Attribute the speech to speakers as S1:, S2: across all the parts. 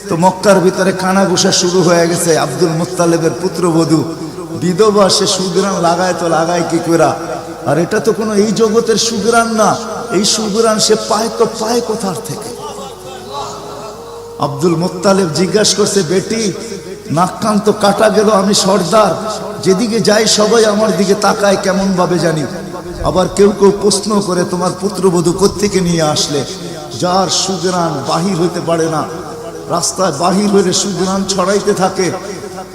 S1: তো মক্কার ভিতরে কানাঘুষা শুরু হয়ে গেছে। আব্দুল মুত্তালিবের পুত্রবধূ বিধবা, সে সুগ্রাণ লাগায় তো লাগায় কি করে? আর এটা তো কোনো এই জগতের সুগ্রাণ না, এই সুগ্রাণ সে পায় তো পায় কোথার থেকে? আব্দুল মুত্তালিব জিজ্ঞাসা করছে, বেটি নাক কান তো কাটা গেল, আমি সর্দার, যেদিকে যাই সবাই আমার দিকে তাকায় কেমন ভাবে জানি। আবার কেউ কেউ প্রশ্ন করে, তোমার পুত্রবধূ কোত্থেকে নিয়ে আসলে? যার সুগ্রাণ বাহির হইতে পারে না, রাস্তায় বাহির হইলে সুগ্রাণ ছড়াইতে থাকে,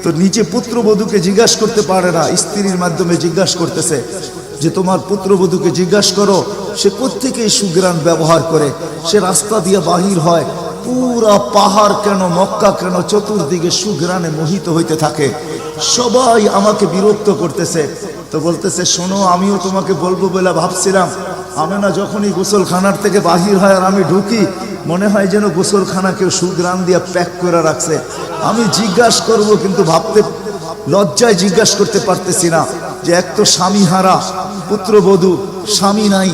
S1: তো নিজে পুত্রবধূকে জিজ্ঞাসা করতে পারে না, স্ত্রীর মাধ্যমে জিজ্ঞাসা করতেছে যে তোমার পুত্রবধূকে জিজ্ঞাসা করো সে কোত্থেকে এই সুগ্রাণ ব্যবহার করে। সে রাস্তা দিয়ে বাহির হয়, পুরা পাহাড় কেন, মক্কা কেন, চতুর্দিকে সুগ্রাণে মোহিত হইতে থাকে। সবাই আমাকে বিরক্ত করতেছে। তো বলতেছে, শোনো, আমিও তোমাকে বলবো বলে ভাবছিলাম। আমেনা যখনই গোসলখানার থেকে বাহির হয় আর আমি ঢুকি, মনে হয় যেন গোসলখানা কেউ সুগ্রাণ দিয়ে প্যাক করে রাখছে। আমি জিজ্ঞাসা করব, কিন্তু ভাবতে লজ্জায় জিজ্ঞাসা করতে পারতেছি না, যে এক তো স্বামী হারা পুত্রবধূ, স্বামী নাই,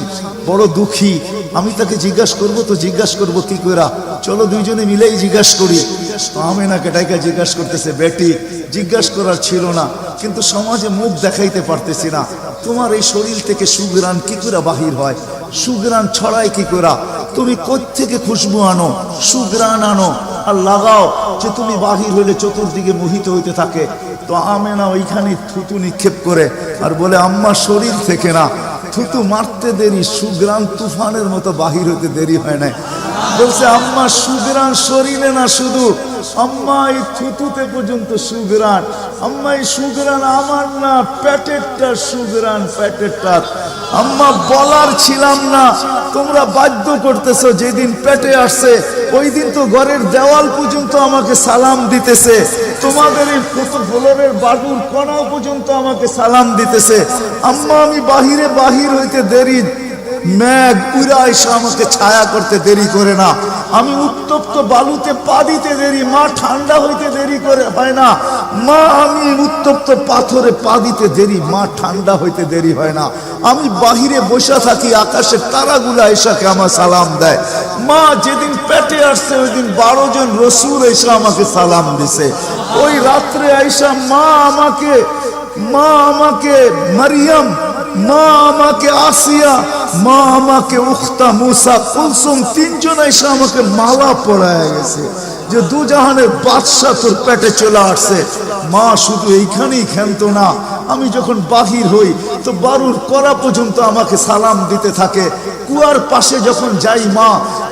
S1: বড় দুঃখী, আমি তাকে জিজ্ঞাসা করব, তো জিজ্ঞাসা করব কি করে? চলো দুইজনে মিলেই জিজ্ঞাসা করি। আমেনাকে ডাইকা জিজ্ঞাসা করতেছে, বেটি জিজ্ঞাসা করার ছিল না, কিন্তু সমাজে মুখ দেখাইতে পারতেছি না, তোমার এই শরীর থেকে সুগ্রাণ কি করে বাহির হয়? সুগ্রাণ ছড়ায় কি করে? তুমি কোত্থেকে খুশবু আনো, সুগ্রাণ আনো আর লাগাও, যে তুমি বাহির হইলে চতুর্দিকে মোহিত হইতে থাকে। তো আমেনা ওইখানে থুতু নিক্ষেপ করে আর বলে, আম্মা শরীর থেকে না, থুতু মারতে দেরি, সুগ্রাণ তুফানের মতো বাহির হইতে দেরি হয় নাই। বলছে, আম্মা সুগ্রাণ শরীরে না শুধু, আম্মা এই থুতুতে পর্যন্ত সুগ্রাণ। আম্মা এই সুগ্রাণ আমার না, পেটেরটা সুগ্রাণ, পেটেরটা। আম্মা বলার ছিলাম না, তোমরা বাধ্য করতেছো। যেদিন পেটে আসছে ওই দিন তো ঘরের দেওয়াল পর্যন্ত আমাকে সালাম দিতেছে, তোমাদের এই ফ্লোরের বাটুর কোনাও পর্যন্ত আমাকে সালাম দিতেছে। আম্মা আমি বাহির হইতে দেরি, মেঘ উড়া এসে আমাকে ছায়া করতে দেরি করে না। আমি উত্তপ্ত বালুতে পা দিতে দেরি, মা ঠান্ডা হইতে দেরি করে হয় না। মা আমি উত্তপ্ত পাথরে পা দিতে দেরি, মা ঠান্ডা হইতে দেরি হয় না। আমি বাহিরে বসে থাকি, আকাশের তারাগুলা এসাকে আমার সালাম দেয়। মা যেদিন পেটে আসছে ওই দিন 12 জন রসুল এসে আমাকে সালাম দিছে। ওই রাত্রে আইসা মা আমাকে মারিয়াম, মা আমাকে আসিয়া, মা আমাকে উখতা মুসা কুলসুম, 3 জন এসে আমাকে মালা পরায় গেছে যে দুজাহানের বাদশা তোর পেটে চলে আসছে। মা শুধু এইখানেই ক্ষান্ত না, আমি যখন বাহির হই তো বারুর করা পর্যন্ত আমাকে সালাম দিতে থাকে। কুয়ার পাশে যখন যাই মা,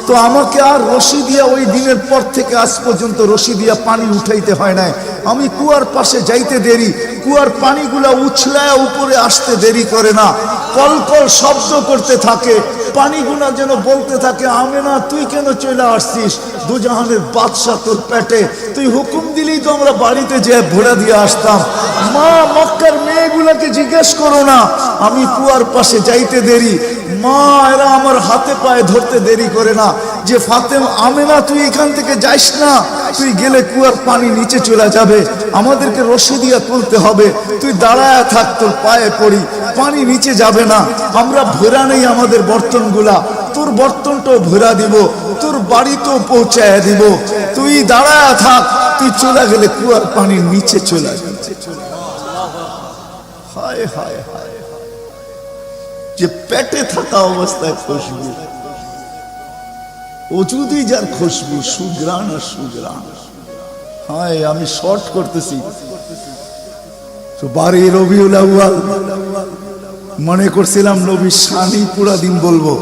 S1: তো আমাকে আর রশি দিয়া, ওই দিনের পর থেকে আজ পর্যন্ত রশি দিয়া পানি উঠাইতে হয় নাই। আমি কুয়ার পাশে যাইতে দেরি, কুয়ার পানিগুলা উছলায় উপরে আসতে দেরি করে না, কলকল শব্দ করতে থাকে, পানিগুলা যেন বলতে থাকে, আমেনা তুই কেন চলে আসছিস? দুজাহানের বাদশা তোর পেটে, তুই হুকুম দিলেই তো আমরা বাড়িতে যেয়ে ভোড়া দিয়ে আসতাম। মা মক্কার মেয়েগুলাকে জিজ্ঞেস করো না, আমি কুয়ার পাশে যাইতে দেরি, মা এরা আমার হাতে পায়ে ধরতে দেরি করে না, যে ফাতেমা, আমেনা তুই এখান থেকে যাইস না, তুই গেলে কুয়ার পানি নিচে চলে যাবে, আমাদেরকে রশি দিয়া তুলতে হবে, তুই দাঁড়ায় থাক, তোর পায়ে পড়ি, পানি নিচে যাবে না, আমরা ভরা নেই আমাদের বর্তনগুলা, তোর বর্তনটাও ভরা দিব, তোর বাড়িতেও পৌঁছায় দিব, তুই দাঁড়ায় থাক, তুই চলে গেলে কুয়ার পানি নিচে চলে যাবে। হায় হায় হায়, যে পেটে থাকা অবস্থায় খুশবু, অজুদি যার খুশবু, সুগ্রাণ আর সুগ্রাণ। হায়, আমি শর্ট করতেছি। তো 12 রবিউল আউয়াল মনে করছিলাম নবীর শানই পুরা দিন বলবো,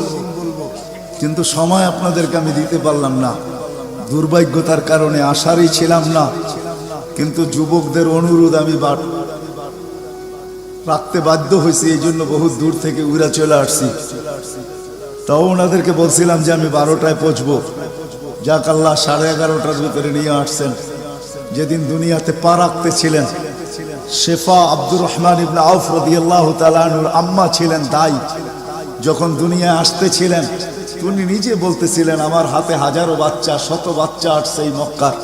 S1: কিন্তু সময় আপনাদেরকে আমি দিতে পারলাম না, দুর্ভাগ্যতার কারণে আসারই ছিলাম না। কিন্তু যুবকদের অনুরোধ আমি রাখতে বাধ্য হয়েছি, এই জন্য বহুত দূর থেকে উড়া চলে আসছি। তাও ওনাদেরকে বলছিলাম যে আমি 12টায় পৌঁছবো, যাক আল্লাহ 11:30টার ভিতরে নিয়ে আসছেন। যেদিন দুনিয়াতে পা রাখতে ছিলেন, শেফা আব্দুর রহমান ইবনে আউফ রাদিয়াল্লাহু তাআলা আনহুর আম্মা ছিলেন দাই, যখন দুনিয়ায় আসতেছিলেন তিনি নিজে বলতেছিলেন, আমার হাতে হাজারো বাচ্চা, শত বাচ্চা আসছে এই মক্কার,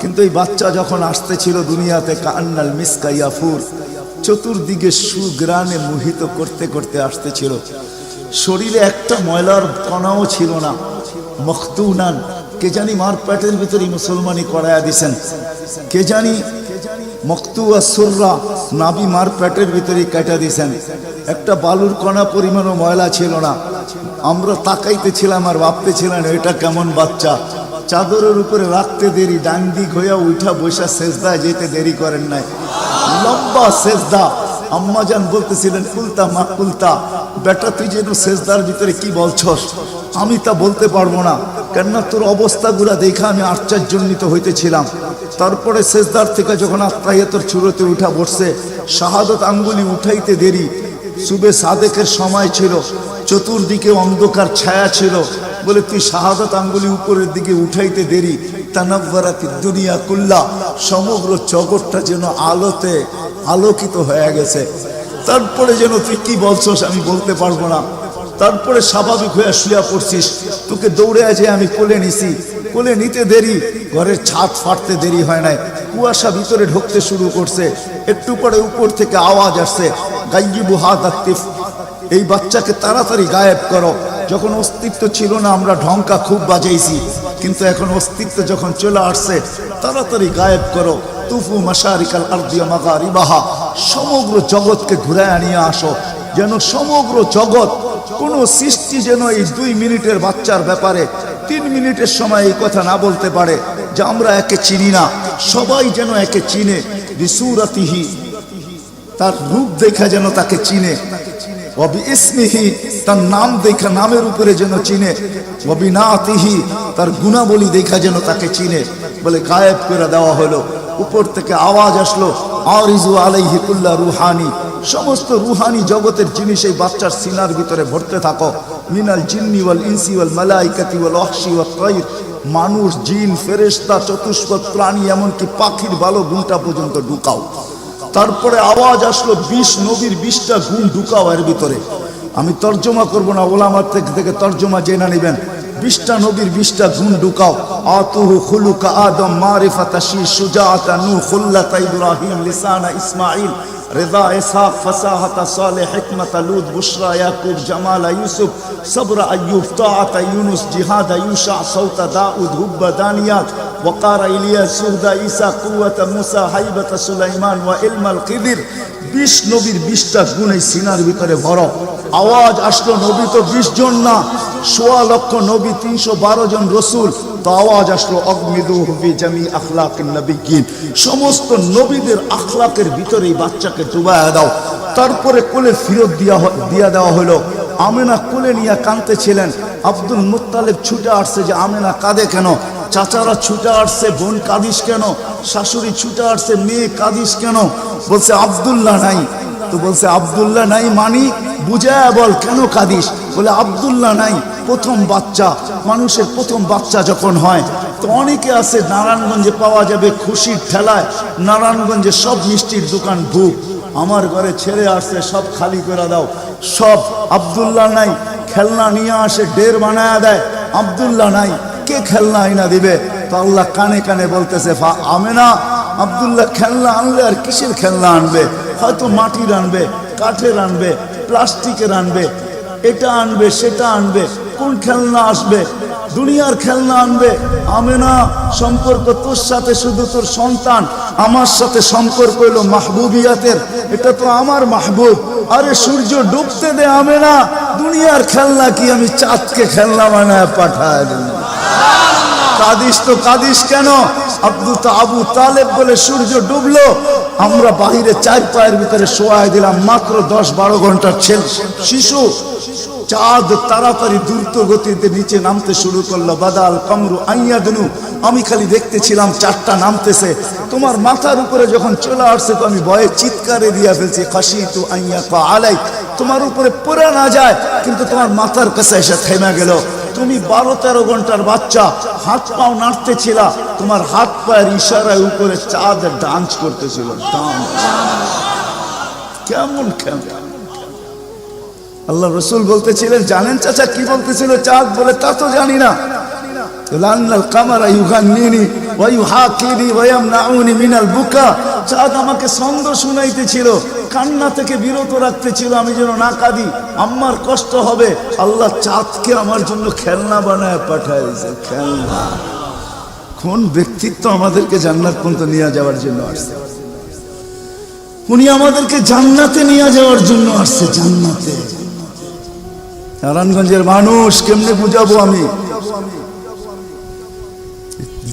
S1: কিন্তু এই বাচ্চা যখন আসতেছিল দুনিয়াতে, কান্নাল মিসকা ইয়াফুর, চতুর্দিকে সুগ্রাণে মোহিত করতে করতে আসতেছিল, শরীরে একটা ময়লার কণাও ছিল না, মখতুনান, কে জানি মার পেটের ভিতরে মুসলমানি করায়া দিছেন, কে জানি মকতুয়া সুররা নাবি মার পেটের ভিতরে কাটা দিছেন। একটা বালুর কণা পরিমাণও ময়লা ছিল না। আমরা তাকাইতেছিলাম আর ভাবতেছিলাম এটা কেমন বাচ্চা। চাদরের উপরে রাখতে দেরি, ডান দিক হইয়া উঠা বৈশা সেজদায় যেতে দেরি করেন নাই, লম্বা সেজদা। আম্মাজান বলতেছিলেন কুলতা মা কুলতা, বেটা তুই যেন সেজদার ভিতরে কি বলছস, আমি তা বলতে পারবো না, কেননা তোর অবস্থাগুলা দেখা আমি আশ্চর্যান্বিত হইতেছিলাম। তারপরে সেজদার থেকে যখন আত্মাহিয়াতের চূড়াতে উঠা বসছে, শাহাদত আঙ্গুলি উঠাইতে দেরি। সুবে সাদেকের সময় ছিল, চতুর্দিকে অন্ধকার ছায়া ছিল, বলে তুই শাহাদত আঙ্গুলি উপরের দিকে উঠাইতে দেরি। তানাব্বারাতি দুনিয়া কুল্লা, সমগ্র জগৎটা যেন আলোতে আলোকিত হয়ে গেছে। তারপরে যেন তুই কি বলছস আমি বলতে পারবো না। তারপরে স্বাভাবিক হয়ে শুয়া পড়ছিস, তোকে দৌড়ে আছে আমি কোলে নিছি, কোলে নিতে দেরি, ঘরের ছাদ ফাটতে দেরি হয় নাই, কুয়াশা ভিতরে ঢুকতে শুরু করছে। একটু পরে উপর থেকে আওয়াজ আসছে, গাইয়িবু হাদা তিফ, এই বাচ্চাকে তাড়াতাড়ি গায়েব করো। যখন অস্তিত্ব ছিল না আমরা ঢঙ্কা খুব বাজাইছি, কিন্তু এখন অস্তিত্ব যখন চলে আসছে, তাড়াতাড়ি গায়েব করো। তুফু মাশারিকাল আরদি ওয়া মাগারিবাহা, সমগ্র জগৎকে ঘুরায় নিয়ে আসো, যেন সমগ্র জগৎ, কোন সৃষ্টি যেন এই 2 মিনিটের বাচ্চার ব্যাপারে 3 মিনিটের সময় এই কথা না বলতে পারে যে আমরা একে চিনি না। সবাই যেন একে চিনে, বিসুরাতিহি, তার রূপ দেখা যেন তাকে চিনে, ওয়াবি ইসমিহি, তার নাম দেখা নামের উপরে যেন চিনে, ওয়াবি নাতিহি, তার গুণাবলী দেখা যেন তাকে চিনে। বলে গায়েব করে দেওয়া হলো। উপর থেকে আওয়াজ আসলো, আরিজু আলাইহি কুল্লা রুহানি, সমস্ত রুহানি জগতের জিনিস এই বাচ্চার সিনার ভিতরে ভরতে থাকো। মিনাল জিন্নি ওয়াল ইনসি ওয়াল মালাইকাতি ওয়াল ওয়াহশি ওয়াত তাইর, মানুষ, জিন, ফেরেশতা, চতুষ্পদ প্রাণী, এমনকি পাখির ভালো গুণটা পর্যন্ত ঢুকাও। তারপরে আওয়াজ আসলো 20 নবীর 20টা গুণ ঢুকাও এর ভিতরে। আমি তর্জমা করব না, ওলামার থেকে তর্জমা জেনে নেবেন। 20টা নবীর 20টা গুণ ঢুকাও। আতুহু খুলুকা আদম, মারিফাতা শি, সুজাআতা নূহ, খুল্লাতা ইব্রাহিম, লিসানা ইসমাঈল, রিদা ইসহাক, ফাসাহাতা সালেহ, হিকমাতা লূত, বুশরা ইয়াকুব, জামালা ইউসুফ, সবরা আইয়ুব, তাআতা ইউনুস, জিহাদা ইউশা, সাউতা দাউদ, হুব্বা দানিয়াত, ওয়াকারা ইলিয়াস, সুহদা ঈসা, কুওয়াতা মুসা, হাইবাতা সুলাইমান, ওয়া ইলমাল খিদির। 20 নবীর 20টা গুণ এই সিনার ভিতরে ভরো। আওয়াজ আসলো, নবী তো 20 জন না, 1.25 লক্ষ নবী, 312 জন রসুল। তো আওয়াজ আসলো, অগমিদুহু ফি জামি আখলাকিন নবিয়্যিন, সমস্ত নবীদের আখলাকের ভিতরে এই বাচ্চাকে ডুবায়া দাও। তারপরে কোলে ফিরত দিয়া দেওয়া হলো। আমেনা কোলে নিয়ে কাঁদতেছিলেন। আব্দুল মুত্তালিব ছুটে আসছে যে আমেনা কাঁদে কেন? চাচারা ছুটে আসছে, বোন কাঁদিস কেন? শাশুড়ি ছুটে আসছে, মেয়ে কাঁদিস কেন? বলছে আব্দুল্লাহ নাই। তো বলছে আব্দুল্লাহ নাই মানি বুঝায় বল, কেন কাঁদিস? বলে আব্দুল্লাহ নাই, প্রথম বাচ্চা, মানুষের প্রথম বাচ্চা যখন হয় তো অনেকে আছে নারায়ণগঞ্জে পাওয়া যাবে খুশির ঠেলায়, নারায়ণগঞ্জে সব মিষ্টির দোকান বুক, আমার ঘরে ছেড়ে আসছে, সব খালি করে দাও, সব। আব্দুল্লাহ নাই, খেলনা নিয়ে আসে, ডের বানায় দেয়, আব্দুল্লাহ নাই, কে খেলনা আইনা দিবে? তো আল্লাহ কানে কানে বলতেছে, আমেনা আব্দুল্লাহ খেলনা আনলে আর কিসের খেলনা আনবে? হয়তো মাটির আনবে, কাঠের আনবে, প্লাস্টিকের আনবে, এটা আনবে, সেটা আনবে, কোন খেলনা আসবে? দুনিয়ার খেলনা আনবে। আমেনা, সম্পর্ক তোর সাথে শুধু তোর সন্তান, আমার সাথে সম্পর্ক হইল মাহবুবিয়াতের, এটা তো আমার মাহবুব। আরে সূর্য ডুবতে দে আমেনা, দুনিয়ার খেলনা কি আমি চাঁদকে খেলনা বানায় পাঠায় দিই? কাদিস তো কাদিস কেন? আবু তালেব বলে সূর্য ডুবলো, আমরা বাহিরে 4 পায়ের ভিতরে শোয়াই দিলাম, মাত্র 10-12 ঘন্টার শিশু। চাঁদ তাড়াতাড়ি দ্রুত গতিতে নিচে নামতে শুরু করলো। বাদাল কামরু আইয়াদনু, আমি খালি দেখতেছিলাম চাঁদটা নামতেছে। তোমার মাথার উপরে যখন চলে আসছে তো আমি ভয়ে চিৎকারে দিয়া ফেলছি, খাশিতু আইয়াকা আলাই, তোমার উপরে পড়ে না যায়, কিন্তু তোমার মাথার কাছে এসে থেমে গেল। তুমি 12-13 ঘন্টার বাচ্চা, হাত পাও নাড়তেছিল, তোমার হাত পায়ের ইশারায় উপরে চাঁদ ডান্স করতেছিল। কেমন কেমন আল্লাহ রসুল বলতেছিলেন, জানেন চাচা কি বলতেছিল চাঁদ? বলে তা তো জানি না। লান্নাল কামারা ইউগান্নিনি ওয়া ইউহাকিনি ওয়া ইয়ামনাউনি মিনাল বুকা। চাঁদ আমাকে ছন্দ শুনাইতেছিল, কান্না থেকে বিরত রাখতেছিল, আমি যেন না কাঁদি, আমার কষ্ট হবে। আল্লাহ চাঁদকে আমার জন্য খেলনা বানায় পাঠায় দিয়েছে, খেলনা। কোন ব্যক্তিত্ব আমাদেরকে জান্নাত পর্যন্ত নিয়ে যাওয়ার জন্য আসছে? উনি আমাদেরকে জান্নাতে নিয়ে যাওয়ার জন্য আসছে, জান্নাতে। নারায়ণগঞ্জের মানুষ কেমনে বুঝাবো আমি?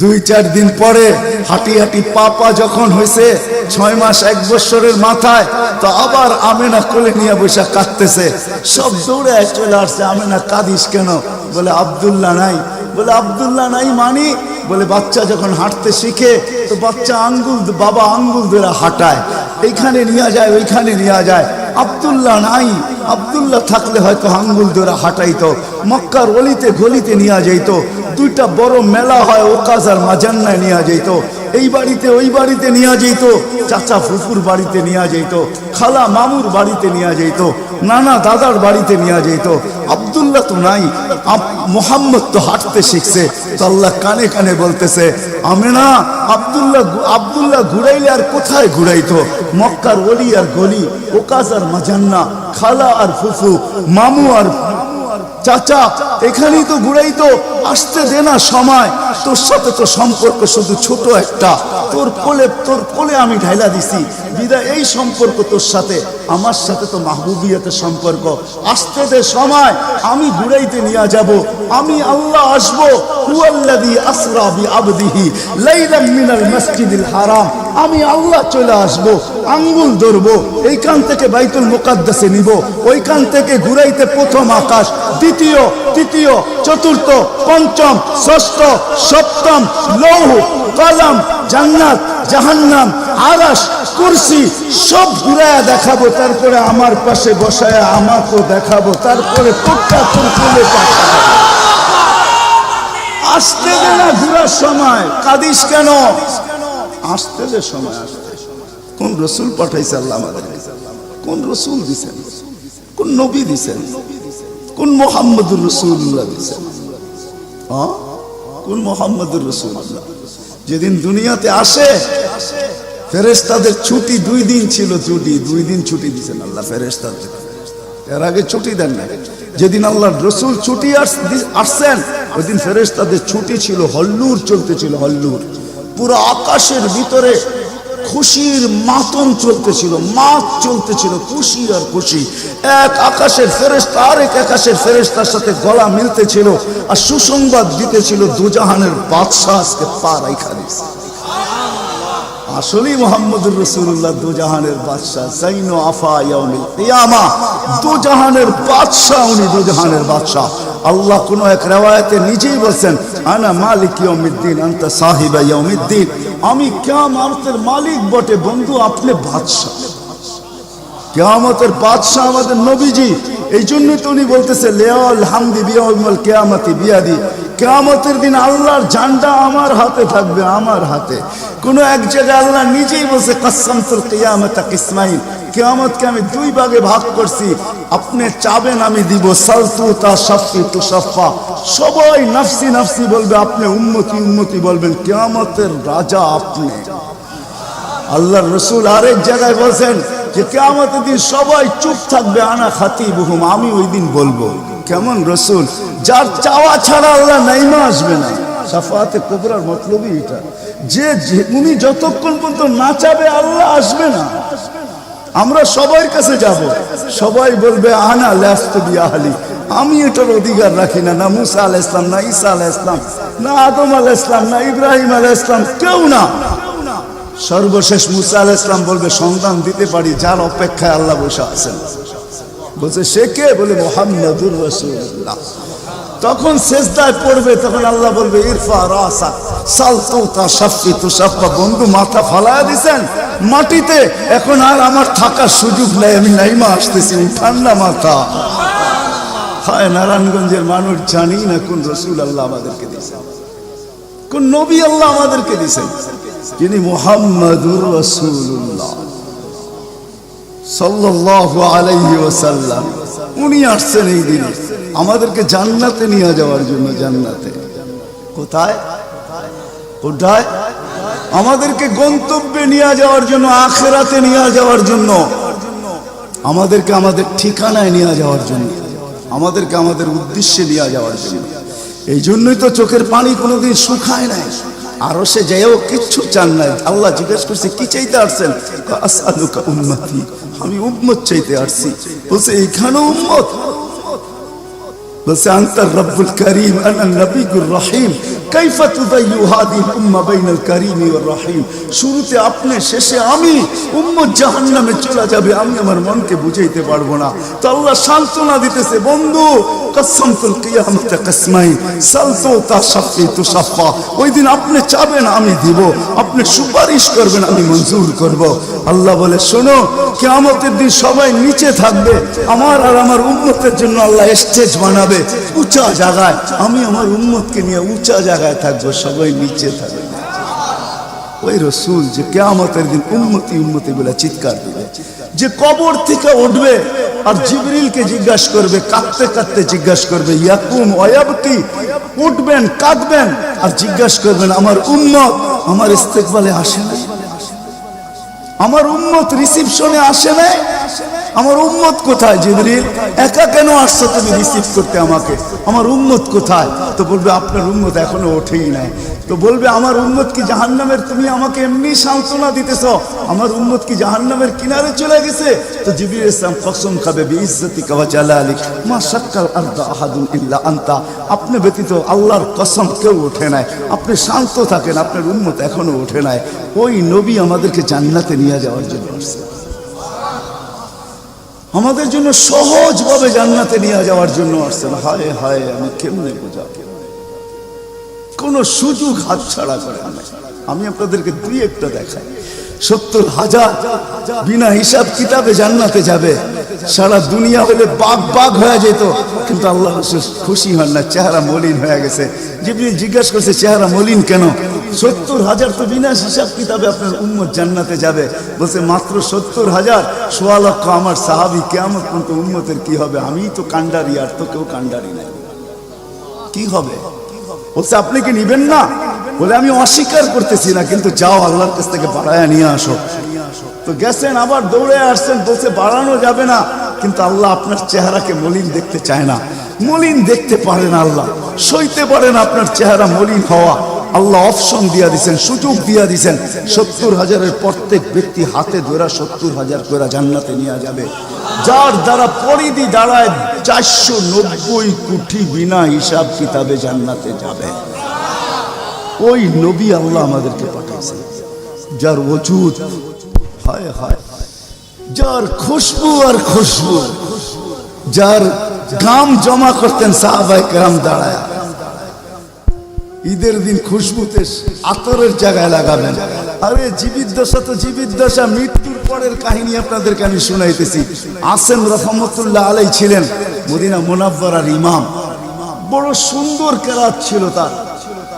S1: 2-4 দিন পরে হাঁটি হাঁটি পাপা যখন হয়েছে 6 মাস 1 বছরের মাথায়, তো আবার আমেনা কোলে নিয়ে বসে কাঁদতেছে। সব দৌড়ে চলে আসছে, আমেনা কাঁদিস কেন? বলে আব্দুল্লাহ নাই। বলে আব্দুল্লাহ নাই মানি? বলে বাচ্চা যখন হাঁটতে শিখে তো বাচ্চা আঙ্গুল, বাবা আঙ্গুল ধরে হাঁটায়, এইখানে নিয়ে যায় ওইখানে নিয়ে যায়। আব্দুল্লাহ নাই, আব্দুল্লাহ থাকলে হয়তো আঙ্গুল ধরে হাঁটাইতো, মক্কার অলিতে গলিতে নিয়ে যাইত। 2টা বড় মেলা হয়, ওকাজ আর মাজান্নায় নিয়ে যাইত। এই বাড়িতে ওই বাড়িতে নিয়ে যেত, চাচা ফুফুর বাড়িতে নিয়ে যেত, খালা মামুর বাড়িতে নিয়ে যেত, নানা দাদার বাড়িতে নিয়ে যেত। আব্দুল্লাহ তো নাই, মোহাম্মদ তো হাঁটতে শিখছে। তো আল্লাহ কানে কানে বলতেছে, আমেনা আব্দুল্লাহ ঘুরাইলে আর কোথায় ঘুরাইতো? মক্কার অলি আর গলি, ওকাজ আর মাজান্না, খালা আর ফুফু, মামু আর চাচা, এখানেই তো ঘুরাইতো। আসতে দে না সময়, তোর সাথে তো সম্পর্ক শুধু ছোট একটা, তোর কোলে আমি ঢাইলা দিছি বিদায়। এই সম্পর্ক তোর সাথে, আমার সাথে তো মাহবুবিয়াতের সম্পর্ক। আসতে দে সময়, আমি ঘুরাইতে নিয়ে যাব, আমি আল্লাহ আসবো। হুয়াল্লাযী আসরা বিআবদিহি লাইলাম মিনাল মাসজিদিল হারাম। আমি আল্লাহ চলে আসবো, আঙ্গুল ধরবো, এইখান থেকে বাইতুল মুকাদ্দাসে নিব, ওইখান থেকে ঘুরাইতে প্রথম আকাশ, দ্বিতীয়, তৃতীয়, চতুর্থ, পঞ্চম, ষষ্ঠ, সপ্তম, লৌহ, কলম, জান্নাত, জাহান্নাম, আরশ, কুরসি সব ঘুরায়া দেখাবো। তারপরে আমার পাশে বসায় আমাকেও দেখাবো, তারপরে তোরটা তোর কোলে পাঠাবো। আসতে দে না ঘুরার সময়, কাঁদিস কেন? আসতে দে সময়, আসতে। কোন রসুল পাঠাইছে আল্লাহ আমাদের? কোন রসুল দিছেন? কোন নবী দিছেন? কোন মুহাম্মদুর রাসূলুল্লাহ দিছেন? কোন মুহাম্মদুর রাসূলুল্লাহ? যেদিন দুনিয়াতে আসে ফেরেশতাদের ছুটি 2 দিন ছিল, 2 দিন ছুটি দিছেন আল্লাহ ফেরেশতাদের। এর আগে ছুটি দেন না। যেদিন আল্লাহর রাসূল ছুটি আসছেন ওই দিন ফেরেশতাদের ছুটি ছিল, হল্লুর চলতেছিল, হল্লুর। পুরো আকাশের ভিতরে খুশির মাতম চলতেছিল, মাত চলতেছিল, খুশি আর খুশি। এক আকাশের ফেরেশতা আরেক আকাশের ফেরেশতার সাথে গলা মিলতেছিল আর সুসংবাদ দিতেছিল, দুজাহানের বাদশাহ আজকে পা রাইখা দিয়েছে। আসলেই মুহাম্মদুর রাসূলুল্লাহ দুজাহানের বাদশাহ, জাইনু আফা ইয়াউমিল কিয়ামা, দুজাহানের বাদশাহ, উনি দুজাহানের বাদশাহ। আল্লাহ কোন এক riwayate নিজেই বলেন, আনা মালিক ইয়াউমিদ্দিন আনতা সাহিবা ইয়াউমিদ্দিন। আমি কিয়ামতের মালিক বটে বন্ধু, আপনি বাদশাহ। কিয়ামতের বাদশাহ আমাদের নবীজি। এই জন্য তো উনি বলতেছে লিয়াল হামদি বিয়াউমিল কিয়ামতি বিয়াদি। কিয়ামতের দিন আল্লাহর ঝান্ডা আমার হাতে থাকবে, আমার হাতে। কোন এক জায়গায় আল্লাহ নিজেই বলছে কাসসামতুল কিয়ামাতা কিসমাইন, কিয়ামতকে আমি 2 ভাগে ভাগ করছি, আপনি চাবেন আমি দিব। সালতু তা শাফি তু শাফা, সবাই নফসি নফসি বলবে, আপনি উম্মতি উম্মতি বলবেন। কিয়ামতের রাজা আপনি। আল্লাহর রাসূল আরেক জায়গায় বলেন যে কিয়ামতের দিন সবাই চুপ থাকবে, আনা খাতিবুহুম, আমি ওই দিন বলবো। কেমন রাসূল? যার চাওয়া ছাড়া আল্লাহ নাইমা আসবে না। শাফাআতে কুবরার মতলবই এটা, যে উনি যতক্ষণ পর্যন্ত না চাবে আল্লাহ আসবে না। আমরা সবার কাছে যাব, সবাই বলবে আনা লাস্তু বিআহলি, আমি এটার অধিকার রাখি না। না মুসা আলাইহিস সালাম, না ঈসা আলাইহিস সালাম, না আদম আলাইহিস সালাম, না ইব্রাহিম আলাইহিস সালাম, কেউ না। সর্বশেষ মুসা আলাইহিস সালাম বলবে সন্তান দিতে পারি, যার অপেক্ষায় আল্লাহ বসে আছেন। বলছে সে কে? বলে মুহাম্মদুর রাসূলুল্লাহ। তখন সেজদায় পড়বে, তখন আল্লাহ বলবে ইরফা রাসা সালতু তা শাফি তু শাফা। বন্ধু মাথা ফালায়া দিছেন মাটিতে, এখন আর আমার থাকার সুযোগ নাই, আমি নাইমা আসতেছি, ঠান্ডা মাথা। হায় নারায়ণগঞ্জের মানুষ জানি না কোন রাসূল আল্লাহ আমাদেরকে দিয়েছেন, কোন নবী আল্লাহ আমাদেরকে দিয়েছেন, যিনি মুহাম্মদুর রাসূলুল্লাহ সাল্লাল্লাহু আলাইহি ওয়াসাল্লাম। উনি আসছেন এই দিনে আমাদেরকে জান্নাতে নিয়ে যাওয়ার জন্য, জান্নাতে। কোথায় কোথায়? আমাদেরকে গন্তব্যে নিয়ে যাওয়ার জন্য, আখিরাতে নিয়ে যাওয়ার জন্য, আমাদেরকে আমাদের ঠিকানায় নিয়ে যাওয়ার জন্য, আমাদেরকে আমাদের উদ্দেশ্যে নিয়ে যাওয়ার জন্য। এই জন্যই তো চোখের পানি কোনোদিন শুকায় নাই। আরো সে যেও কিচ্ছু চান নাই। আল্লাহ জিজ্ঞেস করছে কি চাইতে আসছেন? আসআলুকা উম্মতি, আমি উম্মত চাইতে আসছি। বলছে এইখানে উম্মত? বলছে আনতার রব্বুল করিম আনা নবিয়ুর রহিম কাইফা তুদাইয়ু হাদিহিল উম্মাহ বাইনাল করিম ওয়ার রহিম। শুরুতে আপনি, শেষে আমি। উম্মত জাহান্নামে চলে যাবে, আমি আমার মনকে বুঝাইতে পারবো না। তো আল্লাহ সান্ত্বনা দিতেছে, বন্ধু কসমতুল কিয়ামত কসমাই সালতু তাশফি তুশফা। ওই দিন আপনি চাবেন আমি দিব, আপনি সুপারিশ করবেন আমি মঞ্জুর করব। আল্লাহ বলে শোনো, কিয়ামতের দিন সবাই নিচে থাকবে, আমার আর আমার উম্মতের জন্য আল্লাহ স্টেজ বানাবে উঁচা জায়গায়। আমি আমার উম্মতকে নিয়ে উঁচা জায়গায় থাকবো, সবাই নিচে থাকবে। ওই রসুল যে কিয়ামতের দিন উম্মতি উম্মতি বলে চিৎকার দিবে, যে কবর থেকে উঠবে আর জিবরিলকে জিজ্ঞাসা করবে, কাঁদতে কাঁদতে জিজ্ঞাসা করবে ইয়াকুম ওয়ায়াবকি, উঠবেন কাঁদবেন আর জিজ্ঞাসা করবেন আমার উম্মত আমার ইস্তেকবালে আসে না, আমার উম্মত রিসিপশনে আসে না, আমার উম্মত কোথায়? জিবরিল একা কেন আসছো তুমি রিসিভ করতে আমাকে? আমার উম্মত কোথায়? তো বলবে আপনার উম্মত এখনো ওঠেই নাই। তো বলবে আমার উম্মত কি জাহান্নামের? তুমি আমাকে এমনি সান্ত্বনা দিতেছো, আমার উম্মত কি জাহান্নামের কিনারে চলে গেছে? তো জিবরিল ইসলাম কসম খাবে বিইজ্জতিকা ওয়া জালালিক মা শাক্কাল আরদা আহাদুন ইল্লা আনতা, আপনি ব্যতীত আল্লাহর কসম কেউ ওঠে নাই। আপনি শান্ত থাকেন, আপনার উম্মত এখনো ওঠে নাই। ওই নবী আমাদেরকে জান্নাতে নিয়ে যাওয়ার জন্য আসছে, আমাদের জন্য সহজভাবে জান্নাতে নিয়ে যাওয়ার জন্য আসছেন। হায় হায়, আমি কেমনে বোঝাবো? কোন সুযোগ হাতছাড়া করে না। আমি আপনাদেরকে দুই একটা দেখাই। 70,000 বিনা হিসাব কিতাবে জান্নাতে যাবে। সারা দুনিয়া হলে বাগ বাগ হয়ে যেত, কিন্তু আল্লাহ রাসূল খুশি হন না, চেহারা মলিন হয়ে গেছে। জিবরিল জিজ্ঞাসা করছে চেহারা মলিন কেন? 70,000 তো বিনা হিসাব কিতাবে আপনার উম্মত জান্নাতে যাবে। বলছে মাত্র 70,000, 1.25 লক্ষ আমার সাহাবী, কিয়ামত পর্যন্ত উম্মতের কি হবে? আমিই তো কান্ডারি, আর তো কেউ কান্ডারি নাই, কি হবে? বলছে আপনি কি নিবেন না? বলে আমি অস্বীকার করতেছি না, কিন্তু যাও আল্লাহর কাছ থেকে বাড়ায়া নিয়ে আসো। তো গেছেন, আবার দৌড়ে আসছেন, বলছে বাড়ানো যাবে না, কিন্তু আল্লাহ আপনার চেহারাকে মলিন দেখতে চায় না, মলিন দেখতে পারে না আল্লাহ, সইতে পারে না আপনার চেহারা মলিন হওয়া। আল্লাহ অপশন দিয়া দিছেন, সুযোগ দিয়া দিছেন। 70,000-এর প্রত্যেক ব্যক্তি হাতে ধরা 70,000 করে জান্নাতে নিয়ে যাবে, যার দ্বারা পরিধি দাঁড়ায় 490 কোটি বিনা হিসাব কিতাবে জান্নাতে যাবে। ওই নবী আল্লাহ আমাদেরকে পাঠাইছে, যার ওজুদ হায় হায়, যার খুশবু আর খুশবু, যার গাম জমা করতেন সাহাবায়ে কেরাম দাঁড়ায়। ঈদের দিন খুশবুতে আতরের জায়গায় লাগাবেন। আরে জীবিত দশা তো জীবিত দশা, মৃত্যুর পরের কাহিনী আপনাদেরকে আমি শুনাইতেছি। আসেম রহমতুল্লাহ আলাই ছিলেন মদিনা মুনাওয়ারার ইমাম, বড় সুন্দর কেরাত ছিল তার।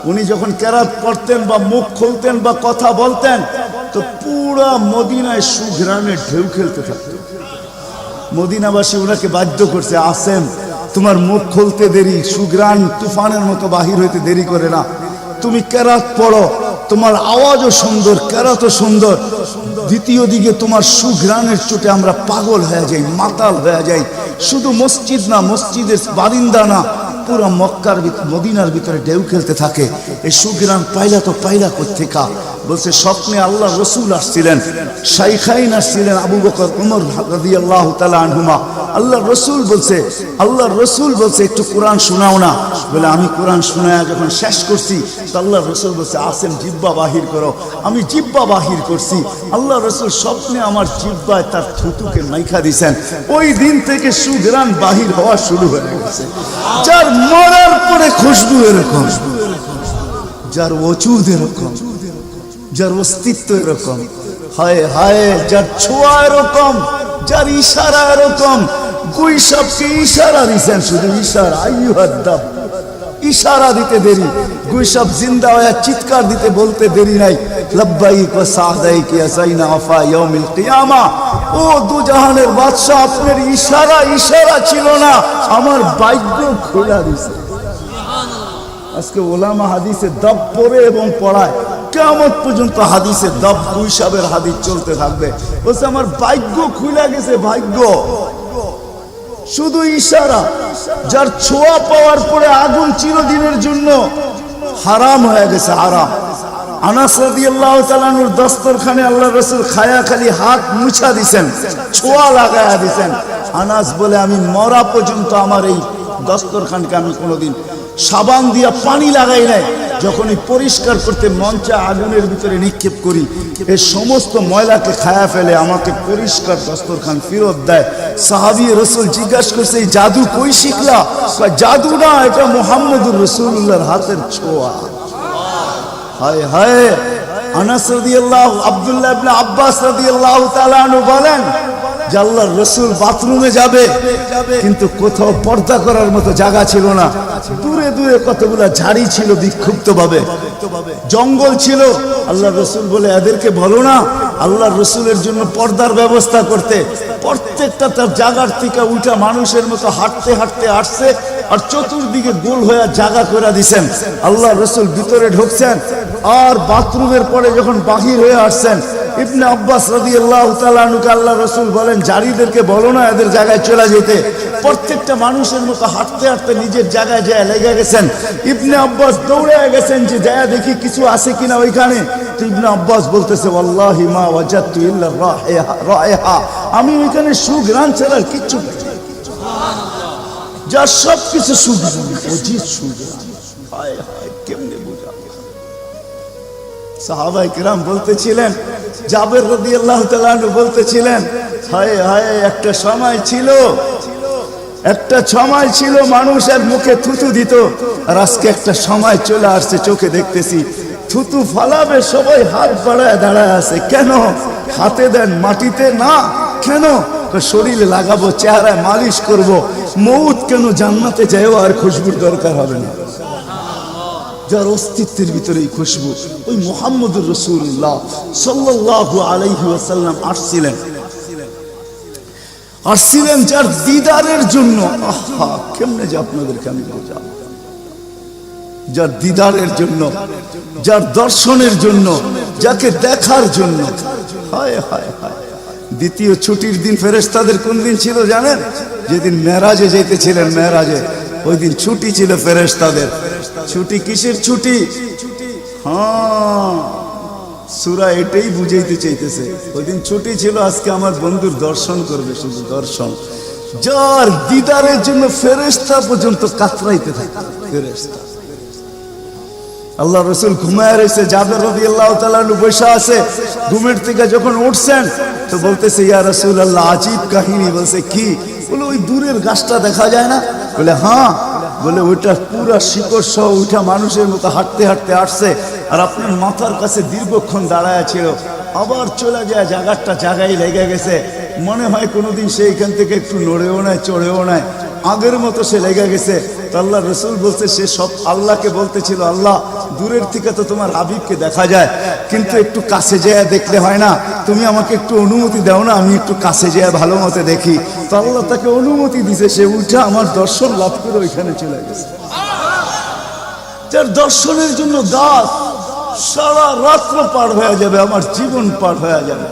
S1: উনি যখন কেরাত পড়তেন বা মুখ খুলতেন বা কথা বলতেন, তো পুরা মদিনায় সুঘ্রাণে ঢেউ খেলতে থাকত। মদিনাবাসী ওনাকে বাধ্য করছে, আসেম তোমার মুখ খুলতে দেরি, সুঘ্রাণ তুফানের মতো বাহির হইতে দেরি করে না, তুমি কেরাত পড়ো, তোমার আওয়াজও সুন্দর, কেরাতও সুন্দর, দ্বিতীয় দিকে তোমার সুঘ্রাণের চোটে আমরা পাগল হয়ে যাই, মাতাল হয়ে যাই। শুধু মসজিদ না, মসজিদের বারিন্দা না, পুরা মক্কার মদিনার ভিতরে ঢেউ খেলতে থাকে। এই সুঘ্রাণ পাইলা তো পাইলা কোত্থেকা? বলছে স্বপ্নে আল্লাহ রসুল আসছিলেন, শাইখাইন আসছিলেন, আবু বকর ওমর রাদিয়াল্লাহু তাআলা আনহুমা। আল্লাহ রসুল বলছে একটু কোরআন শোনাও না। বলে আমি কোরআন শোনায়া যখন শেষ করছি, তো আল্লাহ রসুল বলছে আসেন জিব্বা বাহির করো। আমি জিব্বা বাহির করছি, আল্লাহ রসুল স্বপ্নে আমার জিব্বায় তার থুতুকে মাইখা দিছেন। ওই দিন থেকে সুঘ্রাণ বাহির হওয়া শুরু হয়ে গেছে। যার মরার পরে খুশবু এরকম, যার ওজুদ এরকম, যার অস্তিত্ব এরকম, হায় হায়, যার ছোঁয়া এরকম, যার ইশারা এরকম। গুইসাবকে ইশারা দিছেন, শুধু ইশারা, আইয়ুহাদ্দাব, ইশারা দিতে দেরি। গুইসাব জিন্দা হয়ে চিৎকার দিতে বলতে দেরি নাই, লাব্বাইক ওয়া সাদাইক ইয়া যাইনা আফা ইয়াউমিল কিয়ামা। ও দুজাহানের বাদশা, আপনার ইশারা ছিল না, আমার ভাগ্য খোলা দিছে। আজকে ওলামা হাদিসে দব পড়ে এবং পড়ায়, কিয়ামত পর্যন্ত হাদিসে দব হিসাবের হাদিস চলতে থাকবে। বলছে আমার ভাগ্য খুলে গেছে, ভাগ্য শুধু ইশারা। যার ছোঁয়া পাওয়ার পরে আগুন চিরদিনের জন্য হারাম হয়ে গেছে, হারাম। আনাস রাদিয়াল্লাহু তাআলা আনহুর দস্তরখানে আল্লাহর রাসূল খায়া খালি হাত মুছা দিবেন, ছোঁয়া লাগায়া দিবেন। আনাস বলে আমি মরা পর্যন্ত আমার এই দস্তরখানকে আমি কোনোদিন সাবান দিয়া পানি লাগাই নাই। যখনই পরিষ্কার করতে মঞ্চে আগুনের ভিতরে নিক্ষেপ করি, এই সমস্ত ময়লাকে খায়া ফেলে, আমাকে পরিষ্কার দস্তরখান ফেরত দেয়। সাহাবী রাসূল জিজ্ঞাসা করছে এই জাদু কই শিখলা? জাদু না, এটা মুহাম্মদুর রাসূলুল্লাহর হাতের ছোঁয়া। হায় হায়। আনাস রাদিয়াল্লাহু, আব্দুল্লাহ ইবনে আব্বাস রাদিয়াল্লাহু তাআলা আনহু বলেন যে আল্লাহর রাসূল বাথরুমে যাবে, কিন্তু কোথাও পর্দা করার মতো জায়গা ছিল না। দূরে দূরে কতগুলা ঝাড়ি ছিল, বিক্ষুব্ধ ভাবে জঙ্গল ছিল। আল্লাহর রাসূল বলে এদেরকে বলো না আল্লাহর রাসূলের জন্য পর্দার ব্যবস্থা করতে। প্রত্যেকটা তার জায়গার থেকে উঠা মানুষের মতো হাঁটতে হাঁটতে আসছে, আর চতুর্দিকে গোল হয়ে জায়গা করে দিছেন। আল্লাহর রাসূল ভিতরে ঢুকছেন, আর বাথরুমের পরে যখন বাহির হয়ে আসছেন, ইবনে আব্বাস রাদিয়াল্লাহু তাআলা আনহুকে আল্লাহর রাসূল বলেন জারিদেরকে বলো না এদের জায়গায় চলে যেতে। প্রত্যেকটা মানুষের মতো হাঁটতে হাঁটতে নিজের জায়গায় যায় লেগে গেছেন। ইবনে আব্বাস দৌড়ে গেছেন যে যায় দেখি কিছু আছে কিনা ওইখানে। তো ইবনে আব্বাস বলতেছে ওয়াল্লাহি মা ওয়াজাদতু ইল্লা রাইহা, আমি ওইখানে সুঘ্রাণ ছাড়া কিচ্ছু পাই না। যা সব কিছু সুঘ্রাণ, অজিত সুঘ্রাণ। হায় হায়, কেমনে বুঝাবো? সাহাবায়ে কেরাম বলতেছিলেন, জাবের রাদিয়াল্লাহু তাআলা আনহু বলতেছিলেন হায় হায়, একটা সময় ছিল মানুষের মুখে থুতু দিত, আর আজকে একটা সময় চলে আসছে চোখে দেখতেছি থুতু ফালাবে সবাই হাত বাড়ায় দাঁড়ায় আছে। কেন? হাতে দেন মাটিতে না, কেন? শরীরে লাগাবো, চেহারায় মালিশ করব। মউত কেন? জান্নাতে যাইও আর খুশবুর দরকার হবে না। যার অস্তিত্বের ভিতরে এই খুশবু, ওই মুহাম্মদুর রাসূলুল্লাহ সাল্লাল্লাহু আলাইহি ওয়াসাল্লাম আসছিলেন যার দিদারের জন্য। আহা, কেমনে যে আপনাদেরকে আমি বোঝাবো। যার দিদারের জন্য, যার দর্শনের জন্য, যাকে দেখার জন্য। হায় হায় হায়। দ্বিতীয় ছুটির দিন ফেরেশতাদের কোন দিন ছিল জানেন? যেদিন মেরাজে যেতেছিলেন, মেরাজে ওই দিন ছুটি ছিল ফেরেশতাদের। ছুটি কিসের ছুটি? হ্যাঁ, সূরা এটাই বুঝাইতে চাইতেছে। ওই দিন ছুটি ছিল, আজকে আমার বন্ধুর দর্শন করবে, শুধু দর্শন। যার দিদারের জন্য ফেরেশতা পর্যন্ত কাতরাইতে থাকে। ফেরেশতা, আল্লাহ রাসূল ঘুমায় রয়েছে, জাবের রাদিয়াল্লাহু তাআলা আনহু বসে আছে। ঘুমের থেকে যখন উঠছেন তো বলতেছে ইয়া রাসূলুল্লাহ, আজীব কাহিনী। বলছে কি? বলে ওই দূরের গাছটা দেখা যায় না? বলে হ্যাঁ। বলে ওইটা পুরা শিকড় সহ উঠা মানুষের মতো হাঁটতে হাঁটতে আসছে, আর আপনার মাথার কাছে দীর্ঘক্ষণ দাঁড়ায় ছিল, আবার চলে যায়, জায়গাটা জায়গায় লেগে গেছে। মনে হয় কোনোদিন সে এখান থেকে একটু নড়েও নাই, চড়েও নাই, আগের মতো সে লেগে গেছে। তো আল্লাহ রাসূল বলছে সে সব আল্লাহকে বলতেছিল, আল্লাহ দূরের থেকে তো তোমার হাবিবকে দেখা যায়, কিন্তু একটু কাছে যেয়ে দেখলে হয় না? তুমি আমাকে একটু অনুমতি দাও না, আমি একটু কাছে যেয়ে ভালো মতো দেখি। তো আল্লাহ তাকে অনুমতি দিছে, সে উঠে আমার দর্শন লাভ করে ওইখানে চলে গেছে। যার দর্শনের জন্য গাছ সারা রাত্র পার হয়ে যাবে, আমার জীবন পার হয়ে যাবে,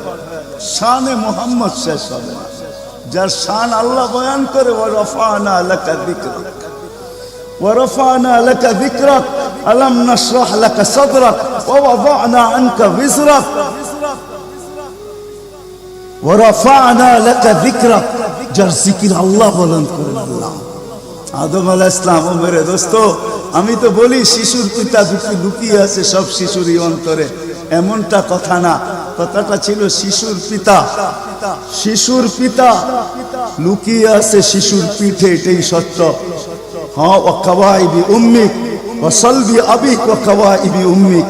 S1: শানে মুহাম্মদ শেষ হবে না। যার শান আল্লাহ বয়ান করে ওয়ারফানা লাকা যিকরাক, ওয়ারফানা লাকা যিকরাক, আলাম নাশরাহ লাকা সাদরাক, ওয়া ওয়াদানা আনকা বিজরাক, ওয়ারফানা লাকা যিকরাক। যার জিকির আল্লাহ বলেন করেন আল্লাহ। আদম আলাইহিস সালাম, ও মেরে দোস্ত, আমি তো বলি শিশুর পিতা লুকিয়ে আছে সব শিশুরই অন্তরে, এমনটা কথা না। কথাটা ছিল শিশুর পিতা, শিশুর পিতা লুকিয়ে আছে শিশুর পিঠে, এটাই সত্য। হ্যাঁ, ওয়া কাওয়াইবি উম্মিক ওয়া সালবি আবিক ওয়া কাওয়াইবি উম্মিক,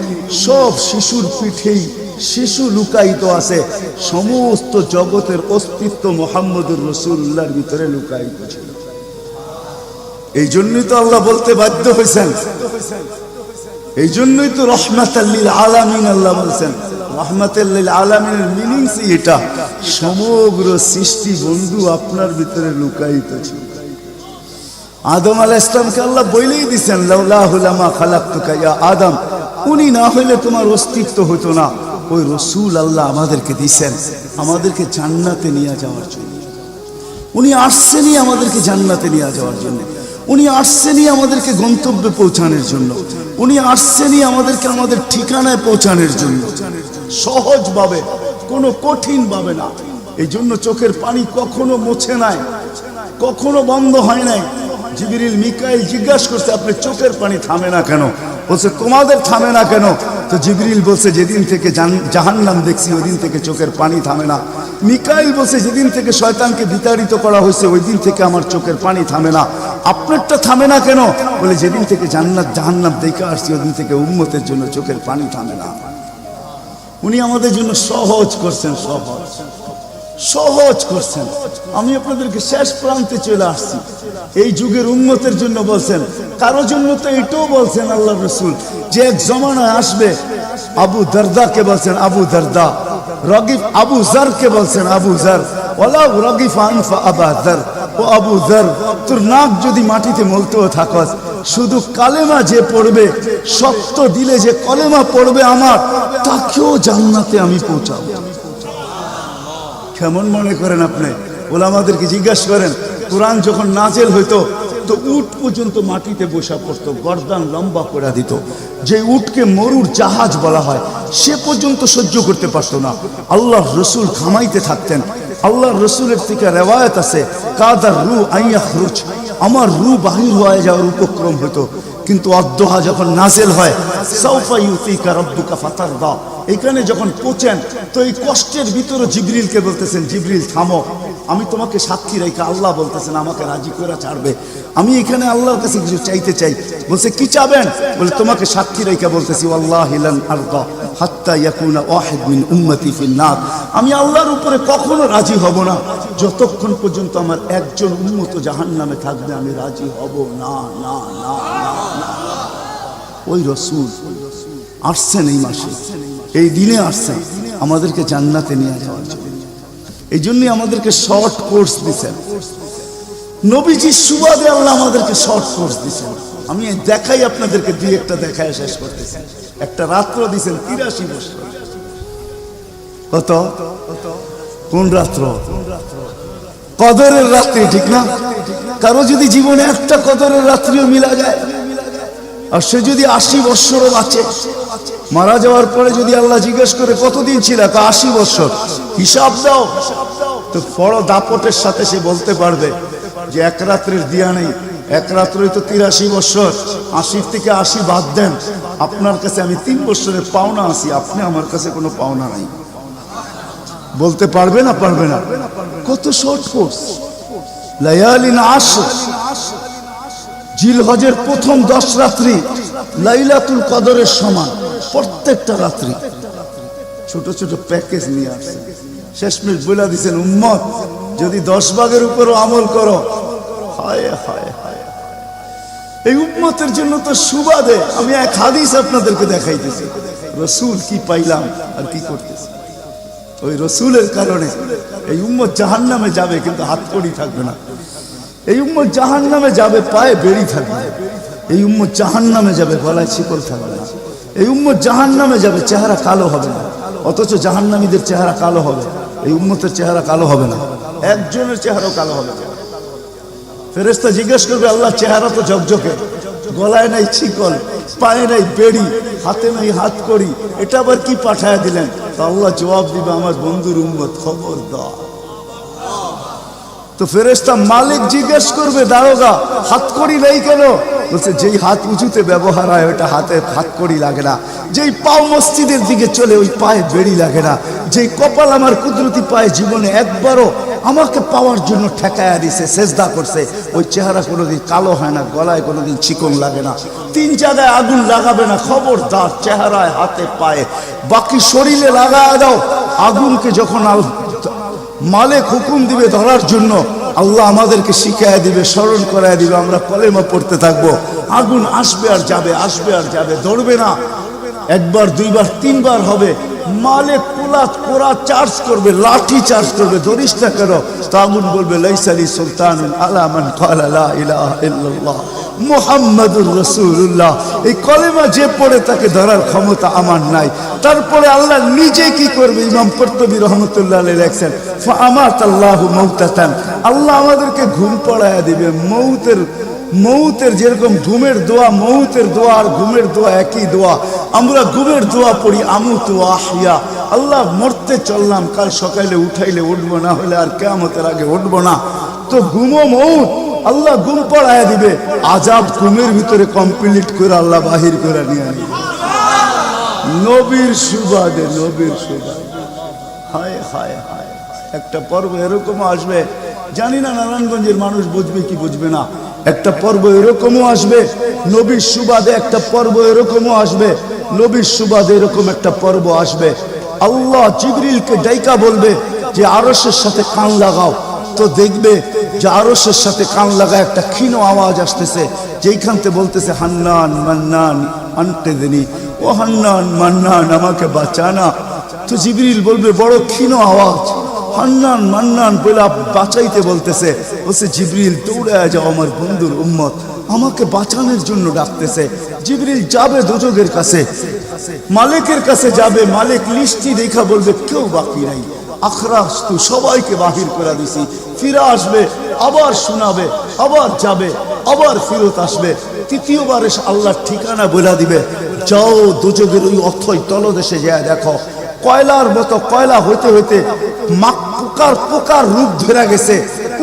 S1: সব শিশুর পিঠেই শিশু লুকায়িত আছে। সমস্ত জগতের অস্তিত্ব মুহাম্মদুর রাসূলুল্লাহর ভিতরে লুকায়িত ছিল। এই জন্যই তো আল্লাহ বলতে বাধ্য হয়েছেন, এই জন্যই তো রহমাতাল লিল আলামিন আল্লাহ বলছেন। রহমাতাল লিল আলামিনের মিনিংস এটা, সমগ্র সৃষ্টি বন্ধু আপনার ভিতরে লুকায়িত ছিল। আদম আলাইহিস সালামকে আল্লাহ বলেই দিয়েছেন লাউলাহু লামা খালাকতুকা ইয়া আদম, উনি না হইলে তোমার অস্তিত্ব হতো না। ওই রসুল আল্লাহ আমাদেরকে দিয়েছেন আমাদেরকে জান্নাতে নিয়ে যাওয়ার জন্য। উনি আসছেনই আমাদেরকে জান্নাতে নিয়ে যাওয়ার জন্য, উনি আসছেনই আমাদেরকে গন্তব্যে পৌঁছানোর জন্য, উনি আসছেনই আমাদেরকে আমাদের ঠিকানায় পৌঁছানোর জন্য, সহজভাবে, কোনো কঠিন ভাবে না। এই জন্য চোখের পানি কখনো মুছে নাই, কখনো বন্ধ হয় নাই। জিবরিল মিকাইল জিজ্ঞাসা করছে আপনি চোখের পানি থামে না কেন? বলছে তোমাদের থামে না কেন? তো জিবরিল বলছে যেদিন থেকে জাহান্নাম দেখছি ওই দিন থেকে চোখের পানি থামে না। মিকাইল বলছে যেদিন থেকে শয়তানকে বিতাড়িত করা হয়েছে ওই দিন থেকে আমার চোখের পানি থামে না। আপনারটা থামে না কেন? বলে যেদিন থেকে জান্নাত জাহান্নাম দেখে আসছি ওই দিন থেকে উম্মতের জন্য চোখের পানি থামে না। উনি আমাদের জন্য সহজ করছেন, সহজ সহজ করছেন। আমি আপনাদেরকে শেষ প্রান্তে চলে আসছি। এই যুগের উম্মতের জন্য বলছেন, কারো জন্য তো এটাও বলছেন আল্লাহ রসুল যে এক জমানা আসবে। আবু দারদাকে বলছেন আবু দারদা, রগিফ আবু জারকে বলছেন আবু জার, ওয়ালা রগিফ আনফা আবা জার, ও আবু জার তোর নাক যদি মাটিতে মলতেও থাকস, শুধু কালেমা যে পড়বে, শক্ত দিলে যে কলেমা পড়বে আমার, তাকেও জান্নাতে আমি পৌঁছাবো। কেমন মনে করেন আপনি? ওলামাদেরকে জিজ্ঞাসা করেন, কোরআন যখন নাজেল হইতো তো উট পর্যন্ত মাটিতে বসা পড়তো, গর্দান লম্বা করে দিত। যে উটকে মরুর জাহাজ বলা হয় সে পর্যন্ত সহ্য করতে পারতো না। আল্লাহর রসুল ঘামাইতে থাকতেন। আল্লাহর রসুলের থেকে রেওয়ায়ত আছে কাদার রু আইয়াখরুজ, আমার রু বাহির হয়ে যাওয়ার উপক্রম হতো। কিন্তু অদ্দোহা যখন নাজেল হয় সাউফা ইউতিকা রাব্বুকা ফাতারদা, এখানে যখন পৌঁছেন তো এই কষ্টের ভিতরে জিবরিলকে বলতেছেন জিবরিল থামো, আমি তোমাকে সাক্ষী রেখে, আল্লাহ বলতেছেন আমাকে রাজি করে ছাড়বে, আমি এখানে আল্লাহর কাছে কিছু চাইতে চাই। বলছে কি চাবেন? বলে তোমাকে সাক্ষী রেখে বলতেছি ওয়াল্লাহি লান আরদা হাত্তা ইয়াকুনা ওয়াহিদ মিন উম্মতি ফিন নার, আমি আল্লাহর উপরে কখনো রাজি হব না যতক্ষণ পর্যন্ত আমার একজন উম্মত জাহান্নামে থাকবে, আমি রাজি হব না। না না না, ওই রসুল আসছেন এই মাসে, এই দিনে আসছেন আমাদেরকে জান্নাতে নিয়ে যাওয়ার জন্য। এই জন্যই আমাদেরকে শর্ট কোর্স দিচ্ছেন নবীজির সুবাদে, আল্লাহ আমাদেরকে শর্ট কোর্স দিচ্ছেন। আমি দেখাই আপনাদেরকে দুই একটা দেখায় শেষ করতেছি। একটা রাত্র দিচ্ছেন 83 বছর। কত? কোন রাত্র? কদরের রাত্রি, ঠিক না? কারো যদি জীবনে একটা কদরের রাত্রিও মিলা যায়, আর সে যদি 80 বছরও বাঁচে, মারা যাওয়ার পরে যদি আল্লাহ জিজ্ঞেস করে কতদিন ছিল, 80 বছর, হিসাব দাও, তো বড় দাপটের সাথে সে বলতে পারবে যে এক রাত্রের দিয়া নেই, এক রাত্রই তো 83 বছর, 80 থেকে 80 বাদ দেন, আপনার কাছে আমি 3 বছরের পাওনা আছি, আপনি আমার কাছে কোনো পাওনা নাই। বলতে পারবে না? পারবে না। কত শর্ট কোর্স। লায়ালিন আশর, জিলহজের প্রথম 10 রাত্রি লাইলাতুল কদরের সমান, প্রত্যেকটা রাত্রি। ছোট ছোট প্যাকেজ নিয়ে আসছে। শেষমেশ বলে দিচ্ছেন উম্মত যদি 10 ভাগের উপরও আমল করো, হায় হায় হায়, এই উম্মতের জন্য তো সুবাদে আমি এক হাদিস আপনাদেরকে দেখাইতেছি। রসুল কি পাইলাম আর কি করতেছি। ওই রসুলের কারণে এই উম্মত জাহান্নামে যাবে কিন্তু হাতকড়ি থাকবে না। এই উম্মত জাহান্নামে যাবে পায়ে বেড়ি থাকবে। এই উম্মত জাহান্নামে যাবে গলায় শিকল থাকবে না। এই উম্মত জাহান্নামে যাবে, চেহারা কালো হবে না। অথচ জাহান্নামীদের চেহারা কালো হবে, এই উম্মতের চেহারা কালো হবে না। একজনের চেহারাও কালো হবে না। ফেরেশতা জিজ্ঞেস করবে আল্লাহ চেহারা তো ঝকঝকে, গলায় নাই শিকল, পায়ে নাই বেড়ি, হাতে নাই হাতকড়ি, এটা আবার কি পাঠায় দিলেন? তো আল্লাহ জবাব দিবে আমার বন্ধুর উম্মত খবরদার। তো ফেরেশতা মালিক জিজ্ঞেস করবে দারোগা হাতকড়ি নেই কেন? বলছে যেই হাত উঁচুতে ব্যবহার হয় ওটা হাতে হাতকড়ি লাগে না, যেই পাও মসজিদের দিকে চলে ওই পায়ে বেড়ি লাগে না, যেই কপাল আমার কুদরতি পায়ে জীবনে একবারও আমাকে পাওয়ার জন্য ঠেকায়া দিছে, সেজদা করছে, ওই চেহারা কোনোদিন কালো হয় না, গলায় কোনোদিন চিকন লাগে না, 3 জায়গায় আগুন লাগাবে না। খবরদার, চেহারায় হাতে পায়ে, বাকি শরীরে লাগায় দাও। আগুনকে যখন মালিক হুকুম দিবে ধরার জন্য, আল্লাহ আমাদেরকে শিখায় দিবে, স্মরণ করায় দিবে, আমরা কলেমা পড়তে থাকবো। আগুন আসবে আর যাবে, আসবে আর যাবে, ধরবে না। 1 বার 2 বার 3 বার হবে, মালিক কোরা চার্জ করবে, লাঠি চার্জ করবে, ধরিস না কেন? তাগুন বলবে লাইসালি সুলতানুন আলা মান ক্বালা লা ইলাহা ইল্লাল্লাহ মুহাম্মাদুর রাসূলুল্লাহ। এই কলেমা যে পড়ে তাকে ধরার ক্ষমতা আমার নাই। তারপরে আল্লাহ নিজে কি করবে? ইমাম কুরতুবী রহমাতুল্লাহ আলাইহি লেখেন ফাআমাতাল্লাহু মাউতাতান, আল্লাহ আমাদেরকে ঘুম পড়ায়া দিবে। মৌতের যেরকম ঘুমের দোয়া, মৌতের দোয়া আর ঘুমের দোয়া একই দোয়া। আমরা ঘুমের দোয়া পড়ি আমুতু আহিয়া, আল্লাহ মরতে চললাম, কাল সকালে উঠাইলে উঠবো, না হলে আর কিয়ামতের আগে উঠবো না। তো ঘুমো মৌত, আল্লাহ ঘুম পড়ায়া দিবে। আজাব ঘুমের ভিতরে কমপ্লিট করে আল্লাহ বাহির করে নিয়ে আনবে নবীর সুবাদে, নবীর সুবাদে। হায় হায় হায়, একটা পর্ব এরকমও আসবে, জানি না নারায়ণগঞ্জের মানুষ বুঝবে কি বুঝবে না। একটা পর্ব এরকমও আসবে নবীর সুবাদে, একটা পর্ব এরকমও আসবে নবীর সুবাদে, এরকম একটা পর্ব আসবে। আল্লাহ জিবরিলকে ডাইকা বলবে যে আরশের সাথে কান লাগাও। তো দেখবে যে আরশের সাথে কান লাগা একটা ক্ষীণ আওয়াজ আসতেছে, যেইখান থেকে বলতেছে হান্নান মান্নান আনকিযনি, ও হান্নান মান্নান আমাকে বাঁচানা। তো জিবরিল বলবে বড় ক্ষীণ আওয়াজ, হান্নান মান্নান বলে বাঁচাইতে বলতেছে। বলছে জিবরিল দৌড়ায় যাও, আমার বন্ধুর উম্মত আমাকে বাঁচানোর জন্য ডাকতেছে। জিবরিল যাবে দোজখের কাছে, মালিকের কাছে যাবে। মালিক লিস্টি দেখা বলবে কেউ বাকি নাই, আখরাস তু সবাইকে বাহির করে দিছি। ফিরে আসবে, আবার শোনাবে, আবার যাবে, আবার ফিরত আসবে। তৃতীয়বার এসে আল্লাহর ঠিকানা বলে দিবে, যাও দোজখের ওই অথই তলদেশে যায় দেখো, কয়লার মতো কয়লা হইতে হইতে পোকার রূপ ধরে গেছে,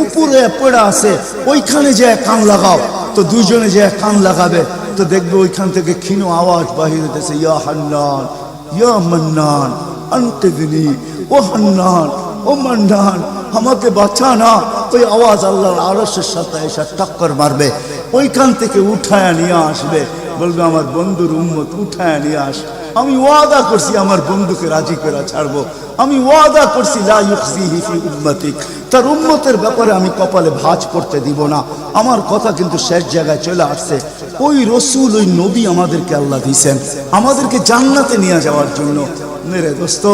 S1: উপরে পড়ে আছে, ওইখানে যে কান লাগাও। তো দুইজনে যে কান লাগাবে, তো দেখবে ওইখান থেকে ক্ষীণ আওয়াজ বাহির হইতেছে, ইয়া হান্নান ইয়া মান্নান আনকিযনি, ও হান্নান ও মান্নান আমাকে বাঁচানা। ওই আওয়াজ আল্লাহর আরশের সাথে এসে টক্কর মারবে, ওইখান থেকে উঠায় নিয়ে আসবে। বলবে আমার বন্ধুর উম্মত উঠায় নিয়ে আস, আমি ওয়াদা করছি আমার বন্ধুকে রাজি করে ছাড়বো, আমি ওয়াদা করছি লা ইউখজিহি ফি উম্মতিক, তার উম্মতের ব্যাপারে আমি কপালে ভাঁজ করতে দিব না। আমার কথা কিন্তু শেষ জায়গায় চলে আসছে। ওই রসুল, ওই নবী আমাদেরকে আল্লাহ দিয়েছেন আমাদেরকে জান্নাতে নিয়ে যাওয়ার জন্য। মেরে দোস্ত,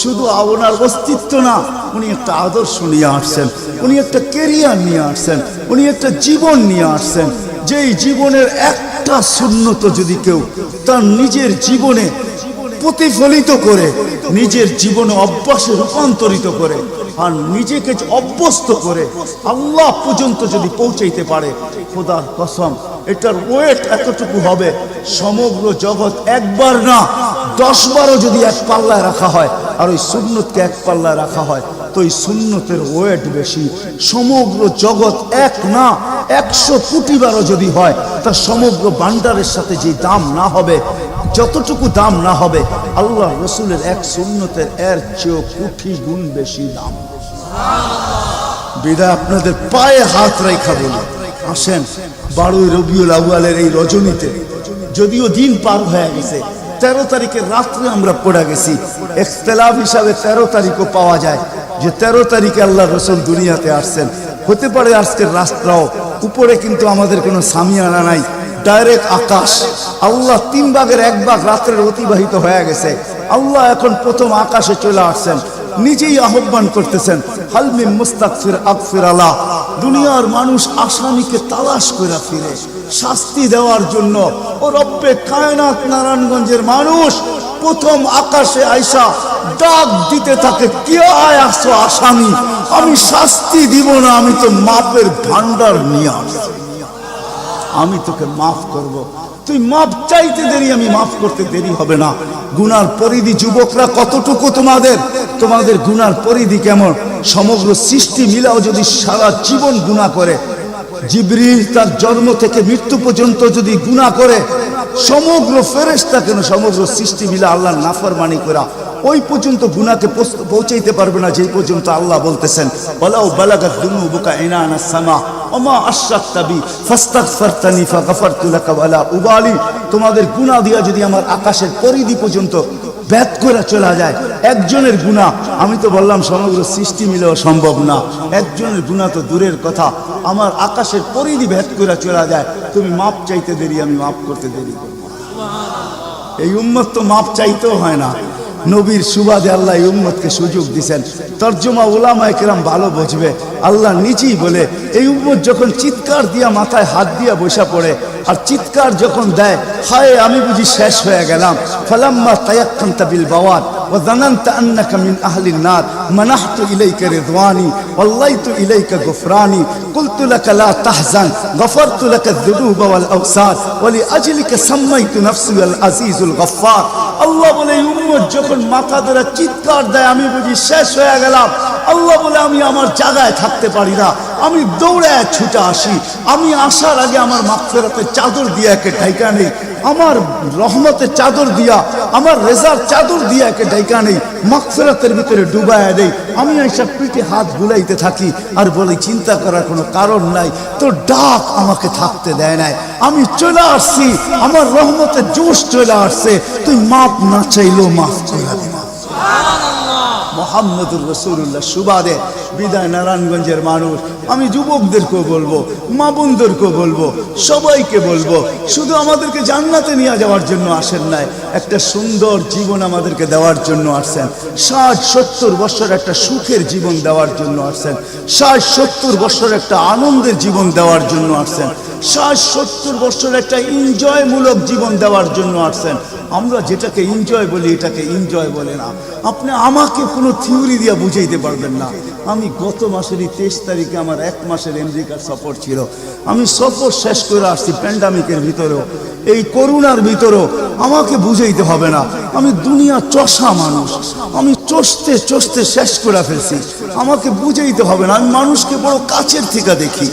S1: শুধু ওনার অস্তিত্ব না, উনি একটা আদর্শ নিয়ে আসছেন, উনি একটা কেরিয়ার নিয়ে আসছেন, উনি একটা জীবন নিয়ে আসছেন। যেই জীবনের একটা সুন্নত যদি কেউ তার নিজের জীবনে প্রতিফলিত করে, নিজের জীবনে অভ্যাসে রূপান্তরিত করে, আর নিজেকে অভ্যস্ত করে আল্লাহ পর্যন্ত যদি পৌঁছাইতে পারে, খোদার কসম এটার ওয়েট এতটুকু হবে, সমগ্র জগৎ একবার না 10 বারও যদি এক পাল্লায় রাখা হয়, আর ওই সুন্নতকে এক পাল্লায় রাখা হয়, তো ওই সুন্নতের ওয়েট বেশি। সমগ্র জগৎ এক না 100 কোটি বারও যদি হয়, তার সমগ্র ভান্ডারের সাথে যে দাম না হবে, যতটুকু দাম না হবে, আল্লাহ রসুলের এক সুন্নতের এর চেয়েও কোটি গুণ বেশি দাম। বিদায় আপনাদের পায়ে হাত রেখা বলি, আসেন 12 রবিউল আউয়ালের এই রজনীতে, যদিও দিন পার হয়ে গেছে, 13 তারিখের রাত্রে আমরা পড়ে গেছি। ইখতিলাফ হিসাবে 13 তারিখও পাওয়া যায় যে 13 তারিখে আল্লাহ রসুল দুনিয়াতে আসছেন। হতে পারে আজকের রাস্তাও উপরে, কিন্তু আমাদের কোনো সামিয়ানা নাই, ডাইরেক্ট আকাশ। আল্লাহ 3 ভাগের 1 ভাগ রাত্রের অতিবাহিত হয়ে গেছে, আল্লাহ এখন প্রথম আকাশে চলে আসছেন, নিজেই আহ্বান করতেছেন, হাল মিন মুস্তাগফির আগফির আলা। দুনিয়ার মানুষ আসামিকে তালাশ করে ফিরে শাস্তি দেওয়ার জন্য, ও রব্বে কায়নাত নারায়ণগঞ্জের মানুষ প্রথম আকাশে আইসা ডাক দিতে থাকে, কে আয় আসছো আসামি, আমি শাস্তি দিব না, আমি তো মাপের ভান্ডার নিয়ে আসছি, আমি তোকে মাফ করব। তুই মাপ চাইতে দেরি, আমি মাফ করতে দেরি হবে না। গুনার পরিধি যুবকরা কতটুকু, তোমাদের গুনার পরিধি কেমন? সমগ্র সৃষ্টি মিলাও যদি সারা জীবন গুনাহ করে, জিবরিল তার জন্ম থেকে মৃত্যু পর্যন্ত যদি গুনাহ করে, সমগ্র ফেরেশতা কেন, সমগ্র সৃষ্টি মিলা আল্লাহর নাফরমানি করা ওই পর্যন্ত গুনাহকে পৌঁছাইতে পারবে না, যেই পর্যন্ত আল্লাহ বলতেছেন ওয়ালাউ বালাগাত দুনুবুকা ইনানা সামা ওমা আশরাকতা বি ফাস্তাগফারতানি ফাগফারতু লাকা ওয়ালা উবালি। তোমাদের গুনাহ দিয়া যদি আমার আকাশের পরিধি পর্যন্ত ভেদ করে চলা যায়, একজনের গুনাহ, আমি তো বললাম সমগ্র সৃষ্টি মিলেও সম্ভব না, একজনের গুনাহ তো দূরের কথা, আমার আকাশের পরিধি ভেদ করে চলা যায়, তুমি মাপ চাইতে দেরি, আমি মাফ করতে দেরি করব। এই উম্মত তো মাপ চাইতেও হয় না, নবীর সুবাদে আল্লাহ এই উম্মতকে সুযোগ দিয়েছেন। তর্জমা উলামায়ে কেরাম ভালো বুঝবে। আল্লাহ নিজেই বলে এই উম্মত যখন চিৎকার দিয়া মাথায় হাত দিয়া বসা পড়ে আর চিৎকার যখন দেয়, হায় আমি বুঝি শেষ হয়ে গেলাম, ফালাম্মা তায়াক্কানতা বিল বাওয়াত ওয়া যানানতা আন্নাকা মিন আহলিন নার মানাহতু ইলাইকা রিদওয়ানি ওয়াল্লাইতু ইলাইকা গুফরানি কুলতু লাকা লা তাহজান গফারতু লাকা যুনুবা ওয়াল আওসার ওয়া লিআজলিকা সাম্মাইতু নাফসি আল আজিজুল গফফার। আল্লাহ বলে এই উম্মত যখন মাথা ধরে চিৎকার দেয় আমি বুঝি শেষ হয়ে গেলাম, আল্লাহ বলে আমি আমার জায়গায় থাকতে পারি না, আমি দৌড়ায় ছুটে আসি। আমি আসার আগে আমার মাগফিরাতের চাদর দিয়া একে ঢাইকা নেই, আমার রহমতের চাদর দিয়া, আমার রেজার চাদর দিয়া একে ঢাইকা নেই, মাগফিরাতের ভিতরে ডুবায়া দেই। আমি এইসব পিঠে হাত বুলাইতে থাকি আর বলি চিন্তা করার কোনো কারণ নাই, তোর ডাক আমাকে থাকতে দেয় নাই, আমি চলে আসছি, আমার রহমতের জোশ চলে আসছে, তুই মাপ না চাইলেও মাফ করে দিবা। মোহাম্মদুর রাসূলুল্লাহ সুবাদে বিদায় নারায়ণগঞ্জের মানুষ, আমি যুবকদেরকেও বলবো, মা বোনদেরকেও বলবো, সবাইকে বলবো, শুধু আমাদেরকে জান্নাতে নিয়ে যাওয়ার জন্য আসেন নাই, একটা সুন্দর জীবন আমাদেরকে দেওয়ার জন্য আসছেন। 60-70 বছর একটা সুখের জীবন দেওয়ার জন্য আসছেন, 60-70 বছর একটা আনন্দের জীবন দেওয়ার জন্য আসছেন, 60-70 বছর একটা এনজয়মূলক জীবন দেওয়ার জন্য আসছেন। আমরা যেটাকে এনজয় বলি এটাকে এনজয় বলে না। আপনি আমাকে কোনো থিওরি দিয়ে বুঝাইতে পারবেন না। আমি গত মাসেরই 23 তারিখে আমার 1 মাসের আমেরিকার সফর ছিল, আমি সফর শেষ করে আসছি প্যান্ডামিকের ভিতরেও, এই করোনার ভিতরেও। আমাকে বুঝাইতে হবে না, আমি দুনিয়া চষা মানুষ, আমি চষতে চষতে শেষ করে ফেলছি, আমাকে বুঝাইতে হবে না, আমি মানুষকে বড় কাছের থেকে দেখি।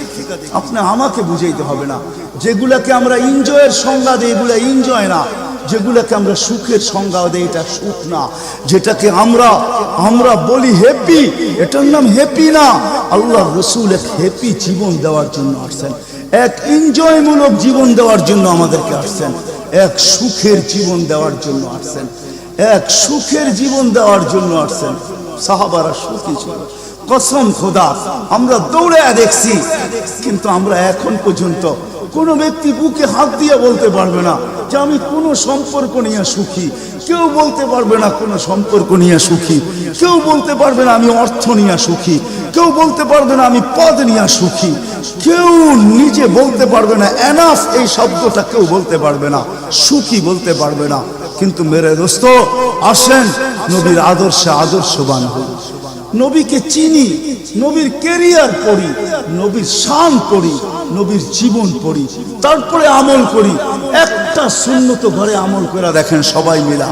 S1: আপনি আমাকে বুঝাইতে হবে না। যেগুলাকে আমরা এনজয়ের সংজ্ঞা দিই এগুলা এনজয় না, যেগুলাকে আমরা সুখের সংজ্ঞা দেই এটা সুখ না, যেটাকে আমরা বলি হ্যাপি এটার নাম হ্যাপি না। আল্লাহ রাসূল এক হ্যাপি জীবন দেওয়ার জন্য আসছেন, এক এনজয়মূলক জীবন দেওয়ার জন্য আমাদেরকে আসছেন, এক সুখের জীবন দেওয়ার জন্য আসছেন, এক সুখের জীবন দেওয়ার জন্য আসছেন। সাহাবারা সুখী ছিল, কসম খোদা আমরা দৌড়ে দেখছি, কিন্তু আমরা এখন পর্যন্ত কোনো ব্যক্তি বুকে হাত দিয়ে বলতে পারবে না যে আমি কোনো সম্পর্ক নিয়ে সুখী, কেউ বলতে পারবে না কোনো সম্পর্ক নিয়ে সুখী, কেউ বলতে পারবে না আমি অর্থ নিয়ে সুখী, কেউ বলতে পারবে না আমি পদ নিয়ে সুখী, কেউ নিজে বলতে পারবে না এনাফ এই শব্দটা কেউ বলতে পারবে না, সুখী বলতে পারবে না। কিন্তু মেরে দোস্ত আসেন নবীর আদর্শে আদর্শবান হই, নবীকে চিনি, নবীর ক্যারিয়ার পড়ি, নবীর শান পড়ি, নবীর জীবন পড়ি, তারপরে আমল করি। একটা সুন্নত ঘরে আমল করে দেখেন সবাই মিলা,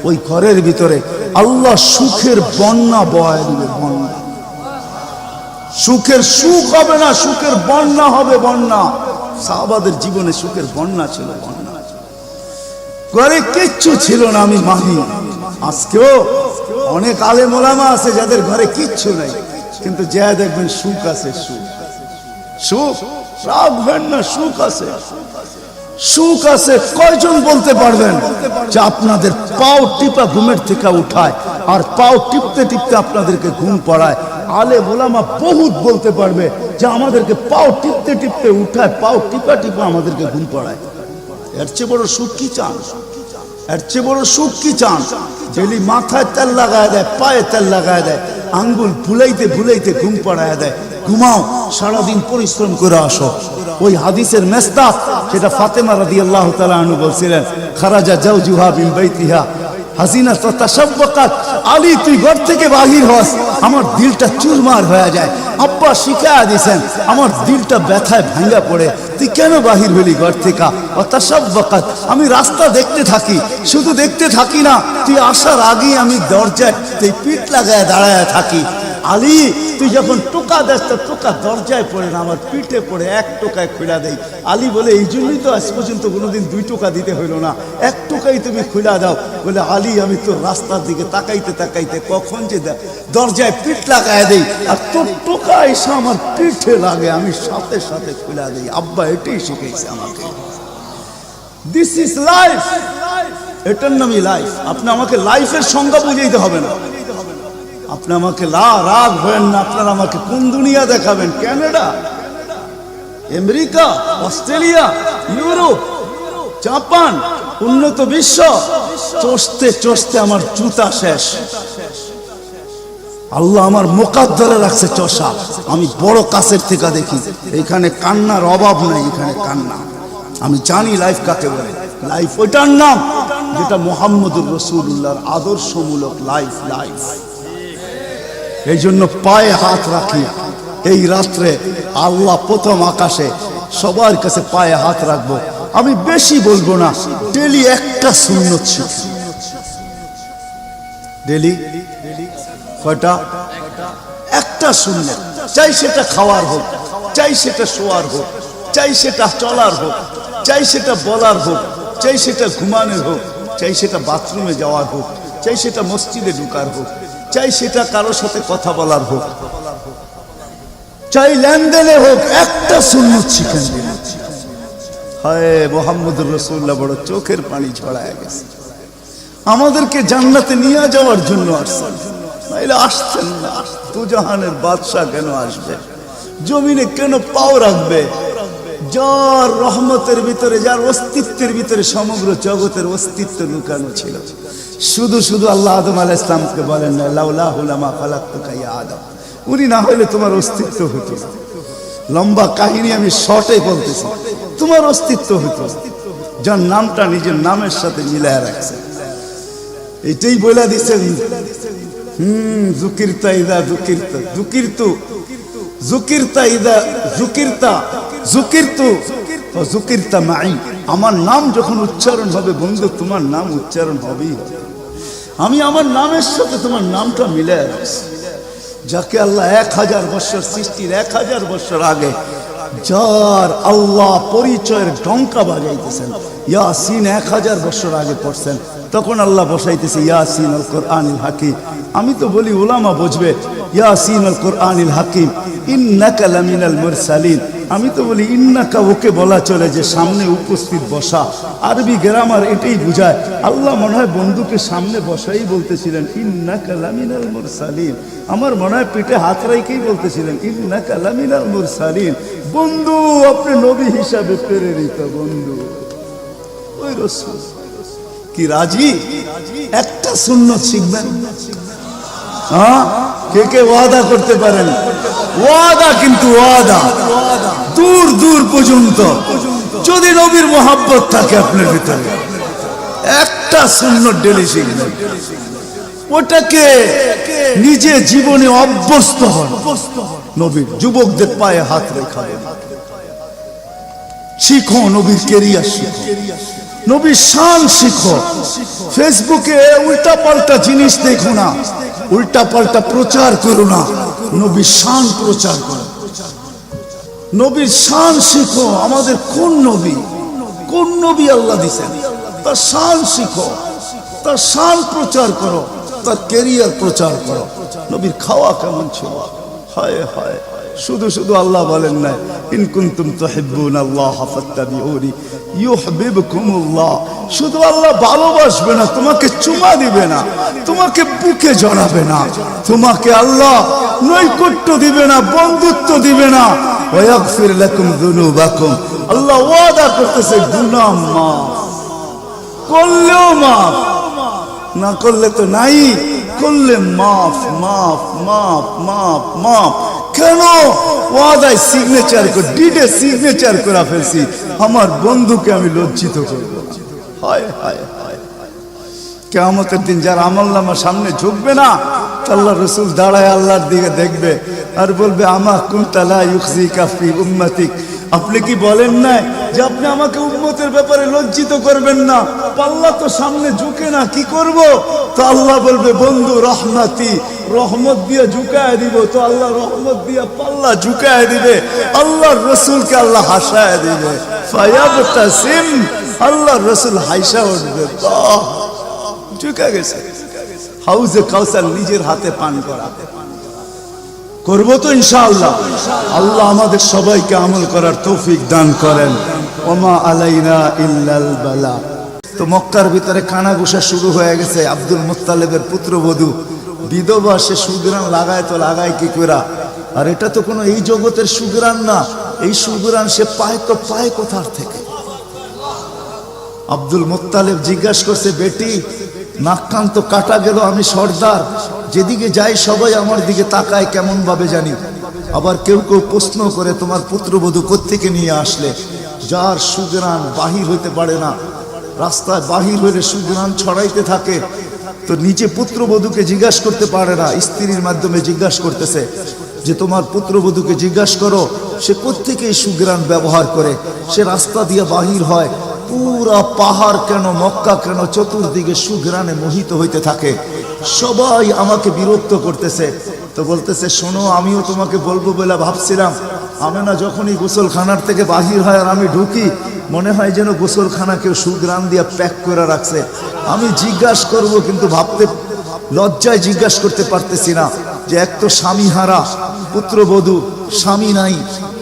S1: ওই ঘরের ভিতরে আল্লাহ সুখের বন্যা বয় দিবে, বন্যা। সুখের সুখ হবে না, সুখের বন্যা হবে, বন্যা। সাহাবাদের জীবনে সুখের বন্যা ছিল, বন্যা। ঘরে কিচ্ছু ছিল না আমি মানি, আজকেও অনেক আলেম ওলামা আছে যাদের ঘরে কিচ্ছু নাই, কিন্তু যা দেখবেন সুখ আছে, সুখ সুখ রাখবেন না, সুখ আছে, সুখ আছে। কয়জন বলতে পারবেন যে আপনাদের পাও টিপা ঘুমের থেকে উঠায় আর পাও টিপতে টিপতে আপনাদেরকে ঘুম পড়ায়? আলেম ওলামা বহুত বলতে পারবে যে আমাদেরকে পাও টিপতে টিপতে উঠায়, পাও টিপা টিপা আমাদেরকে ঘুম পড়ায়। এর চেয়ে বড় সুখ কি চান? এর চেয়ে বড় সুখ কি চান? যেলি মাথায় তেল লাগায় দেয়, পায়ে তেল লাগায় দেয়, আঙ্গুল ভুলাইতে ভুলাইতে ঘুম পড়ায় দেয়। ঘুমাও, সারাদিন পরিশ্রম করে আসো। ওই হাদিসের মেস্তাক যেটা ফাতেমা রাদিয়াল্লাহু তাআলা আনহা বলছিলেন, খারাজা জাওজুহা মিন বাইতিহা হাসিনা তাতাশাব্বাকাত, আলী তুই ঘর থেকে বাহির হস, আমার দিলটা চুরমার হয়ে যায়। আব্বা শিখায়া দিয়েছেন, আমার দিলটা ব্যথায় ভাঙ্গা পড়ে, তুই কেন বাহির হলি ঘর থেকে? তাতাশাব্বাকাত, আমি রাস্তা দেখতে থাকি, শুধু দেখতে থাকি না, তুই আসার আগেই আমি দরজায় তুই পিঠ লাগায় দাঁড়ায় থাকি। আলী তুই যখন টোকা দেস তো টোকা দরজায় পড়ে না, আমার পিঠে পড়ে, 1 টোকায় খুলা দেই। আলী বলে এই জন্যই তো আজ পর্যন্ত কোনোদিন 2 টোকা দিতে হইল না, 1 টোকাই তুমি খুলা দাও। বলে আলী আমি তোর রাস্তার দিকে তাকাইতে তাকাইতে কখন যে দরজায় পিঠ লাগায় দেই আর তোর টোকা এসে আমার পিঠে লাগে, আমি সাথে সাথে খুলা দেই। আব্বা এটাই শিখেছে আমাকে। দিস ইজ লাইফ, এটার নামই লাইফ। আপনি আমাকে লাইফের সংজ্ঞা বুঝাইতে হবে না, আপনি আমাকে রাগ হবেন না। আপনারা আমাকে কোন দুনিয়া দেখাবেন? Canada, America, Australia, Europe, Japan, উন্নত বিশ্ব, চষতে চষতে আমার জুতা শেষ। আল্লাহ আমার মোকাদ্দরে রাখছে চষা। আমি বড় কাছের থেকে দেখি, এখানে কান্নার অভাব নাই, এখানে কান্না। আমি জানি লাইফ কাকে বলে। লাইফ ওইটার নাম যেটা মুহাম্মদুর রাসূলুল্লাহর আদর্শমূলক লাইফ। লাইফ এই জন্য পায়ে হাত রাখি এই রাত্রে। আল্লাহ প্রথম আকাশে, সবার কাছে পায়ে হাত রাখবো। আমি বেশি বলবো না, ডেলি একটা সুন্নত শিখি। ডেলি কয়টা? একটা সুন্নত। চাই সেটা খাওয়ার হোক, চাই সেটা শোয়ার হোক, চাই সেটা চলার হোক, চাই সেটা বলার হোক, চাই সেটা ঘুমানোর হোক, চাই সেটা বাথরুমে যাওয়ার হোক, চাই সেটা মসজিদে ঢুকার হোক, চাই সেটা কারোর সাথে কথা বলার হোক, চাই লেনদেনে হোক, একটা সুন্নত শিখেন। হায় মুহাম্মদুর রাসূলুল্লাহ বড় চোখের পানি ছড়ায় গেছে। আমাদেরকে জান্নাতে নিয়ে যাওয়ার জন্য আসছেন, নাইলে আসছেন না। দুজাহানের বাদশা কেন আসবে? জমিনে কেন পাও রাখবে? যার রহমতের ভিতরে, যার অস্তিত্বের ভিতরে সমগ্র জগতের অস্তিত্ব লুকানো ছিল। শুধু শুধু আল্লাহ আদম আলাইহিস সালামকে বলেন না, লাউলাহু লামা খালাকতুকা ইয়া আদম। উনি না হলে তোমার অস্তিত্ব হতো না। লম্বা কাহিনী আমি শর্টে বলতেছি। তোমার অস্তিত্ব হতো, যার নামটা নিজের নামের সাথে মিলায় রাখছে। এটাই বলে দিচ্ছেন, যুকিরতা ইদা যুকিরতা, যুকিরতু যুকিরতা ইদা যুকিরতা, যুকিরতু ও যুকিরতা মাই। আমার নাম যখন উচ্চারণ হবে বন্ধু, তোমার নাম উচ্চারণ হবেই হবে। আমি আমার নামের সাথে তোমার নামটা মিলায় রাখছি। যাকে আল্লাহ 1000 বছর সৃষ্টির 1000 বছর আগে, যার আল্লাহ পরিচয়ের ডঙ্কা বাজাইতেছেন, ইয়াসিন 1000 বছর আগে পড়ছেন, তখন আল্লাহ বসাইতেছে ইয়াসিন আল কোরআনিল হাকিম। আমি তো বলি উলামা বুঝবে, ইয়াসিন আল কোরআনিল হাকিম ইন্নাকা লামিনাল মুরসালিন। আমি তো বলি ইন্নাকা ওকে বলা চলে যে সামনে উপস্থিত বসা। আরবি গ্রামার এটাই বুঝায়। আল্লাহ মনে হয় বন্ধুকে সামনে বসাই বলতেছিলেন ইন্নাকা লামিনাল মুরসালিন। আমার মনে হয় পিঠে হাত রাইকেই বলতেছিলেন ইন্নাকা লামিনাল মুরসালিন। বন্ধু, আপনি নবী হিসাবে প্রেরিত বন্ধু। ওই রাসূল কি রাজি? একটা সুন্নত শিখবেন। হ্যাঁ, কে কে ওয়াদা করতে পারেন? ওয়াদা, কিন্তু ওয়াদা দূর দূর পর্যন্ত। যদি নবীর মোহাব্বত থাকে আপনার ভিতরে, একটা সুন্নত ডেলি শিখবেন। ওটাকে নিজে জীবনে অভ্যস্ত হন। নবীর যুবকদের পায়ে হাত রেখা শিখো, নবীর কেরিয়ার শিখো, নবীর শান শিখো। ফেসবুকে উল্টা পাল্টা জিনিস দেখো না, উল্টা পাল্টা প্রচার করো না, নবীর শান প্রচার করো। নবীর শান শিখো। আমাদের কোন নবী, কোন নবী আল্লাহ দিয়েছেন, তার শান শিখো, তার শান প্রচার করো, তার কেরিয়ার প্রচার করো। নবীর খাওয়া কেমন ছিল? হায় হায়, শুধু শুধু আল্লাহ বলেন না ইন কুনতুম তুহিব্বুনাল্লাহ ফাত্তাবিউনি ইউহিব্বুকুমুল্লাহ। শুধু আল্লাহ ভালোবাসবে না, তোমাকে চুমা দিবে না, তোমাকে বুকে জড়াবে না, তোমাকে আল্লাহ নৈকট্য দিবে না, বন্ধুত্ব দিবে না। ওয়াগফির লাকুম যুনুবাকুম। আল্লাহ ওয়াদা করতেছে গুনাহ মাফ করলেও মাফ, না করলে তো নাই, করলে মাফ মাফ মাফ মাফ মাফ। কেন? ওয়াদায় সিগনেচার করে, ডিডে সিগনেচার করে ফেলছি, আমার বন্ধুকে আমি লজ্জিত করব না। হায় হায় হায়, কিয়ামতের দিন যার আমলনামা সামনে ঝুঁকবে না, আল্লাহ রাসূল দাঁড়ায় আল্লাহর দিকে দেখবে আর বলবে আমা কুনতা লা ইউখজিকা ফি উম্মতিক। আপনি কি বলেন না যে আপনি আমাকে উম্মতের ব্যাপারে লজ্জিত করবেন না? পাল্লা তো সামনে ঝুঁকে না, কি করব? তো আল্লাহ বলবে বন্ধু রহমতি, রহমত দিয়ে ঝুঁকায় দিব। তো আল্লাহ রহমত দিয়ে পাল্লা ঝুঁকায় দিবে, আল্লাহর রাসূলকে আল্লাহ হাসায় দিবে। ফায়াবতাসিম, আল্লাহর রাসূল হাসা উঠবে, বাহ ঝুঁকা গেছে। হাউজে কাউসার নিজের হাতে পান করা করবো তো ইনশাআল্লাহ। আল্লাহ আমাদের সবাইকে আমল করার তৌফিক দান করেন। ওমা আলাইনা ইল্লাল বালা। তো মক্কার ভিতরে কানাঘুষা শুরু হয়ে গেছে। আব্দুল মুত্তালিবের পুত্রবধূ বিধবা, সে সুগ্রাণ লাগায়, তো লাগায় কি করা? আর এটা তো কোনো এই জগতের সুগ্রাণ না, এই সুগ্রাণ সে পায় তো পায় কোথার থেকে? আব্দুল মুত্তালিব জিজ্ঞাসা করছে, বেটি নাক কান তো কাটা গেল, আমি সর্দার, যেদিকে যাই সবাই আমার দিকে তাকায় কেমন ভাবে জানি। আবার কেউ কেউ প্রশ্ন করে, তোমার পুত্রবধূ কোত্থেকে নিয়ে আসলে? যার সুগ্রাণ বাহির হইতে পারে না, রাস্তায় বাহির হইলে সুগ্রাণ ছড়াইতে থাকে, তো নিজে পুত্রবধূকে জিজ্ঞাসা করতে পারে না, স্ত্রীর মাধ্যমে জিজ্ঞাসা করতেছে যে তোমার পুত্রবধূকে জিজ্ঞাসা করো সে কোত্থেকে এই সুগ্রাণ ব্যবহার করে, সে রাস্তা দিয়ে বাহির হয়, পুরা পাহাড় কেন, মক্কা কেন, চতুর্দিকে সুগ্রাণে মোহিত হইতে থাকে। সবাই আমাকে বিরক্ত করতেছে। তো বলতেছে, শোনো, আমিও তোমাকে বলবো বলে ভাবছিলাম। আমেনা যখনই গোসলখানার থেকে বাহির হয় আর আমি ঢুকি, মনে হয় যেন গোসলখানা কেউ সুগ্রাণ দিয়ে প্যাক করে রাখছে। আমি জিজ্ঞাসা করব, কিন্তু ভাবতে লজ্জায় জিজ্ঞাসা করতে পারতেছি না, যে এক তো স্বামী হারা পুত্রবধূ, স্বামী নাই,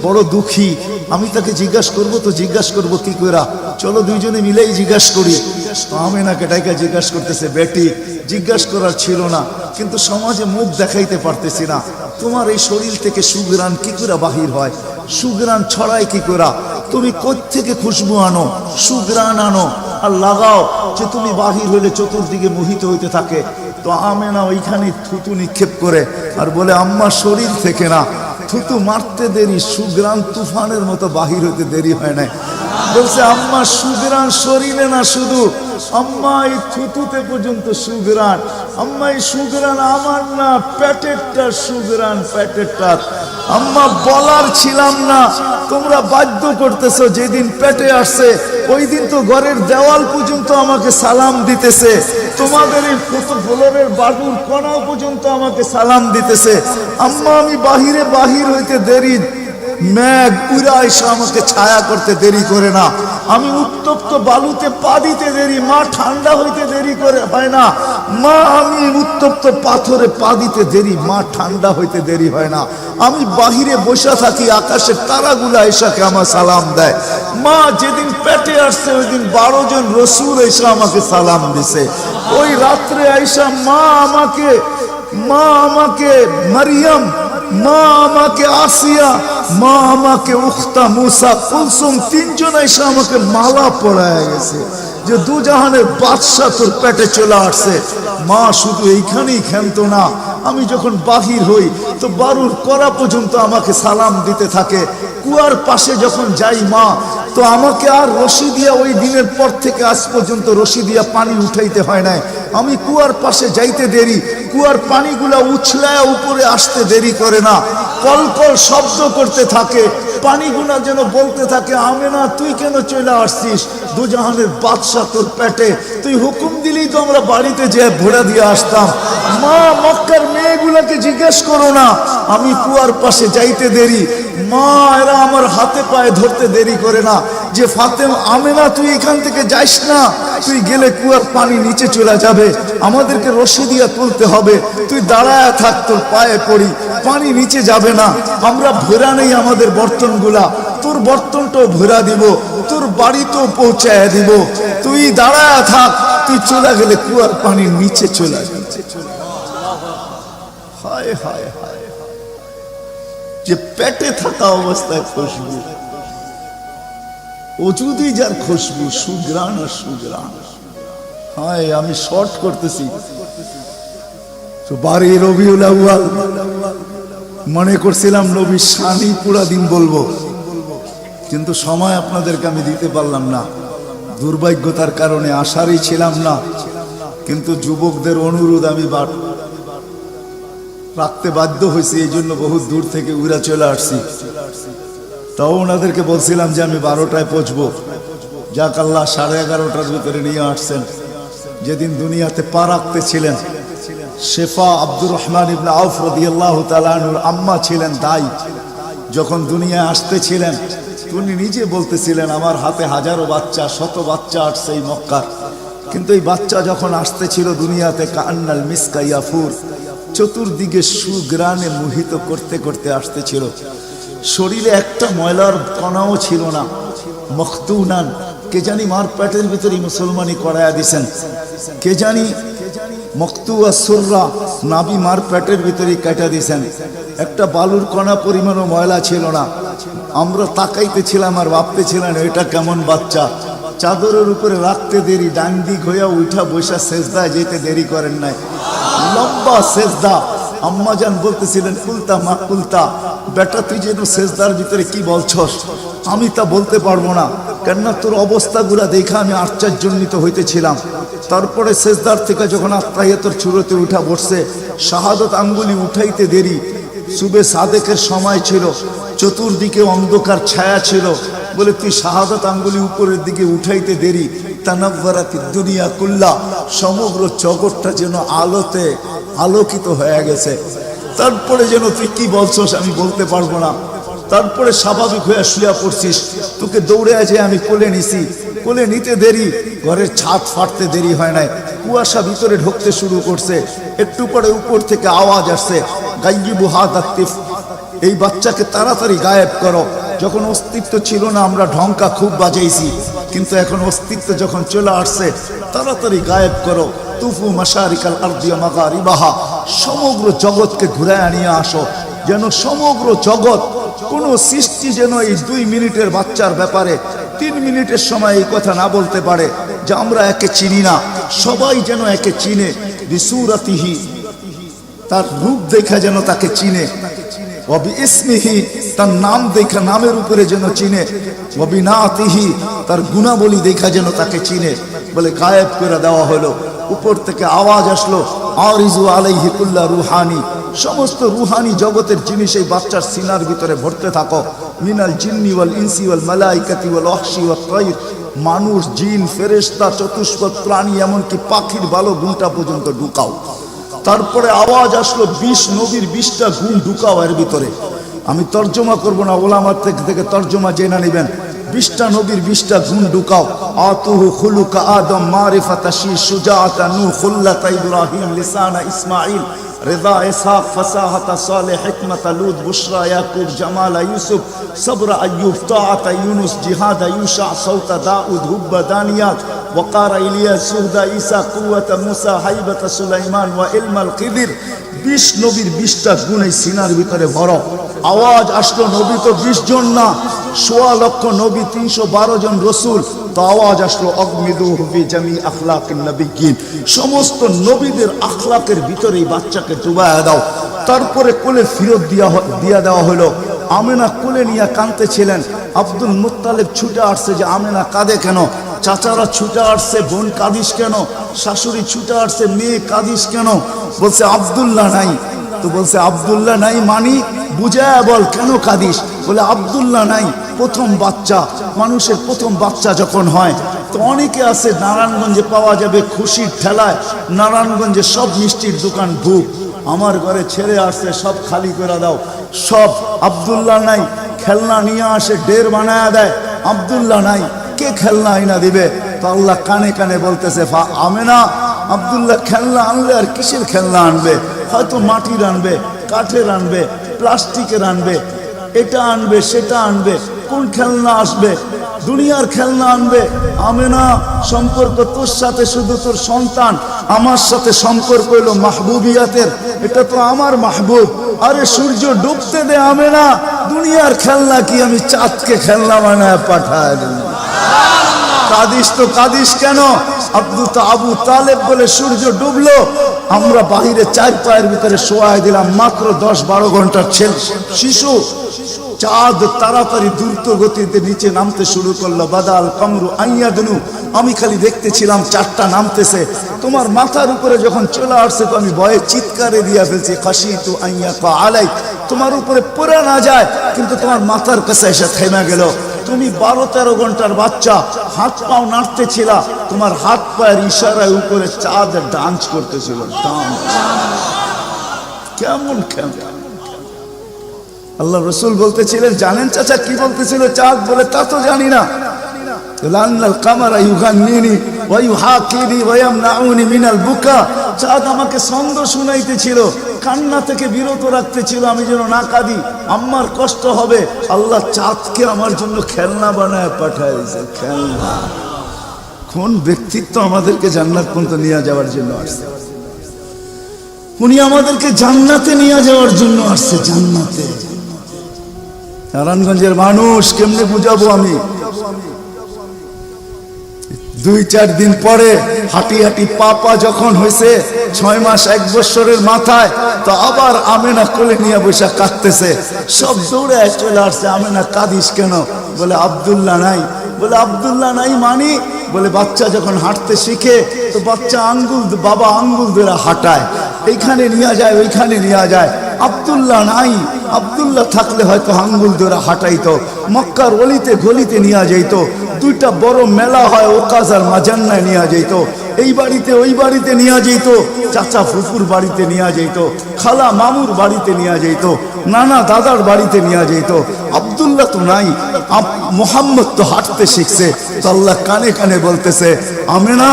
S1: বড় দুঃখী, আমি তাকে জিজ্ঞাসা করব, তো জিজ্ঞাসা করবো কি করে? চলো দুইজনে মিলেই জিজ্ঞাসা করি। আমেনাকে ডাইকা জিজ্ঞাসা করতেছে, বেটি জিজ্ঞাসা করার ছিল না, কিন্তু সমাজে মুখ দেখাইতে পারতেছি না, তোমার এই শরীর থেকে সুগ্রাণ কি করে বাহির হয়, সুগ্রাণ ছড়ায় কি করে? তুমি কোত্থেকে খুশবু আনো, সুগ্রাণ আনো আর লাগাও, যে তুমি বাহির হইলে চতুর্দিকে মোহিত হইতে থাকে। তো আমেনা ওইখানে থুতু নিক্ষেপ করে আর বলে, আম্মা শরীর থেকে না, থুতু মারতে দেরি, সুগ্রাণ তুফানের মতো বাহির হইতে দেরি হয় নাই। বলছে, আম্মা সুগ্রাণ শরীরে না, শুধু আম্মা এই থুতুতে পর্যন্ত সুগ্রাণ। আম্মা এই সুগ্রাণ আমার না, পেটেরটা সুগ্রাণ, পেটেরটা। আম্মা বলার ছিলাম না, তোমরা বাধ্য করতেছো। যেদিন পেটে আসছে ওই দিন তো ঘরের দেওয়াল পর্যন্ত আমাকে সালাম দিতেছে, তোমাদের এই ফ্লোরের বাড়ুর কোণাও পর্যন্ত আমাকে সালাম দিতেছে। আম্মা আমি বাহির হইতে দেরি, মেঘ উড়া এসে আমাকে ছায়া করতে দেরি করে না, আমি উত্তপ্ত বালুতে পা দিতে দেরি, মা ঠান্ডা হইতে দেরি করে হয় না, মা আমি উত্তপ্ত পাথরে পা দিতে দেরি, মা ঠান্ডা হইতে দেরি হয় না, আমি বাহিরে বসে থাকি, আকাশের তারাগুলা এসাকে আমার সালাম দেয়। মা যেদিন পেটে আসছে ওই দিন 12 জন রসুল এসে আমাকে সালাম দিছে। ওই রাত্রে আইসা মা আমাকে মারিয়াম, মা আমাকে আসিয়া, মা আমাকে উখতা মুসা কুলসুম, 3 জন এসে আমাকে মালা পরায় গেছে যে দুজাহানের বাদশা তোর পেটে চলে আসছে। মা শুধু এইখানেই ক্ষান্ত না, আমি যখন বাহির হই তো বারুর করা পর্যন্ত আমাকে সালাম দিতে থাকে। কুয়ার পাশে যখন যাই মা, তো আমাকে আর রশি দিয়া, ওই দিনের পর থেকে আজ পর্যন্ত রশি দিয়া পানি উঠাইতে হয় নাই। আমি কুয়ার পাশে যাইতে দেরি, কুয়ার পানিগুলা উছলায় উপরে আসতে দেরি করে না, কলকল শব্দ করতে থাকে, পানিগুলা যেন বলতে থাকে, আমেনা তুই কেন চলে আসছিস, দুজাহানের বাদশা তোর পেটে, তুই হুকুম দিলেই তো আমরা বাড়িতে যেয়ে ভোড়া দিয়ে আসতাম। মা মক্কার মেয়েগুলাকে জিজ্ঞেস করো না, আমি কুয়ার পাশে যাইতে দেরি, মা এরা আমার হাতে পায়ে ধরতে দেরি করে না, যে ফাতেমা, আমেনা তুই এখান থেকে যাইস না, তুই গেলে কুয়ার পানি নিচে চলে যাবে, আমাদেরকে রশি দিয়ে তুলতে হবে, তুই দাঁড়ায় থাক, তোর পায়ে পড়ি, পানি নিচে যাবে না, আমরা ভরা নেই আমাদের বর্তনগুলা, তোর বর্তনটাও ভরা দিব, তোর বাড়িতেও পৌঁছায় দিব, তুই দাঁড়ায় থাক, তুই চলে গেলে কুয়ার পানি নিচে চলে যাবে। হায় হায় হায়, যে পেটে থাকা অবস্থায় খুশবু, অজুদি যার খুশবু, সুগ্রাণ আর সুগ্রাণ। হায়, আমি শর্ট করতেছি, তো 12 রবিউল আউয়াল মনে করছিলাম নবীর শানি পুরা দিন বলবো, কিন্তু সময় আপনাদেরকে আমি দিতে পারলাম না, দুর্ভাগ্যতার কারণে আসারই ছিলাম না, কিন্তু যুবকদের অনুরোধ আমি রাখতে বাধ্য হয়েছি, এই জন্য বহু দূর থেকে উড়া চলে আসছি। তাও ওনাদেরকে বলছিলাম যে আমি 12টায় পৌঁছবো, যাক আল্লাহ 11:30টার ভিতরে নিয়ে আসছেন। যেদিন দুনিয়াতে পা রাখতেছিলেন, শেফা আব্দুর রহমান ইবনে আউফ রাদিয়াল্লাহু তাআলা আনহুর আম্মা ছিলেন দাই, যখন দুনিয়ায় আসতেছিলেন উনি নিজে বলতেছিলেন, আমার হাতে হাজারো বাচ্চা, শত বাচ্চা আসছে এই মক্কার, কিন্তু এই বাচ্চা যখন আসতেছিল দুনিয়াতে, কান্নাল মিসকা ইয়াফুর, চতুর্দিকে সুগ্রাণে মোহিত করতে করতে আসতেছিল, শরীরে একটা ময়লার কণাও ছিল না, মখতুনান, কে জানি মার পেটের ভিতরে মুসলমানি করায়া দিছেন, কে জানি মকতুয়া সুররা, নাবি মার পেটের ভিতরে কাটা দিছেন, একটা বালুর কণা পরিমাণও ময়লা ছিল না। আমরা তাকাইতেছিলাম আর ভাবতেছিলাম এটা কেমন বাচ্চা, চাদরের উপরে রাখতে দেরি, ডান দিক হইয়া উঠা বৈশা সেজদায় যেতে দেরি করেন নাই, লম্বা সেজদা। আম্মাজান বলতেছিলেন কুলতা মা কুলতা, বেটা তুই যেন সেজদার ভিতরে কি বলছস, আমি তা বলতে পারবো না, কেননা তোর অবস্থাগুলা দেখা আমি আশ্চর্যান্বিত হইতেছিলাম। তারপরে সেজদার থেকে যখন আত্মাহিয়াতের চূড়াতে উঠা বসছে, শাহাদত আঙ্গুলি উঠাইতে দেরি, সুবে সাদেকের সময় ছিল, চতুর্দিকে অন্ধকার ছায়া ছিল, বলে তুই শাহাদত আঙ্গুলি উপরের দিকে উঠাইতে দেরি, তানাব্বারাতি দুনিয়া কুল্লা, সমগ্র জগৎটা যেন আলোতে আলোকিত হয়ে গেছে। তারপরে যেন তুই কি বলছস আমি বলতে পারবো না। তারপরে স্বাভাবিক হয়ে শুয়া পড়ছিস, তোকে দৌড়ে আছে আমি কোলে নিছি, কোলে নিতে দেরি, ঘরের ছাদ ফাটতে দেরি হয় নাই, কুয়াশা ভিতরে ঢুকতে শুরু করছে, একটু পরে উপর থেকে আওয়াজ আসছে, গাইয়িবু হাদা তিফ, এই বাচ্চাকে তাড়াতাড়ি গায়েব করো। যখন অস্তিত্ব ছিল না আমরা ঢঙ্কা খুব বাজাইছি, কিন্তু এখন অস্তিত্ব যখন চলে আসছে, তাড়াতাড়ি গায়েব করো। তুফু মাশারিকাল আরদি ওয়া মাগারিবাহা, সমগ্র জগৎকে ঘুরায় নিয়ে আসো, যেন সমগ্র জগৎ, কোন সৃষ্টি যেন এই 2 মিনিটের বাচ্চার ব্যাপারে 3 মিনিটের সময় এই কথা না বলতে পারে যে আমরা একে চিনি না। সবাই যেন একে চিনে, বিসুরাতিহি, তার রূপ দেখা যেন তাকে চিনে, ওয়াবি ইসমিহি, তার নাম দেখা নামের উপরে যেন চিনে, ওয়াবি নাতিহি, তার গুণাবলী দেখা যেন তাকে চিনে। বলে গায়েব করে দেওয়া হলো। উপর থেকে আওয়াজ আসলো, আরিজু আলাইহি কুল্লা রুহানি, সমস্ত রুহানি জগতের জিনিস এই বাচ্চার সিনার ভিতরে ভরতে থাকো। মিনাল জিন্নি ওয়াল ইনসি ওয়াল মালাইকাতি ওয়াল ওয়াহশি ওয়াত তাইর, মানুষ, জিন, ফেরেশতা, চতুষ্পদ প্রাণী, এমনকি পাখির ভালো গুণটা পর্যন্ত ঢুকাও। তারপরে আওয়াজ আসলো 20 নবীর 20টা গুণ ঢুকাও এর ভিতরে। আমি তর্জমা করব না, ওলামার থেকে তর্জমা জেনে নেবেন। 20টা নবীর 20টা গুণ ঢুকাও। আতুহু খুলুকা আদম, মারিফাতা শীশ, সুজাআতা নূহ, খুল্লাতা ইব্রাহিম, লিসানা ইসমাঈল, রিদা ইসহাক, ফাসাহাতা সালেহ, হিকমাতা লূত, বুশরা ইয়াকুব, জামালা ইউসুফ, সবরা আইয়ুব, তাআতা ইউনুস, জিহাদা ইউশা, সাউতা দাউদ, হুব্বা দানিয়াত, ওয়াকারা ইলিয়াস, সুহদা ঈসা, কুওয়াতা মুসা, হাইবাতা সুলাইমান, ওয়া ইলমাল খিদির। 20 নবীর 20টা গুণ এই সিনার ভিতরে ভরো। আওয়াজ আসলো, নবী তো 20 জন না, 1.25 লক্ষ নবী, 312 জন রসুল। তো আওয়াজ আসলো, অগমিদুহু ফি জামি আখলাকিন নবিয়্যিন, সমস্ত নবীদের আখলাকের ভিতরে এই বাচ্চাকে ডুবায়া দাও। তারপরে কোলে ফিরত দিয়া দেওয়া হলো। আমেনা কোলে নিয়ে কাঁদতেছিলেন। আব্দুল মুত্তালিব ছুটে আসছে যে আমেনা কাঁদে কেন, চাচারা ছুটে আসছে, বোন কাঁদিস কেন, শাশুড়ি ছুটে আসছে, মেয়ে কাঁদিস কেন? বলছে আব্দুল্লাহ নাই। তো বলছে আব্দুল্লাহ নাই মানি বুঝায় বল, কেন কাঁদিস? বলে আব্দুল্লাহ নাই, প্রথম বাচ্চা, মানুষের প্রথম বাচ্চা যখন হয় তো অনেকে আছে নারায়ণগঞ্জে পাওয়া যাবে খুশির ঠেলায়, নারায়ণগঞ্জে সব মিষ্টির দোকান ভুক, আমার ঘরে ছেড়ে আসছে, সব খালি করে দাও, সব। আব্দুল্লাহ নাই, খেলনা নিয়ে আসে, ডের বানায় দেয়, আব্দুল্লাহ নাই, কে খেলনা আইনা দিবে? তো আল্লাহ কানে কানে বলতেছে, আমেনা, আব্দুল্লাহ খেলনা আনলে আর কিসের খেলনা আনবে? হয়তো মাটির আনবে, কাঠের আনবে, প্লাস্টিকের আনবে, এটা আনবে, সেটা আনবে, কোন খেলনা আসবে? দুনিয়ার খেলনা আনবে। আমেনা, সম্পর্ক তোর সাথে শুধু তোর সন্তান, আমার সাথে সম্পর্ক হলো মাহবুবিয়াতের, এটা তো আমার মাহবুব। আরে সূর্য ডুবতে দে আমেনা, দুনিয়ার খেলনা কি আমি চাঁদকে খেলনা বানায় পাঠায় দিই? কাদিস তো কাদিস কেন? আবু তালেব বলে সূর্য ডুবলো, আমরা বাহিরে 4 পায়ের ভিতরে শোয়াই দিলাম, মাত্র 10-12 ঘন্টার শিশু। চাঁদ তাড়াতাড়ি দ্রুত গতিতে নিচে নামতে শুরু করলো। বাদাল কামরু আইয়াদনু, আমি খালি দেখতেছিলাম 4টা নামতেছে। তোমার মাথার উপরে যখন চলে আসছে তো আমি ভয়ে চিৎকারে দিয়া ফেলছি, খাশিতু আইয়াকা আলাই, তোমার উপরে পড়ে না যায়, কিন্তু তোমার মাথার কাছে এসে থেমে গেল। তুমি 12-13 ঘন্টার বাচ্চা, হাত পাও নাড়তেছিল, তোমার হাত পায়ের ইশারায় উপরে চাঁদ ডান্স করতেছিল। কেমন কেমন আল্লাহ রসুল বলতেছিলেন, জানেন চাচা কি বলতেছিল চাঁদ? বলে তা তো জানি না। চাঁদ আমাকে ছন্দ শুনাইতেছিল, কান্না থেকে বিরত রাখতেছিল, আমি যেন না কাঁদি, আম্মার কষ্ট হবে। আল্লাহ চাঁদকে আমার জন্য খেলনা বানায় পাঠাইছে। খেলনা, কোন ব্যক্তিত্ব আমাদেরকে জান্নাত পর্যন্ত নিয়ে যাওয়ার জন্য আসছে? উনি আমাদেরকে জান্নাতে নিয়ে যাওয়ার জন্য আসছে। জান্নাতে নারায়ণগঞ্জের মানুষ কেমনে বুঝাবো আমি? 2-4 দিন পরে হাঁটি হাঁটি পা যখন হয়েছে 6 মাস 1 বছরের মাথায়, তো আবার আমেনা কোলে নিয়ে বসে কাঁদতেছে। সব দৌড়ে চলে আসছে, আমেনা কাঁদিস কেন? বলে আব্দুল্লাহ নাই। বলে আব্দুল্লাহ নাই মানি? বলে বাচ্চা যখন হাঁটতে শিখে তো বাচ্চা বাবা আঙ্গুল ধরে হাঁটায়, এইখানে নিয়ে যায় ওইখানে নিয়ে যায়। আব্দুল্লাহ নাই, আব্দুল্লাহ থাকলে হয়তো আঙ্গুল ধরে হাঁটাইতো, মক্কার অলিতে গলিতে নিয়ে যাইতো। 2টা বড় মেলা হয়, ওকাজ আর মাজান্নায় নিয়ে যাইতো। এই বাড়িতে ওই বাড়িতে নিয়ে যেত, চাচা ফুফুর বাড়িতে নিয়ে যেত, খালা মামুর বাড়িতে নিয়ে যেত, নানা দাদার বাড়িতে নিয়ে যেত। আব্দুল্লাহ তো নাই, মোহাম্মদ তো হাঁটতে শিখছে। তো আল্লাহ কানে কানে বলতেছে, আমেনা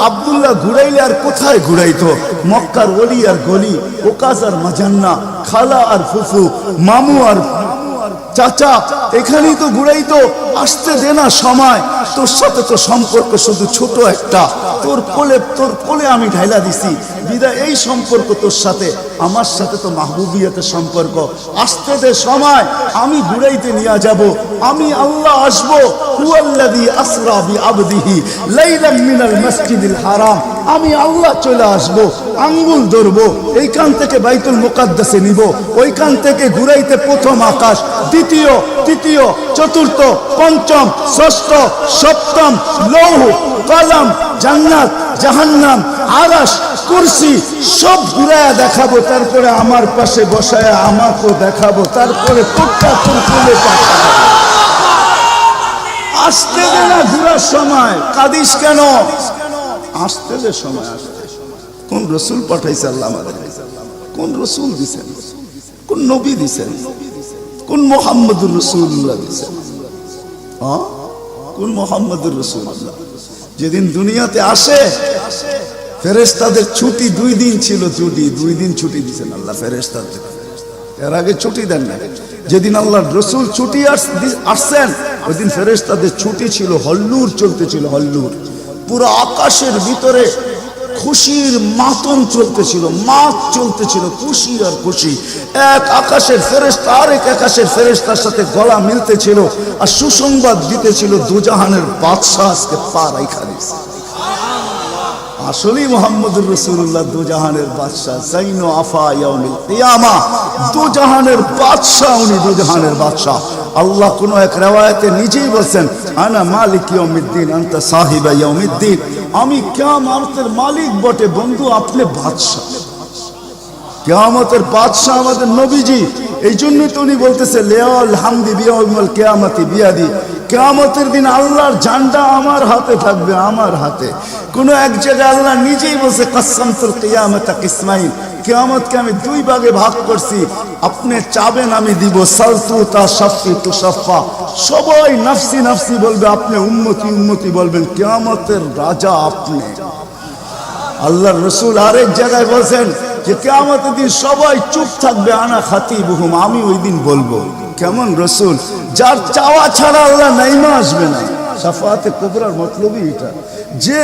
S1: আব্দুল্লাহ ঘুরাইলে আর কোথায় ঘুরাইতো? মক্কার অলি আর গলি, ওকাজ আর মাজান্না, খালা আর ফুফু, মামু আর চাচা, এখানেই তো ঘুরাইতো। আসতে দে না সময়, তোর সাথে তো সম্পর্ক শুধু ছোট একটা, তোর কোলে আমি ঢাইলা দিছি বিদায়। এই সম্পর্ক তোর সাথে, আমার সাথে তো মাহবুবিয়তের সম্পর্ক। আসতে দে সময়, আমি ঘুরাইতে নিয়ে যাব। আমি আল্লাহ আসবো। হুয়াল্লাযী আসরা বিআবদিহি লাইলাম মিনাল মাসজিদিল হারাম। আমি আল্লাহ চলে আসবো, আঙ্গুল ধরবো, এইখান থেকে বাইতুল মুকাদ্দাসে নিব, ওইখান থেকে ঘুরাইতে প্রথম আকাশ, দ্বিতীয়, তৃতীয়, চতুর্থ, পঞ্চম, ষষ্ঠ, সপ্তম, লৌহ, কলম, জান্নাত, জাহান্নাম, আরশ, কুরসি সব ঘুরায়া দেখাবো। তারপরে আমার পাশে বসায়া আমাকেও দেখাবো। তারপরে তোরটা তোর কোলে পাঠাবো। আসতে দে না ঘুরার সময়, কাঁদিস কেন? আসতে দে সময়। আসতে কোন রসুল পাঠাইছে আল্লাহ আমাদের? কোন রসুল দিছেন? কোন নবী দিছেন? কোন মুহাম্মদুর রাসূলুল্লাহ দিছেন? কোন মুহাম্মদুর রাসূলুল্লাহ? যেদিন দুনিয়াতে আসে ফেরেশতাদের ছুটি 2 দিন ছিল। 2 দিন ছুটি দিছেন আল্লাহ ফেরেশতাদের, এর আগে ছুটি দেন না। যেদিন আল্লাহর রাসূল ছুটি আসছেন ওই দিন ফেরেশতাদের ছুটি ছিল, হল্লুর চলতেছিল, হল্লুর। পুরো আকাশের ভিতরে খুশির মাতম চলতেছিল, মাত চলতেছিল, খুশি আর খুশি। এক আকাশের ফেরেশতা আরেক আকাশের ফেরেশতার সাথে গলা মিলতেছিল আর সুসংবাদ দিতেছিল, দুজাহানের বাদশা আজকে পা রাইখা দিয়েছে। আসলেই মুহাম্মদুর রাসূলুল্লাহ দুজাহানের বাদশা, জাইনো আফা ইয়াউমিল কিয়ামা। দুজাহানের বাদশা উনি, দুজাহানের বাদশা। আল্লাহ কোন এক riwayate নিজেই বলেন, আনা মালিক ইয়াউমিদ্দিন আনতা সাহিবা ইয়াউমিদ্দিন। আমি কিয়ামতের মালিক বটে বন্ধু, আপনি বাদশা। কিয়ামতের বাদশা আমাদের নবীজি। এই জন্যই তো উনি বলতেছে লিয়াল হামদি বিয়াউমিল কিয়ামতি বিয়াদি। কিয়ামতের দিন আল্লাহর ঝান্ডা আমার হাতে থাকবে, আমার হাতে। কোন এক জায়গায় আল্লাহ নিজেই বলছে, কাসসামতুল কিয়ামাতা কিসমাইন। কিয়ামতকে আমি 2 ভাগে ভাগ করছি, আপনি চাবেন আমি দিব। সালতু তা শাফি তু শাফা। সবাই নফসি নফসি বলবে, আপনি উম্মতি উম্মতি বলবেন। কিয়ামতের রাজা আপনি। আল্লাহর রাসূল আরেক জায়গায় বলেন যে কিয়ামতের দিন সবাই চুপ থাকবে, আনা খাতিবুহুম, আমি ওই দিন বলবো। কেমন রাসূল? যার চাওয়া ছাড়া আল্লাহ নাইমা আসবে না। শাফাআতে কুবরার মতলবই এটা, যে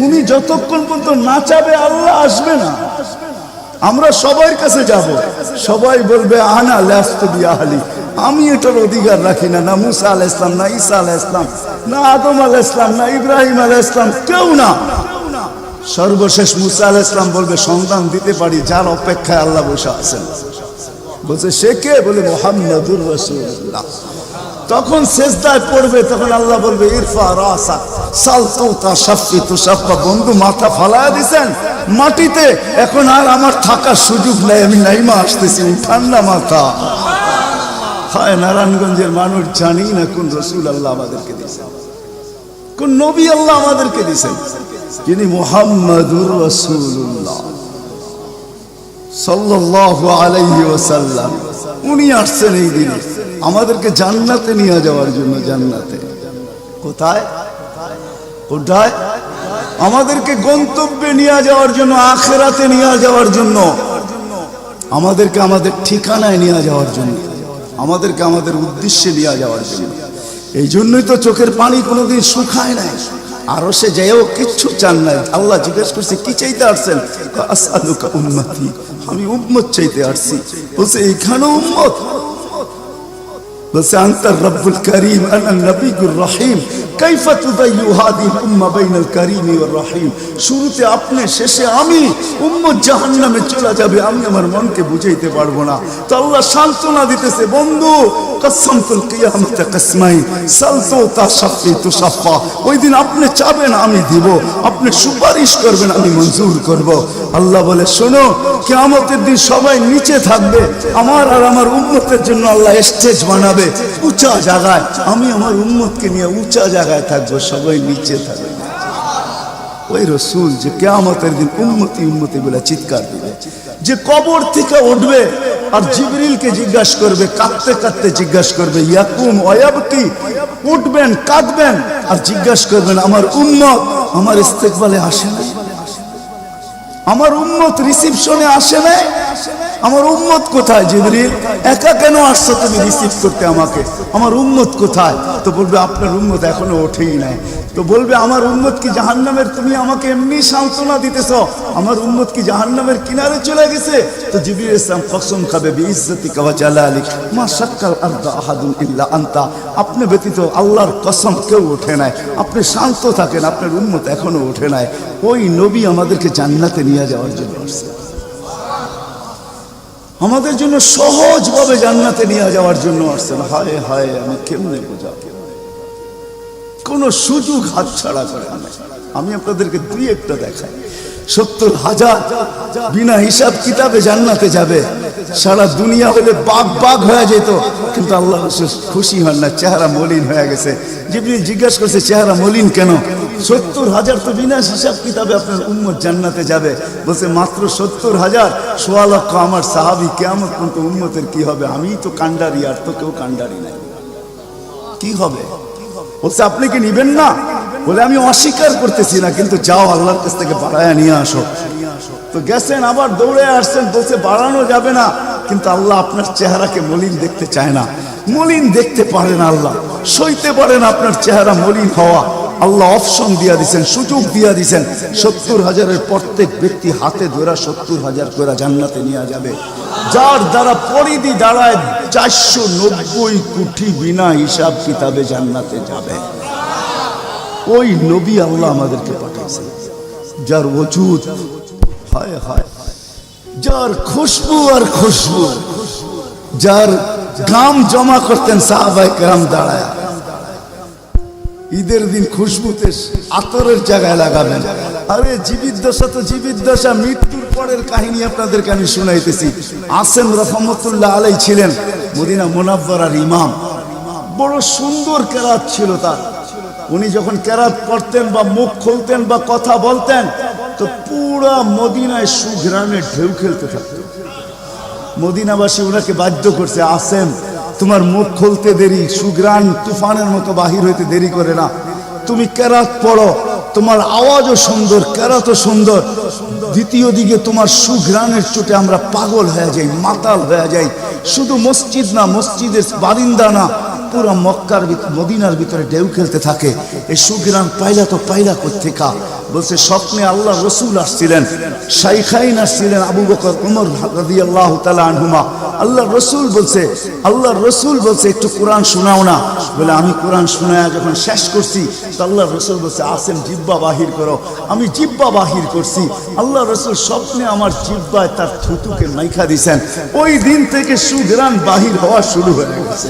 S1: উনি যতক্ষণ পর্যন্ত না চাবে আল্লাহ আসবে না। আমরা সবার কাছে যাব, সবাই বলবে আনা লাস্তু বিআহলি, আমি এটার অধিকার রাখি না। না মুসা আলাইহিস সালাম, না ঈসা আলাইহিস সালাম, না আদম আলাইহিস সালাম, না ইব্রাহিম আলাইহিস সালাম, কেউ না। সর্বশেষ মুসা আলাইহিস সালাম বলবে সন্তান দিতে পারি, যার অপেক্ষায় আল্লাহ বসে আছেন। বলছে সে কে? বলে মুহাম্মদুর রাসূলুল্লাহ। তখন সেজদায় পড়বে, তখন আল্লাহ বলবে ইরফা রাসা সালতু তা শাফি তু শাফা। বন্ধু মাথা ফালায়া দিছেন মাটিতে, এখন আর আমার থাকার সুযোগ নাই, আমি নাইমা আসতেছি, উঠান না মাথা। হায় নারায়ণগঞ্জের মানুষ জানি না কোন রাসূল আল্লাহ আমাদেরকে দিয়েছেন, কোন নবী আল্লাহ আমাদেরকে দিয়েছেন, যিনি মুহাম্মদুর রাসূলুল্লাহ সাল্লাল্লাহু আলাইহি ওয়াসাল্লাম। উনি আসছেন এই দিনে আমাদেরকে জান্নাতে নিয়ে যাওয়ার জন্য। জান্নাতে কোথায়? কোথায়? আমাদেরকে গন্তব্যে নিয়ে যাওয়ার জন্য, আখিরাতে নিয়ে যাওয়ার জন্য, আমাদেরকে আমাদের ঠিকানায় নিয়ে যাওয়ার জন্য, আমাদেরকে আমাদের উদ্দেশ্যে নিয়ে যাওয়ার জন্য। এই জন্যই তো চোখের পানি কোনোদিন শুকায় নাই। আরো সে যেও কিচ্ছু চান নাই। আল্লাহ জিজ্ঞেস করছে কি চাইতে আসছেন? আসআলুকা উম্মতি, আমি উম্মত চাইতে আসছি। বলছে এইখানেও উম্মত? বলছে আনতার রব্বুল করিম আনা নবিয়ুর রহিম কাইফা তুদাইয়ু হাদিহিল উম্মাহ বাইনাল কারীমি ওয়ার রহিম। শুরুতে আপনি, শেষে আমি, উম্মত জাহান্নামে চলে যাবে, আমি আমার মনকে বুঝাইতে পারবো না। তো আল্লাহ সান্ত্বনা দিতেছে, বন্ধু কসমতুল কিয়ামত কসমাইন সালতু তাশাফি তুশাফা। ওই দিন আপনি চাবেন আমি দিব, আপনি সুপারিশ করবেন আমি মঞ্জুর করব। আল্লাহ বলে শোনো, কিয়ামতের দিন সবাই নিচে থাকবে, আমার আর আমার উম্মতের জন্য আল্লাহ স্টেজ বানাবে উঁচা জায়গায়, আমি আমার উম্মতকে নিয়ে উঁচা জায়গায় থাকবো, সবাই নিচে থাকবে। ওই রসুল যে কিয়ামতের দিন উম্মতি উম্মতি বলে চিৎকার দিবে, যে কবর থেকে উঠবে আর জিবরিলকে জিজ্ঞাসা করবে, কাঁদতে কাঁদতে জিজ্ঞাসা করবে ইয়াকুম ওয়ায়াবকি, উঠবেন কাঁদবেন আর জিজ্ঞাসা করবেন আমার উম্মত আমার ইস্তেকবালে আসে না, আমার উম্মত রিসিপশনে আসে না, আমার উম্মত কোথায়? জিবরিল একা কেন আসছো তুমি রিসিভ করতে আমাকে, আমার উম্মত কোথায়? তো বলবে আপনার উম্মত এখনো ওঠেই নাই। তো বলবে আমার উম্মত কি জাহান্নামের, তুমি আমাকে এমনি সান্ত্বনা দিতেছ, আমার উম্মত কি জাহান্নামের কিনারে চলে গেছে? তো জিবরিল ইসলাম কসম খাবে বিইজ্জতিকা ওয়া জালালিক মা শাক্কাল আরদা আহাদুন ইল্লা আনতা, আপনি ব্যতীত আল্লাহর কসম কেউ ওঠে নাই, আপনি শান্ত থাকেন, আপনার উম্মত এখনো ওঠে নাই। ওই নবী আমাদেরকে জান্নাতে নিয়ে যাওয়ার জন্য আসছে, আমাদের জন্য সহজভাবে জান্নাতে নিয়ে যাওয়ার জন্য আসছেন। হায় হায় আমি কেমনে বোঝাবো, কোন সুযোগ হাতছাড়া করে না। আমি আপনাদেরকে দুই একটা দেখাই, 70,000 বিনা হিসাব কিতাবে জান্নাতে যাবে। সারা দুনিয়া হলে বাগ বাগ হয়ে যেত, কিন্তু আল্লাহ রাসূল খুশি হন না, চেহারা মলিন হয়ে গেছে। জিবরিল জিজ্ঞাসা করছে চেহারা মলিন কেন? 70,000 তো বিনা হিসাব কিতাবে আপনার উম্মত জান্নাতে যাবে। বলছে মাত্র 70,000, 1.25 লক্ষ আমার সাহাবী, কিয়ামত পর্যন্ত উম্মতের কি হবে? আমি তো কান্ডারি, আর তো কেউ কান্ডারি নাই, কি হবে? বলছে আপনি কি নিবেন না? বলে আমি অস্বীকার করতেছি না, কিন্তু যাও আল্লাহর কাছ থেকে বাড়ায়া নিয়ে আসো। তো গেছেন, আবার দৌড়ে আসছেন, বলছে বাড়ানো যাবে না, কিন্তু আল্লাহ আপনার চেহারাকে মলিন দেখতে চায় না, মলিন দেখতে পারে না, আল্লাহ সইতে পারে না আপনার চেহারা মলিন হওয়া। আল্লাহ অপশন দিয়া দিচ্ছেন, সুযোগ দিয়া দিচ্ছেন, 70,000-এর প্রত্যেক ব্যক্তি হাতে ধরা 70,000 করে জান্নাতে নিয়ে যাবে, যার দ্বারা পরিধি দাঁড়ায় 490 কোটি বিনা হিসাব কিতাবে জান্নাতে যাবে। ওই নবী আল্লাহ আমাদেরকে পাঠাইছেন, যার ওজুদ হায় হায়, যার খুশবু আর খুশবু, যার ঘাম জমা করতেন সাহাবায়ে কেরাম দাঁড়ায়। ঈদের দিন খুশবুতে আতরের জায়গায় লাগাবেন। আরে জীবিত দশা তো জীবিত দশা, মৃত্যুর পরের কাহিনী আপনাদেরকে আমি শুনাইতেছি। আসেম রহমতুল্লাহ আলাইহি ছিলেন মদিনা মুনাওয়ারার ইমাম, বড় সুন্দর কেরাত ছিল তার। উনি যখন কেরাত পড়তেন বা মুখ খুলতেন বা কথা বলতেন, তো পুরা মদিনায় সুঘ্রাণে ঢেউ খেলতে থাকতো। মদিনাবাসী ওনাকে বাধ্য করছে, আসেম তোমার মুখ খুলতে দেরি, সুঘ্রাণ তুফানের মতো বাহির হইতে দেরি করে না, তুমি কেরাত পড়ো, তোমার আওয়াজও সুন্দর, কেরাতও সুন্দর, দ্বিতীয় দিকে তোমার সুঘ্রাণের চোটে আমরা পাগল হয়ে যাই, মাতাল হয়ে যাই। শুধু মসজিদ না, মসজিদের বারিন্দা না, পুরো মক্কার মদিনার ভিতরে ঢেউ খেলতে থাকে। এই সুঘ্রাণ পাইলা তো পাইলা কোত্থেকা? বলছে স্বপ্নে আল্লাহ রসুল আসছিলেন, শাইখাইন আসছিলেন, আবু বকর উমর রাদিয়াল্লাহু তাআলা আনহুমা। আল্লাহ রসুল বলছে একটু কোরআন শোনাও না। বলে আমি কোরআন শোনায়া যখন শেষ করছি, তো আল্লাহ রসুল বলছে আসেম জিব্বা বাহির করো। আমি জিব্বা বাহির করছি, আল্লাহ রসুল স্বপ্নে আমার জিব্বায় তার থুতুকে মাইখা দিছেন। ওই দিন থেকে সুঘ্রাণ বাহির হওয়া শুরু হয়ে গেছে।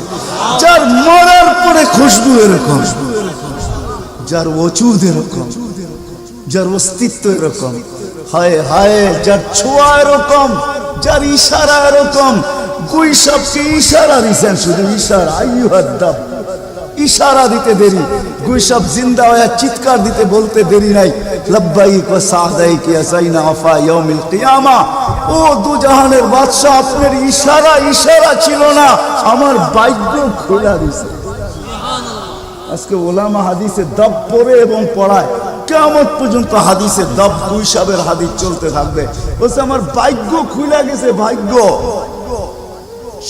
S1: যার মরার পরে খুশবু এরকম, যার ওজুদ এরকম, যার অস্তিত্ব এরকম, হায় হায়, যার ছোঁয়া এরকম, যার ইশারা এরকম। গুইসাবকে ইশারা দিছেন, শুধু ইশারা, আইয়ুহাদ্দাব, ইশারা দিতে দেরি। গুইসাব জিন্দা হয়ে চিৎকার দিতে বলতে দেরি নাই, লাব্বাইক ওয়া সাদাইক ইয়া যাইনা আফা ইয়াউমিল কিয়ামা। ও দুজাহানের বাদশা, আপনার ইশারা ছিল না, আমার ভাগ্য খোলা দিছে। আজকে ওলামা হাদিসে দব পড়ে এবং পড়ায়, কিয়ামত পর্যন্ত হাদিসে দব, গুইসাবের হাদিস চলতে থাকবে। বলছে আমার ভাগ্য খুলে গেছে, ভাগ্য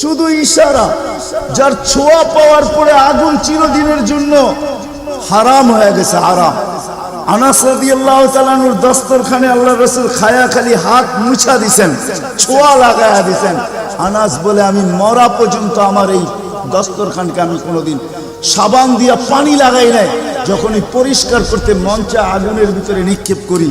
S1: শুধু ইশারা। যার ছোঁয়া পাওয়ার পরে আগুন চিরদিনের জন্য হারাম হয়ে গেছে, হারাম। আনাস রাদিয়াল্লাহু তাআলা আনহুর দস্তরখানে আল্লাহ রাসূল খায়া খালি হাত মুছা দিছেন, ছোঁয়া লাগায়া দিছেন। আনাস বলে আমি মরা পর্যন্ত আমার এই দস্তরখানকে আমি কোনোদিন সাবান দিয়া পানি লাগাই নাই, যখনই পরিষ্কার করতে মঞ্চে আগুনের ভিতরে নিক্ষেপ করি,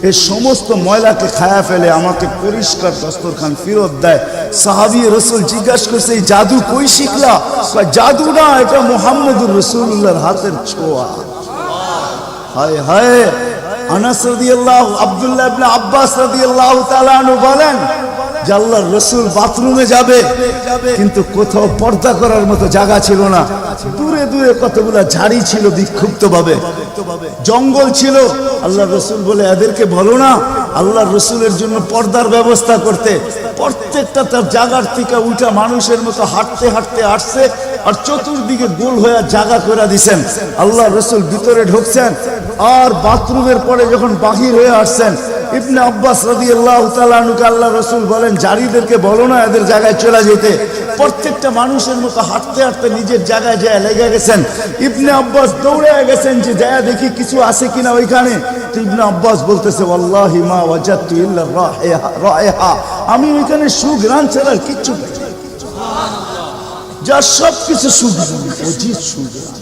S1: এই সমস্ত ময়লাকে খায়া ফেলে আমাকে পরিষ্কার দস্তরখান ফেরত দেয়। সাহাবী রাসূল জিজ্ঞাসা করছে, এই জাদু কই শিখলা? কয় জাদু না, এটা মুহাম্মদুর রাসূলুল্লাহর হাতের ছোঁয়া। হায় হায়। আনাস রাদিয়াল্লাহু, আব্দুল্লাহ ইবনে আব্বাস রাদিয়াল্লাহু তাআলা আনহু বলেন যে আল্লাহর রাসূল বাথরুমে যাবে, কিন্তু কোথাও পর্দা করার মতো জায়গা ছিল না। দূরে দূরে কতগুলা ঝাড়ি ছিল, বিক্ষুব্ধ ভাবে জঙ্গল ছিল। আল্লাহর রাসূল বলে, এদেরকে বলো না আল্লাহর রাসূলের জন্য পর্দার ব্যবস্থা করতে। প্রত্যেকটা তার জায়গার থেকে উঠা মানুষের মতো হাঁটতে হাঁটতে আসছে, আর চতুর্দিকে গোল হয়ে জায়গা করে দিছেন। আল্লাহর রাসূল ভিতরে ঢুকছেন, আর বাথরুমের পরে যখন বাহির হয়ে আসছেন, ইবনে আব্বাস রাদিয়াল্লাহু তাআলা আনহুকে আল্লাহর রাসূল বলেন, জারিদেরকে বলো না এদের জায়গায় চলে যেতে। প্রত্যেকটা মানুষের মতো হাঁটতে হাঁটতে নিজের জায়গায় যায় লেগে গেছেন। ইবনে আব্বাস দৌড়ে গেছেন যে যায় দেখি কিছু আছে কিনা ওইখানে। তো ইবনে আব্বাস বলতেছে, ওয়াল্লাহি মা ওয়াজাদতু ইল্লা রাইহা, আমি ওইখানে সুঘ্রাণ ছাড়া আর কিচ্ছু পাই না। যা সব কিছু সুঘ্রাণ, অজিত সুঘ্রাণ।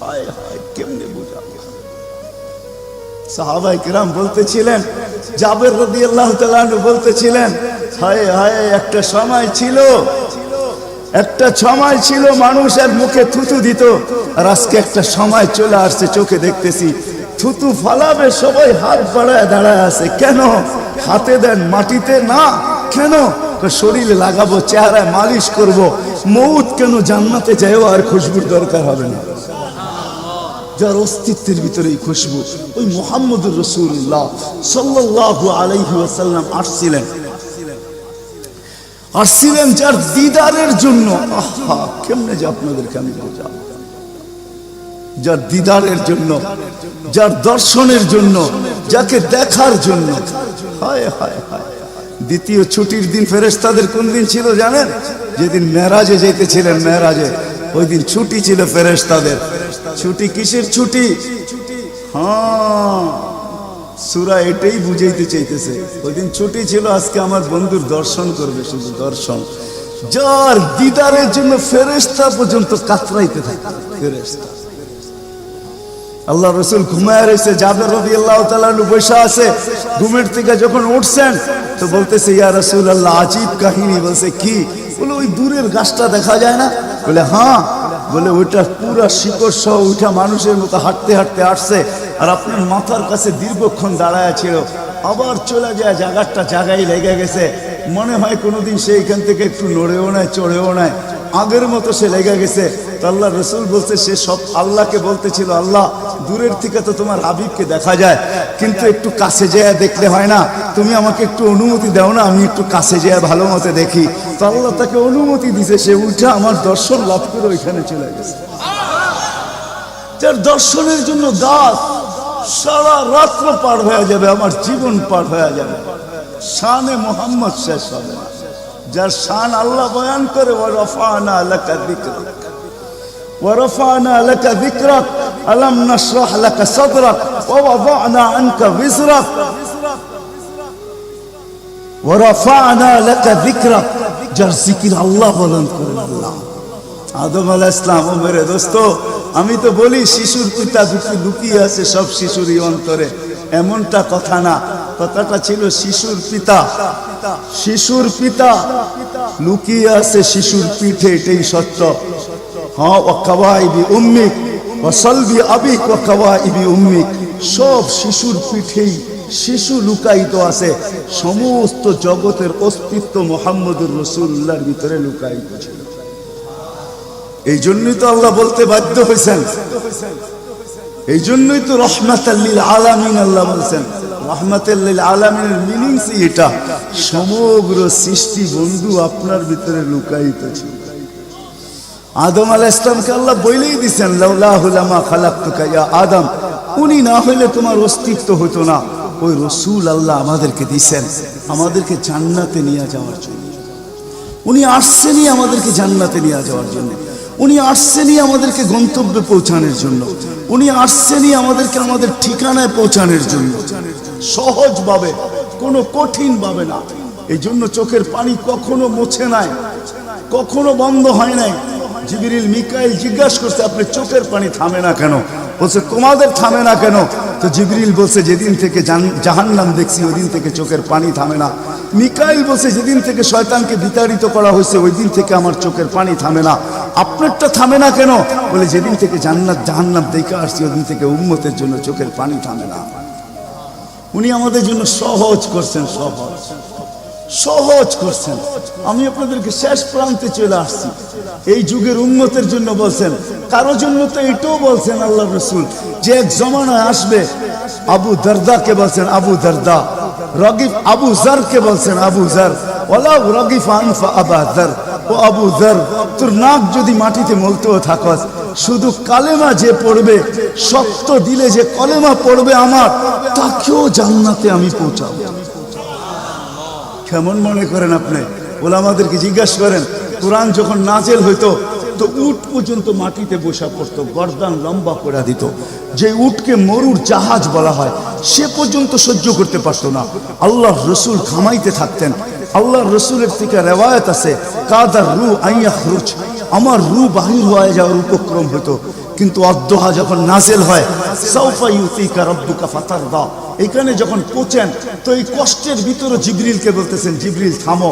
S1: হায় হায়, কেমনে বুঝাবো? সাহাবায়ে কিরাম বলতেছিলেন, জাবের রাদিয়াল্লাহু তাআলা আনহু বলতেছিলেন, হায় হায়, একটা সময় ছিল মানুষের মুখে থুতু দিত, আর আজকে একটা সময় চলে আসছে, চোখে দেখতেছি থুতু ফালাবে সবাই হাত বাড়ায় দাঁড়ায় আছে। কেন? হাতে দেন মাটিতে না, কেন? শরীরে লাগাবো, চেহারায় মালিশ করব। মউত কেন? জান্নাতে যায়ও আর খুশবুর দরকার হবে না, যার অস্তিত্বের ভিতরেই খুশবু। ওই মুহাম্মদুর রাসূলুল্লাহ সাল্লাল্লাহু আলাইহি ওয়াসাল্লাম আসছিলেন যার দিদারের জন্য। আহা, কেমনে যে আপনাদেরকে আমি বোঝাবো? যার দিদারের জন্য, যার দর্শনের জন্য, যাকে দেখার জন্য। হায় হায় হায়। দ্বিতীয় ছুটির দিন ফেরেশতাদের কোন দিন ছিল জানেন? যেদিন মেরাজে যেতেছিলেন, মেরাজে ওই দিন ছুটি ছিল ফেরেশতাদের। ছুটি কিসের ছুটি? হ্যাঁ, সূরা এটাই বুঝাইতে চাইতেছে। ওই দিন ছুটি ছিল, আজকে আমার বন্ধুর দর্শন করবে, শুধু দর্শন। যার দিদারের জন্য ফেরেশতা পর্যন্ত কাতরাইতে থাকে। ফেরেশতা, আল্লাহ রাসূল ঘুমায় রয়েছে, জাবের রাদিয়াল্লাহু তাআলা আনহু বসে আছে। ঘুমের থেকে যখন উঠছেন তো বলতেছে, ইয়া রাসূলুল্লাহ, আজীব কাহিনী। বলছে, কি? বলে, ওই দূরের গাছটা দেখা যায় না? বলে, হ্যাঁ। বলে, ওইটা পুরা শিকড় সহ উঠা মানুষের মতো হাঁটতে হাঁটতে আসছে, আর আপনার মাথার কাছে দীর্ঘক্ষণ দাঁড়ায় ছিল, আবার চলে যায়, জায়গায় লেগে গেছে। মনে হয় কোনোদিন সে এখান থেকে একটু নড়েও নাই, চড়েও নাই, আগের মতো সে লেগে গেছে। তো আল্লাহ রাসূল বলছে, সে সব আল্লাহকে বলতেছিল, আল্লাহ, দূরের থেকে তো তোমার হাবিবকে দেখা যায়, কিন্তু একটু কাছে যেয়ে দেখলে হয় না? তুমি আমাকে একটু অনুমতি দাও না, আমি একটু কাছে যেয়ে ভালো মতো দেখি। তো আল্লাহ তাকে অনুমতি দিছে, সে উঠে আমার দর্শন লাভ করে ওইখানে চলে গেছে। যার দর্শনের জন্য গাছ সারা রাত্র পার হয়ে যাবে, আমার জীবন পার হয়ে যাবে, শানে মুহাম্মদ শেষ হবে না। যার শান আল্লাহ বয়ান করে, ওয়ারাফানা লাকা যিকরাক, ওয়ারাফানা লাকা যিকরাক, আলাম নাশরাহ লাকা সাদরাক, ওয়া ওয়াদানা আনকা বিজরাক, ওয়ারাফানা লাকা যিকরাক। যার জিকির আল্লাহ বয়ান করে আল্লাহ। আদম আলাইহিস সালাম, ও মেরে দোস্ত, আমি তো বলি শিশুর পিতা লুকিয়ে আছে সব শিশুরই অন্তরে, এমনটা কথা না। কথাটা ছিল শিশুর পিতা, শিশুর পিতা লুকিয়ে আছে শিশুর পিঠে, এটাই সত্য। হ্যাঁ, ওয়া কাওয়াইবি উম্মিক ওয়া সালবি আবিক ওয়া কাওয়াইবি উম্মিক, সব শিশুর পিঠেই শিশু লুকায়িত আছে। সমস্ত জগতের অস্তিত্ব মুহাম্মদুর রাসূলুল্লাহর ভিতরে লুকায়িত ছিল। এই জন্যই তো আল্লাহ বলতে বাধ্য হয়েছেন, এই জন্যই তো রহমাতাল লিল আলামিন আল্লাহ বলছেন। রহমাতাল লিল আলামিনের মিনিংস এটা, সমগ্র সৃষ্টি বন্ধু আপনার ভিতরে লুকায়িত ছিল। আদম আলাইহিস সালামকে আল্লাহ বলেই দিয়েছেন, লাউলাহু লামা খালাকতুকা ইয়া আদম, উনি না হইলে তোমার অস্তিত্ব হতো না। ওই রাসূল আল্লাহ আমাদেরকে দিয়েছেন আমাদেরকে জান্নাতে নিয়ে যাওয়ার জন্য। উনি আসছেনই আমাদেরকে জান্নাতে নিয়ে যাওয়ার জন্য, উনি আসছেনই আমাদেরকে গন্তব্যে পৌঁছানোর জন্য, উনি আসছেনই আমাদেরকে আমাদের ঠিকানায় পৌঁছানোর জন্য, সহজভাবে, কোনো কঠিন ভাবে না। এই জন্য চোখের পানি কখনো মুছে নাই, কখনো বন্ধ হয় নাই। জিবরিল মিকাইল জিজ্ঞাসা করছে আপনি চোখের পানি থামে না কেন? বলছে তোমাদের থামে না কেন? তো জিবরিল বলছে যেদিন থেকে জাহান্নাম দেখছি ওই দিন থেকে চোখের পানি থামে না। মিকাইল বলছে যেদিন থেকে শয়তানকে বিতাড়িত করা হয়েছে ওই দিন থেকে আমার চোখের পানি থামে না। আপনারটা থামে না কেন? বলে যেদিন থেকে জান্নাত জাহান্নাম দেখে আসছি ওই দিন থেকে উম্মতের জন্য চোখের পানি থামে না। উনি আমাদের জন্য সহজ করছেন, সহজ করছেন। আমি আপনাদেরকে শেষ প্রান্তে চলে আসছি। এই যুগের উম্মতের জন্য বলছেন, কারো জন্য তো এটাও বলছেন আল্লাহ রসুল যে এক জমানায় আসবে। আবু দারদাকে বলছেন আবু দারদা, রগিফ আবু জারকে বলছেন আবু জার, ওয়ালাউ রগিফ আনফা আবা জার, ও আবু জার তোর নাক যদি মাটিতে মলতেও থাকস, শুধু কালেমা যে পড়বে, সত্য দিলে যে কলেমা পড়বে আমার, তাকেও জান্নাতে আমি পৌঁছাবো। কেমন মনে করেন আপনি? ওলামাদেরকে জিজ্ঞাসা করেন, কোরআন যখন নাজেল হইতো তো উট পর্যন্ত মাটিতে বসা পড়তো, গর্দান লম্বা করে দিত। যে উটকে মরুর জাহাজ বলা হয় সে পর্যন্ত সহ্য করতে পারতো না। আল্লাহর রসুল ঘামাইতে থাকতেন। আল্লাহর রসুলের থেকে রেওয়ায়ত আছে, কাদার রু আইয়া খরুচ, আমার রু বাহির হয়ে যাওয়ার উপক্রম হতো। কিন্তু অদ্দোহা যখন নাজেল হয়, সাউফা ইউতিকা রাব্বুকা ফাতারদা, এখানে যখন পৌঁছেন তো এই কষ্টের ভিতরে জিবরিলকে বলতেছেন, জিবরিল থামো,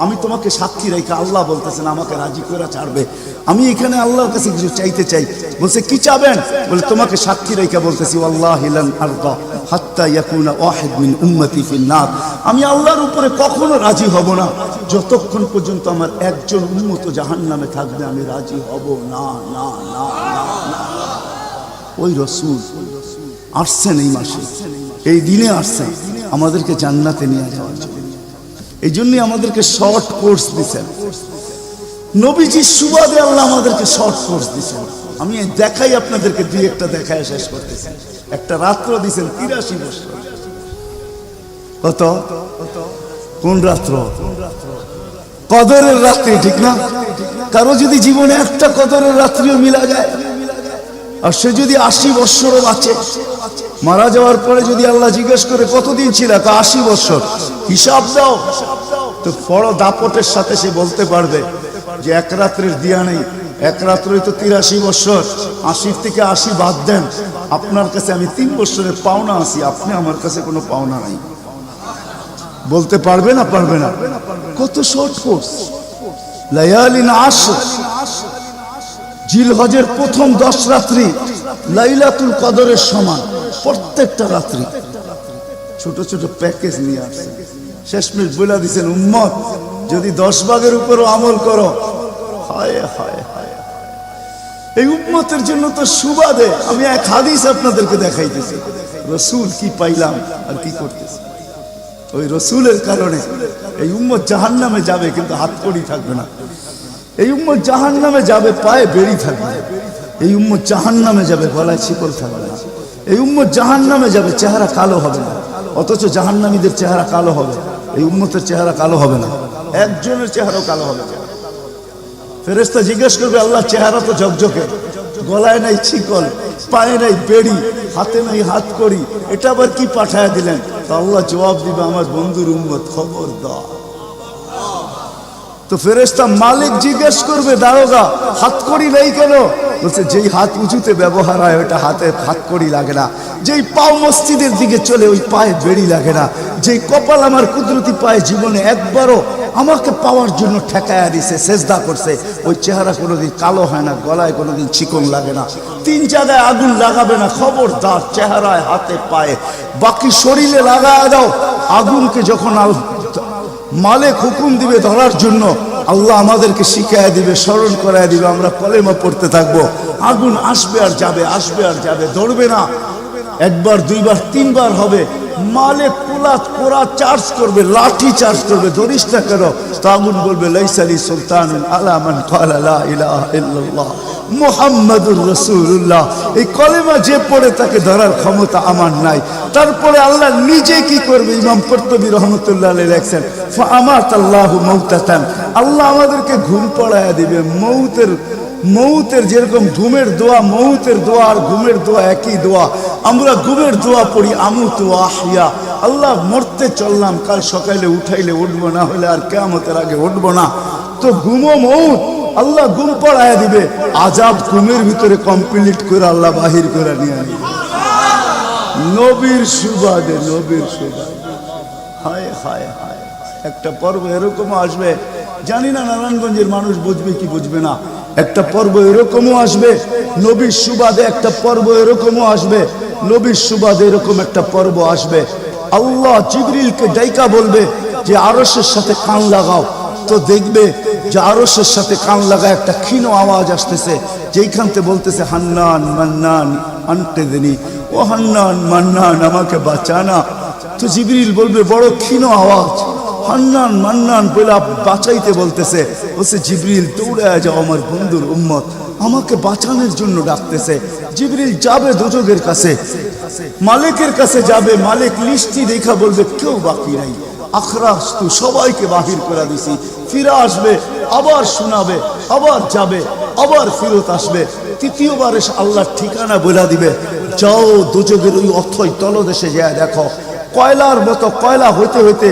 S1: আমি তোমাকে সাক্ষী রেখে, আল্লাহ বলতেছেন আমাকে রাজি করে ছাড়বে। আমি এখানে আল্লাহর কাছে কিছু চাইতে চাই। বলছে কি চাবেন? বলে তোমাকে সাক্ষী রেখে বলতেছি, ওয়াল্লাহি লান আরদা হাত্তা ইয়াকুনা ওয়াহিদ মিন উম্মতি ফিন নার, আমি আল্লাহর উপরে কখনো রাজি হব না যতক্ষণ পর্যন্ত আমার একজন উম্মত জাহান্নামে থাকবে, আমি রাজি হব না, না, না, না, না। ওই রাসূল আসছেন এই মাসে, এই দিনে আসছেন আমাদেরকে জান্নাতে নিয়ে যাওয়ার জন্য। এই জন্যই আমাদেরকে শর্ট কোর্স দিচ্ছেন নবীজির সুবাদে, আল্লাহ আমাদেরকে শর্ট কোর্স দিচ্ছেন। আমি দেখাই আপনাদেরকে, দুই একটা দেখায় শেষ করতেছি। একটা রাত্র দিচ্ছেন 83 বছর। কত? কোন রাত্র? কদরের রাত্রি, ঠিক না? কারো যদি জীবনে একটা কদরের রাত্রিও মিলা যায়, আর সে যদি 80 বছরও বাঁচে, মারা যাওয়ার পরে যদি আল্লাহ জিজ্ঞেস করে কতদিন ছিল, 80 বছর, হিসাব দাও, তো বড় দাপটের সাথে সে বলতে পারবে যে এক রাত্রের দিয়া নেই, এক রাত্রই তো 83 বছর, 80 থেকে 80 বাদ দেন, আপনার কাছে আমি 3 বছরের পাওনা আছি, আপনি আমার কাছে কোনো পাওনা নাই। বলতে পারবে না? পারবে না। কত শর্ট কোর্স। লায়ালিন আশর, জিলহজের প্রথম 10 রাত্রি লাইলাতুল কদরের সমান, প্রত্যেকটা রাত্রি। ছোট ছোট প্যাকেজ নিয়ে আসছে। শেষমেশ বলে দিচ্ছেন, উম্মত যদি 10 ভাগের উপরও আমল করো, হায় হায় হায়। এই উম্মতের জন্য তো সুবাদে আমি এক হাদিস আপনাদেরকে দেখাইতেছি, রসুল কি পাইলাম আর কি করতেছি। ওই রসুলের কারণে এই উম্মত জাহান্নামে যাবে, কিন্তু হাতকড়ি থাকবে না। এই উম্মত জাহান্নামে যাবে, পায়ে বেড়ি থাকবে। এই উম্মত জাহান্নামে যাবে, গলায় শিকল থাকবে না। এই উম্মত জাহান্নামে যাবে, চেহারা কালো হবে না। অথচ জাহান্নামীদের চেহারা কালো হবে, এই উম্মতের চেহারা কালো হবে না। একজনের চেহারাও কালো হবে না। ফেরেশতা জিজ্ঞেস করবে, আল্লাহ চেহারা তো ঝকঝকে, গলায় নাই শিকল, পায়ে নাই বেড়ি, হাতে নাই হাতকড়ি, এটা আবার কি পাঠায় দিলেন? তো আল্লাহ জবাব দিবে, আমার বন্ধুর উম্মত, খবরদার। তো ফেরেশতা মালিক জিজ্ঞেস করবে, দারোগা হাতকড়ি নেই কেন? বলছে যেই হাত উঁচুতে ব্যবহার হয় ওইটা হাতে হাতকড়ি লাগে না, যেই পাও মসজিদের দিকে চলে ওই পায়ে বেড়ি লাগে না, যেই কপাল আমার কুদরতি পায়ে জীবনে একবারও আমাকে পাওয়ার জন্য ঠেকায়া দিছে, সেজদা করছে, ওই চেহারা কোনোদিন কালো হয় না, গলায় কোনোদিন চিকন লাগে না, 3 জায়গায় আগুন লাগাবে না। খবরদার, চেহারায়, হাতে, পায়ে, বাকি শরীরে লাগায় দাও। আগুনকে যখন মালিক হুকুম দিবে ধরার জন্য, আল্লাহ আমাদেরকে শিখায় দিবে, স্মরণ করায় দিবে, আমরা কলেমা পড়তে থাকবো। আগুন আসবে আর যাবে, আসবে আর যাবে, ধরবে না। একবার, দুইবার, 3 বার হবে, মালিক কোরা চার্জ করবে, লাঠি চার্জ করবে, ধরিস না কেন? তো আগুন বলবে, লাইসালি সুলতানুন আলা মান ক্বালা লা ইলাহা ইল্লাল্লাহ মুহাম্মাদুর রাসূলুল্লাহ। এই কলেমা যে পড়ে তাকে ধরার ক্ষমতা আমার নাই। তারপরে আল্লাহ নিজে কি করবে? ইমাম কুরতুবী রাহমাতুল্লাহ আলাইহি লেখেন, ফাআমাতাল্লাহু মাউতাতান, আল্লাহ আমাদেরকে ঘুম পড়ায়া দিবে। মৌতের যেরকম ঘুমের দোয়া, মৌতের দোয়া আর ঘুমের দোয়া একই দোয়া। আমরা ঘুমের দোয়া পড়ি, আমুতু আহিয়া, আল্লাহ মরতে চললাম, কাল সকালে উঠাইলে উঠবো, না হলে আর কিয়ামতের আগে উঠবো না। তো ঘুমো মৌত, আল্লাহ ঘুম পড়ায় দিবে, আজাব ঘুমের ভিতরে কমপ্লিট করে আল্লাহ বাহির করে নিয়ে আনিবে নবীর সুবাদে, নবীর সুবাদে। হায় হায় হায়, একটা পর্ব এরকম আসবে, জানি না নারায়ণগঞ্জের মানুষ বুঝবে কি বুঝবে না। একটা পর্ব এরকমও আসবে নবীর সুবাদে, একটা পর্ব এরকমও আসবে নবীর সুবাদে, এরকম একটা পর্ব আসবে। আল্লাহ জিবরিলকে ডাইকা বলবে যে আরশের সাথে কান লাগাও, তো দেখবে যে আরশের সাথে কান লাগা একটা ক্ষীণ আওয়াজ আসতেছে, যেইখান থেকে বলতেছে হান্নান মান্নান আনকিযনি, ও হান্নান মান্নান আমাকে বাঁচানা। তো জিবরিল বলবে বড় ক্ষীণ আওয়াজ, হান্নান মান্নান বলে বাঁচাইতে বলতেছে। বলছে জিবরিল দৌড়ে যাও, আমার বন্ধুর উম্মত আমাকে বাঁচানোর জন্য ডাকতেছে। জিবরিল যাবে দোজখের কাছে, মালিকের কাছে যাবে, মালিক লিস্টি দেখা বলবে কেউ বাকি নাই, আখরাস তু সবাইকে বাহির করে দিছি। ফিরে আসবে, আবার শোনাবে, আবার যাবে, আবার ফিরত আসবে। তৃতীয়বার এসে আল্লাহর ঠিকানা বলে দিবে, যাও দোজখের ওই অথই তলদেশে যায় দেখো, কয়লার মতো কয়লা হইতে হইতে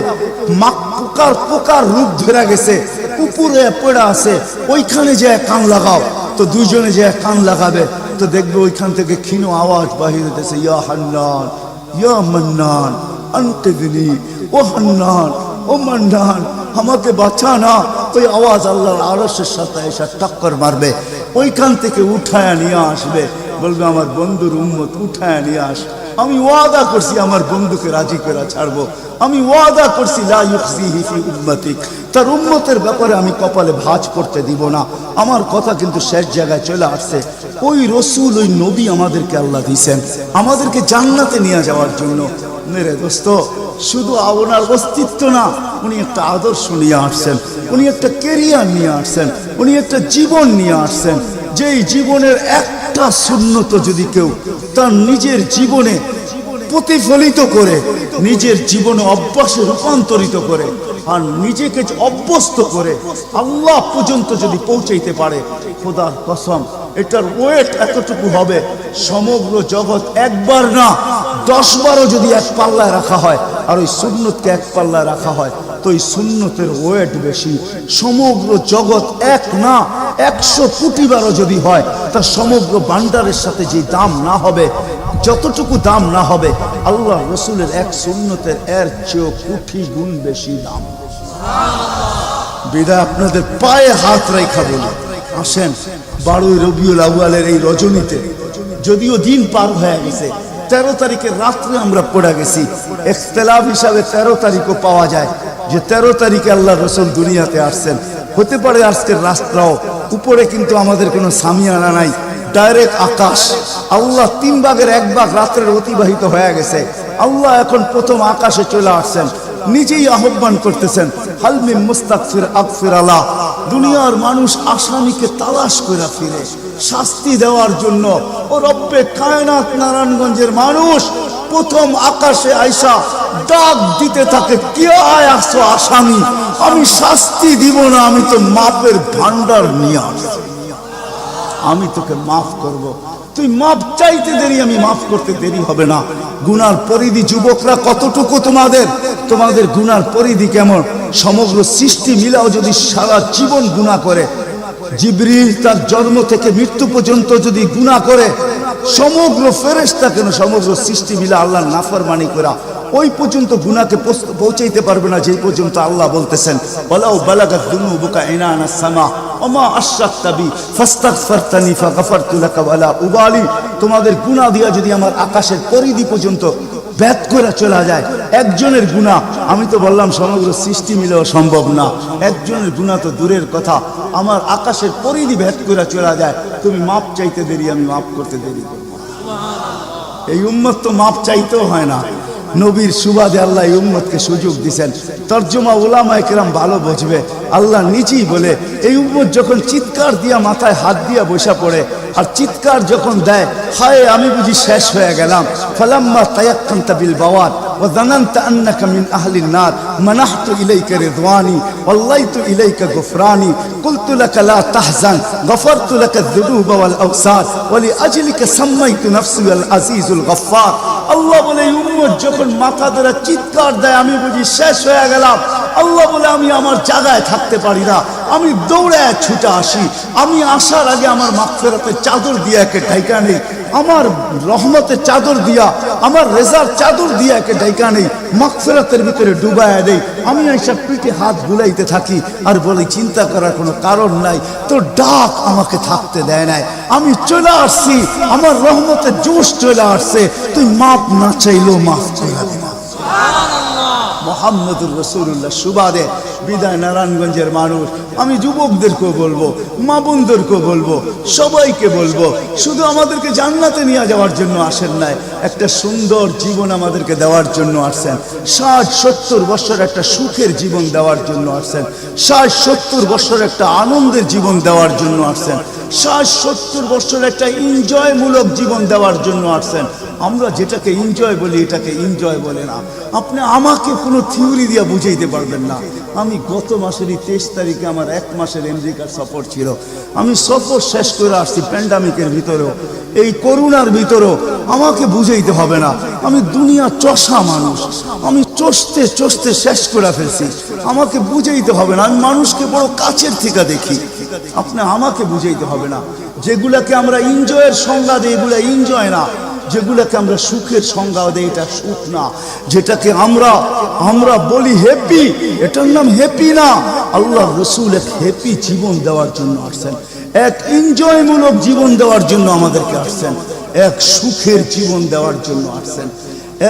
S1: পোকার পোকার রূপ ধরে গেছে, উপরে পড়ে আছে, ওইখানে যে কান লাগাও। তো দুইজনে যে কান লাগাবে, তো দেখবে ওইখান থেকে ক্ষীণ আওয়াজ বাহির হইতেছে, ইয়া হান্নান ইয়া মান্নান আনকিযনি, ও হান্নান ও মান্নান আমাকে বাঁচানা। ওই আওয়াজ আল্লাহর আরশের সাথে এসে টক্কর মারবে, ওইখান থেকে উঠায় নিয়ে আসবে, বলবে আমার বন্ধুর উম্মত উঠায় নিয়ে আস, আমি ওয়াদা করছি আমার বন্ধুকে রাজি করে ছাড়বো, আমি ওয়াদা করছি লা ইউখজিহি ফি উম্মতিক, তার উম্মতের ব্যাপারে আমি কপালে ভাঁজ করতে দিব না। আমার কথা কিন্তু শেষ জায়গায় চলে আসছে। ওই রসুল, ওই নবী আমাদেরকে আল্লাহ দিয়েছেন আমাদেরকে জান্নাতে নিয়ে যাওয়ার জন্য। মেরে দোস্ত, শুধু ওনার অস্তিত্ব না, উনি একটা আদর্শ নিয়ে আসছেন, উনি একটা কেরিয়ার নিয়ে আসছেন, উনি একটা জীবন নিয়ে আসছেন। যেই জীবনের একটা সুন্নত যদি কেউ তার নিজের জীবনে প্রতিফলিত করে, নিজের জীবনে অভ্যাসে রূপান্তরিত করে, আর নিজেকে অভ্যস্ত করে আল্লাহ পর্যন্ত যদি পৌঁছাইতে পারে, খোদার কসম এটার ওয়েট এতটুকু হবে, সমগ্র জগৎ একবার না 10 বারও যদি এক পাল্লায় রাখা হয়, আর ওই সুন্নতকে এক পাল্লায় রাখা হয়, তো ওই সুন্নতের ওয়েট বেশি। সমগ্র জগৎ এক না 100 কোটি বারও যদি হয়, তার সমগ্র ভান্ডারের সাথে যে দাম না হবে, যতটুকু দাম না হবে, আল্লাহ রসুলের এক সুন্নতের এর চেয়েও কোটি গুণ বেশি দাম। বিদায় আপনাদের পায়ে হাত রেখা বলি, আসেন 12 রবিউল আউয়ালের এই রজনীতে, যদিও দিন পার হয়ে গেছে, 13 তারিখের রাত্রে আমরা পড়ে গেছি, ইখতিলাফ হিসাবে 13 তারিখও পাওয়া যায় যে 13 তারিখে আল্লাহ রসুল দুনিয়াতে আসছেন। হতে পারে আজকের রাস্তাও উপরে, কিন্তু আমাদের কোনো সামিয়ানা নাই, ডাইরেক্ট আকাশ। আল্লাহ 3 ভাগের 1 ভাগ রাত্রের অতিবাহিত হয়ে গেছে, আল্লাহ এখন প্রথম আকাশে চলে আসছেন, নিজেই আহ্বান করতেছেন, হাল মিন মুস্তাগফির আগফির আলা। দুনিয়ার মানুষ আসামিকে তালাশ করে ফিরে শাস্তি দেওয়ার জন্য, ও রব্বে কায়নাত নারায়ণগঞ্জের মানুষ প্রথম আকাশে আইসা ডাক দিতে থাকে, কে আয় আসছো আসামি, আমি শাস্তি দিব না, আমি তো মাপের ভান্ডার নিয়ে আসছি, আমি তোকে মাফ করব, তুই মাপ চাইতে দেরি, আমি মাফ করতে দেরি হবে না। গুনার পরিধি যুবকরা কতটুকু, তোমাদের গুনার পরিধি কেমন? সমগ্র সৃষ্টি মিলাও যদি সারা জীবন গুনাহ করে, জিবরিল তার জন্ম থেকে মৃত্যু পর্যন্ত যদি গুনাহ করে, সমগ্র ফেরেশতা কেন, সমগ্র সৃষ্টি মিলা আল্লাহর নাফরমানি করা ওই পর্যন্ত গুনাহকে পৌঁছাইতে পারবে না, যেই পর্যন্ত আল্লাহ বলতেছেন ওয়ালাউ বালাগাত দুনুবুকা ইনানাস সামা ওমা আশরাকতা বি ফাস্তাগফারতানি ফাগফারতু লাকা ওয়ালা উবালি। তোমাদের গুনাহ দিয়া যদি আমার আকাশের পরিধি পর্যন্ত ভেদ করে চলা যায়, একজনের গুনাহ, আমি তো বললাম সমগ্র সৃষ্টি মিলেও সম্ভব না, একজনের গুনাহ তো দূরের কথা, আমার আকাশের পরিধি ভেদ করে চলা যায়, তুমি মাপ চাইতে দেরি, আমি মাপ করতে দেরি করব। এই উম্মত তো মাপ চাইতেও হয় না, নবীর সুবাদে আল্লাহ এই উম্মতকে সুযোগ দিয়েছেন। তরজমা উলামায়ে কেরাম ভালো বুঝবে, আল্লাহ নিজেই বলে, এই উম্মত যখন চিৎকার দিয়া মাথায় হাত দিয়া বসা পড়ে, আর চিৎকার যখন দেয়, হায় আমি বুঝি শেষ হয়ে গেলাম, ফালাম্মা তায়াক্কানতা বিল বাওয়াত ওয়া যানানতা আন্নাকা মিন আহলিন নার মানাহতু ইলাইকা রিদওয়ানি ওয়াল্লাইতু ইলাইকা গুফরানি কুলতু লাকা লা তাহজান গফারতু লাকা যুনুবা ওয়াল আওসার ওয়া লিআজলিকা সাম্মাইতু নাফসি আল আজিজুল গফফার। আল্লাহ বলে, এই উম্মত যখন মাথা ধরে চিৎকার দেয়, আমি বুঝি শেষ হয়ে গেলাম, আল্লাহ বলে আমি আমার জায়গায় থাকতে পারি না, আমি দৌড়ে ছুটে আসি, আমি আসার আগে আমার মাগফিরাতের চাদর দিয়ে একে ঢাইকা নেই, আমার রহমতের চাদর দিয়া, আমার রেজার চাদর দিয়া একে ঢাইকা নেই, মাগফিরাতের ভিতরে ডুবায়া দেই। আমি এইসব পিঠে হাত বুলাইতে থাকি আর বলি চিন্তা করার কোনো কারণ নাই, তোর ডাক আমাকে থাকতে দেয় নাই, আমি চলে আসছি, আমার রহমতের জোশ চলে আসছে, তুই মাপ না চাইলেও মাফ করে দিবা। মোহাম্মদুর রাসূলুল্লাহ সুবাদে বিদায় নারায়ণগঞ্জের মানুষ, আমি যুবকদেরকেও বলবো, মা বোনদেরকেও বলবো, সবাইকে বলবো, শুধু আমাদেরকে জান্নাতে নিয়ে যাওয়ার জন্য আসেন নাই, একটা সুন্দর জীবন আমাদেরকে দেওয়ার জন্য আসছেন। 60-70 বছর একটা সুখের জীবন দেওয়ার জন্য আসছেন, 60-70 বছর একটা আনন্দের জীবন দেওয়ার জন্য আসছেন, 60-70 বছর একটা এনজয়মূলক জীবন দেওয়ার জন্য আসছেন। আমরা যেটাকে এনজয় বলি এটাকে এনজয় বলে না। আপনি আমাকে কোনো থিওরি দিয়ে বুঝাইতে পারবেন না। আমি গত মাসেরই 23 তারিখে আমার 1 মাসের আমেরিকার সফর ছিল, আমি সফর শেষ করে আসছি প্যান্ডামিকের ভিতরেও, এই করোনার ভিতরেও। আমাকে বুঝাইতে হবে না, আমি দুনিয়া চষা মানুষ, আমি চষতে চষতে শেষ করে ফেলছি, আমাকে বুঝাইতে হবে না, আমি মানুষকে বড় কাছের থেকে দেখি। আপনি আমাকে বুঝাইতে হবে না, যেগুলাকে আমরা এনজয়ের সংজ্ঞা দিই এগুলা এনজয় না, যেগুলাকে আমরা সুখের সংজ্ঞা দেই এটা সুখ না, যেটাকে আমরা বলি হ্যাপি, এটার নাম হ্যাপি না। আল্লাহ রাসূল এক হ্যাপি জীবন দেওয়ার জন্য আসছেন, এক এনজয়মূলক জীবন দেওয়ার জন্য আমাদেরকে আসছেন, এক সুখের জীবন দেওয়ার জন্য আসছেন,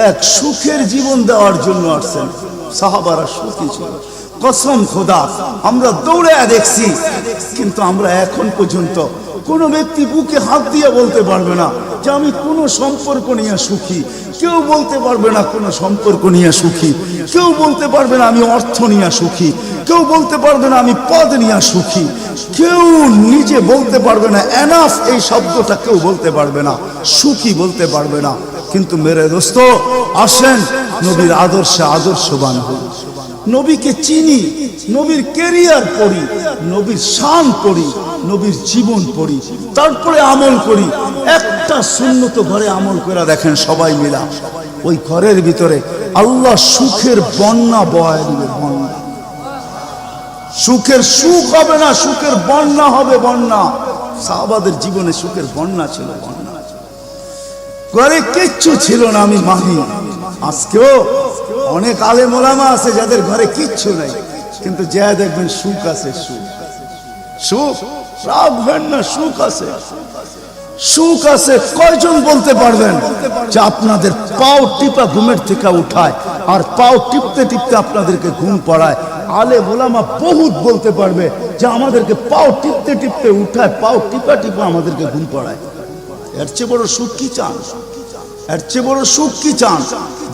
S1: এক সুখের জীবন দেওয়ার জন্য আসছেন। সাহাবারা সুখী ছিল, কসম খোদা, আমরা দৌড়ে দেখছি, কিন্তু আমরা এখন পর্যন্ত কোনো ব্যক্তি বুকে হাত দিয়ে বলতে পারবে না যে আমি কোনো সম্পর্ক নিয়ে সুখী, কেউ বলতে পারবে না কোনো সম্পর্ক নিয়ে সুখী, কেউ বলতে পারবে না আমি অর্থ নিয়ে সুখী, কেউ বলতে পারবে না আমি পদ নিয়ে সুখী, কেউ নিজে বলতে পারবে না এনাফ এই শব্দটা কেউ বলতে পারবে না, সুখী বলতে পারবে না। কিন্তু মেরে দোস্ত আসেন নবীর আদর্শে আদর্শবান হই, নবীকে চিনি, নবীর ক্যারিয়ার পড়ি, নবীর শান পড়ি, নবীর জীবন পড়ি, তারপরে আমল করি। একটা সুন্নত ঘরে আমল করে দেখেন সবাই মিলা, ওই ঘরের ভিতরে আল্লাহ সুখের বন্যা বয় দিবে, বন্যা। সুখের সুখ হবে না, সুখের বন্যা হবে, বন্যা। সাহাবাদের জীবনে সুখের বন্যা ছিল, বন্যা। ঘরে কিচ্ছু ছিল না, আমি মানি। আজকেও অনেক আলেম ওলামা আছে যাদের ঘরে কিচ্ছু নাই, কিন্তু যা দেখবেন সুখ আছে, সুখ, সুখ, রাগ হয় না, সুখ আছে, সুখ আছে। কয়জন বলতে পারবেন যে আপনাদের পাও টিপা ঘুমের থেকে উঠায় আর পাও টিপতে টিপতে আপনাদেরকে ঘুম পড়ায়? আলেম ওলামা বহুত বলতে পারবে যে আমাদেরকে পাও টিপতে টিপতে উঠায়, পাও টিপা টিপা আমাদেরকে ঘুম পড়ায়। এর চেয়ে বড় সুখ কি চান? এর চেয়ে বড় সুখ কি চান?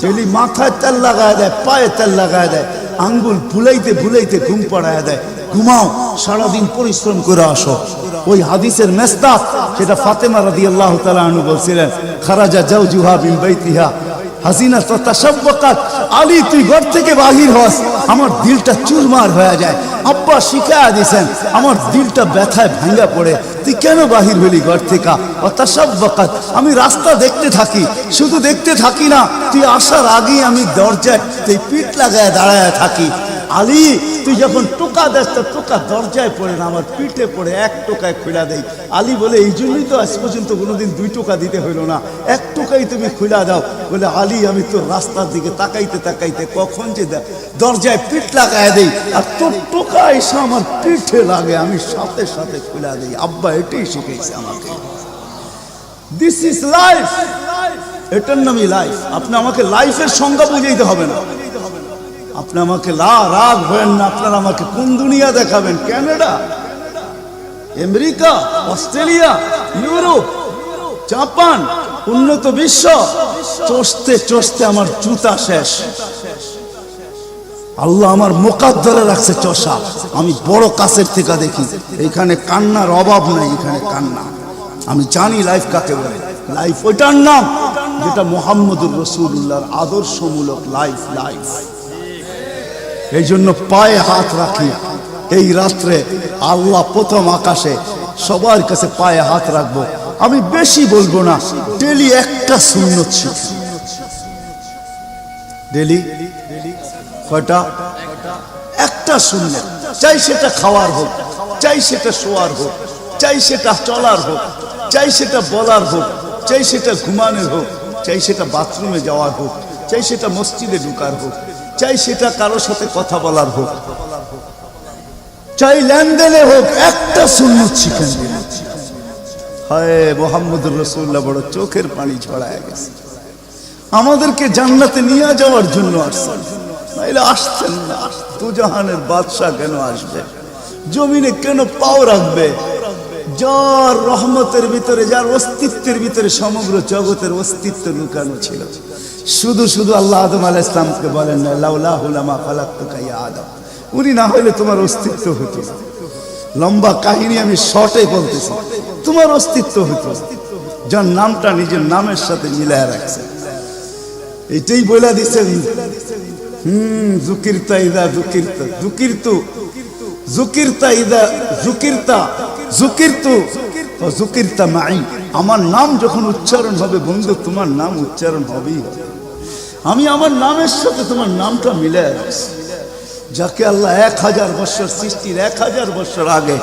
S1: ডেলি মাথায় তেল লাগায় দেয়, পায়ে তেল লাগায় দেয়, আঙ্গুল ভুলাইতে ভুলাইতে ঘুম পাড়ায় দেয়। ঘুমাও, সারাদিন পরিশ্রম করে আসো। ওই হাদিসের মেস্তাক সেটা ফাতেমা রাদিয়াল্লাহু তাআলা আনহা বলছিলেন, খারাজা জাওজুহা মিন বাইতিহা হাসিনা তাশাব্বাকাত। আলী তুই ঘর থেকে বাহির হস, আমার দিলটা চুরমার হয়ে যায়। আব্বা শিখায়া দিয়েছেন, আমার দিলটা ব্যথায় ভাঙ্গা পড়ে, তুই কেন বাহির হলি ঘর থেকে? তাশাব্বাকাত, আমি রাস্তা দেখতে থাকি, শুধু দেখতে থাকি না, তুই আসার আগেই আমি দরজায় তুই পিঠ লাগায় দাঁড়ায় থাকি। আলী তুই যখন টোকা দেস তো টোকা দরজায় পড়ে না, আমার পিঠে পড়ে, 1 টোকায় খুলা দেই। আলী বলে এই জন্যই তো আজ পর্যন্ত কোনোদিন 2 টোকা দিতে হইল না, 1 টোকাই তুমি খুলা দাও। বলে আলী আমি তোর রাস্তার দিকে তাকাইতে তাকাইতে কখন যে দরজায় পিঠ লাগায় দেই আর তোর টোকা এসে আমার পিঠে লাগে, আমি সাথে সাথে খুলা দেই। আব্বা এটাই শিখেছে আমাকে। দিস ইজ লাইফ, এটার নামই লাইফ। আপনি আমাকে লাইফের সংজ্ঞা বুঝাইতে হবে না, আপনি আমাকে রাগ হবেন না। আপনারা আমাকে কোন দুনিয়া দেখাবেন? Canada, America, Australia, Europe, Japan, উন্নত বিশ্ব, চষতে চষতে আমার জুতা শেষ। আল্লাহ আমার মোকাদ্দরে রাখছে চষা। আমি বড় কাছের থেকে দেখি, এখানে কান্নার অভাব নাই, এখানে কান্না। আমি জানি লাইফ কাকে বলে। লাইফ ওইটার নাম যেটা মুহাম্মদুর রাসূলুল্লাহর আদর্শমূলক লাইফ। লাইফ এই জন্য পায়ে হাত রাখি। এই রাত্রে আল্লাহ প্রথম আকাশে সবার কাছে পায়ে হাত রাখবো। আমি বেশি বলবো না, ডেলি একটা সুন্নত শিখি। ডেলি কয়টা? সুন্নাত, চাই সেটা খাওয়ার হোক, চাই সেটা শোয়ার হোক, চাই সেটা চলার হোক, চাই সেটা বলার হোক, চাই সেটা ঘুমানোর হোক, চাই সেটা বাথরুমে যাওয়ার হোক, চাই সেটা মসজিদে ঢুকার হোক, চাই সেটা কারোর সাথে কথা বলার হোক, চাই লেনদেনে হোক, একটা সুন্নাত শিখেন দিন। হায় মুহাম্মদুর রাসূলুল্লাহ বড় চোখের পানি ঝরায় গেছে। আমাদেরকে জান্নাতে নিয়ে যাওয়ার জন্য আসছেন, নাইলে আসছেন না। দুজাহানের বাদশা কেন আসবে? জমিনে কেন পাও রাখবে? যার রহমতের ভিতরে, যার অস্তিত্বের ভিতরে সমগ্র জগতের অস্তিত্ব লুকানো ছিল। শুধু শুধু আল্লাহ আদম আলাইহিস সালামকে বলেন না লাউলাহু লামা খালাকতুকা ইয়া আদম, উনি না হলে তোমার অস্তিত্ব হতো না। লম্বা কাহিনী আমি শর্টে বলতেছি, তোমার অস্তিত্ব হতো, যার নামটা নিজের নামের সাথে মিলায় রাখছে। এটাই বলে দিচ্ছেন, যুকিরতা ইদা যুকিরতা যুকিরতু যুকিরতা ইদা যুকিরতা যুকিরতু ওয়া যুকিরতা মাই। আমার নাম যখন উচ্চারণ হবে বন্ধু, তোমার নাম উচ্চারণ হবেই হবে। আমি আমার নামের সাথে তোমার নামটা মিলায় রাখছি। যাকে আল্লাহ 1000 বছর সৃষ্টির 1000 বছর আগে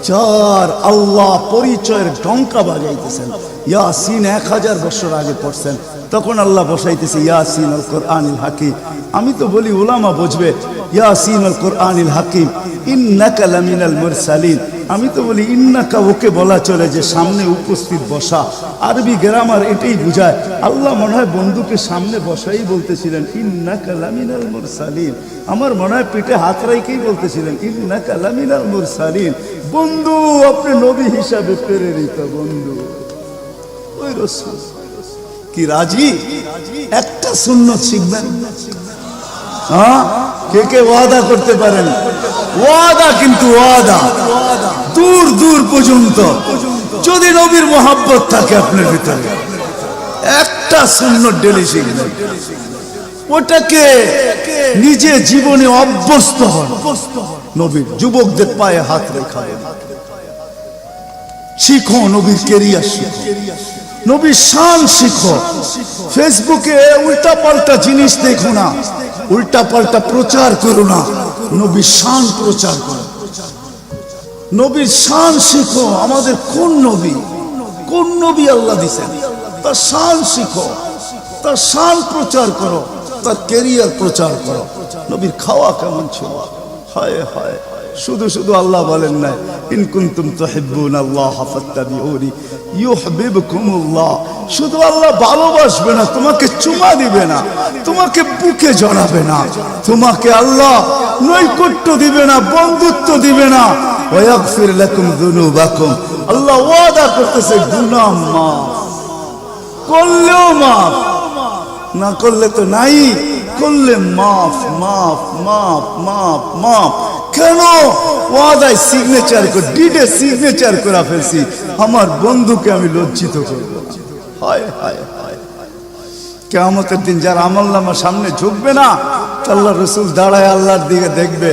S1: যার আল্লাহ পরিচয়ের ডঙ্কা বাজাইতেছেন, ইয়াসিন 1000 বছর আগে পড়ছেন, তখন আল্লাহ বসাইতেছে ইয়াসিন আল কোরআনিল হাকিম। আমি তো বলি উলামা বুঝবে, ইয়াসিন আল কোরআনিল হাকিম ইন্নাকা লামিনাল মুরসালিন। আমি তো বলি ইন্নাকা ওকে বলা চলে যে সামনে উপস্থিত বসা, আরবি গ্রামার এটাই বুঝায়। আল্লাহ মনে হয় বন্ধুকে সামনে বসাই বলতেছিলেন ইন্নাকা লামিনাল মুরসালিন। আমার মনে হয় পিঠে হাত রাইকেই বলতেছিলেন ইন্নাকা লামিনাল মুরসালিন। বন্ধু আপনি নবী হিসাবে প্রেরিত বন্ধু। ওই রাসূল কি রাজি? একটা সুন্নাত শিখবেন। হ্যাঁ, কে কে ওয়াদা করতে পারেন? ওয়াদা, কিন্তু ওয়াদা দূর দূর পর্যন্ত। যদি নবীর মোহাব্বত থাকে আপনার ভিতরে, একটা সুন্নাত ডেলি শিখবেন, ওটাকে নিজে জীবনে অভ্যস্ত হন। নবীর যুবকদের পায়ে হাত রেখা শিখো, নবীর কেরিয়ার শিখো, নবীর শান শিখো। ফেসবুকে উল্টা পাল্টা জিনিস দেখো না, উল্টা পাল্টা প্রচার করো না, নবীর শান প্রচার করো, নবীর শান শিখো। আমাদের কোন নবী, কোন নবী আল্লাহ দিয়েছেন, তার শান শিখো, তার শান প্রচার করো, তার কেরিয়ার প্রচার করো। নবীর খাওয়া কেমন ছিল? হায় হায়, শুধু শুধু আল্লাহ বলেন না ইন কুনতুম তুহিব্বুনাল্লাহ ফাত্তাবিউনি ইউহিব্বুকুমুল্লাহ। শুধু আল্লাহ ভালোবাসবে না, তোমাকে চুমা দিবে না, তোমাকে বুকে জড়াবে না, তোমাকে আল্লাহ নৈকট্য দিবে না, বন্ধুত্ব দিবে না। ওয়া ইয়াগফির লাকুম যুনুবাকুম। আল্লাহ ওয়াদা করতেছে গুনাহ মাফ করলেও মাফ, না করলে তো নাই, করলে মাফ মাফ মাফ মাফ মাফ। কেন? ওয়াদায় সিগনেচার করে, ডিডে সিগনেচার করে ফেলছি, আমার বন্ধুকে আমি লজ্জিত করব না। হায় হায় হায়, কিয়ামতের দিন যার আমলনামা সামনে ঝুঁকবে না, আল্লাহ রাসূল দাঁড়ায় আল্লাহর দিকে দেখবে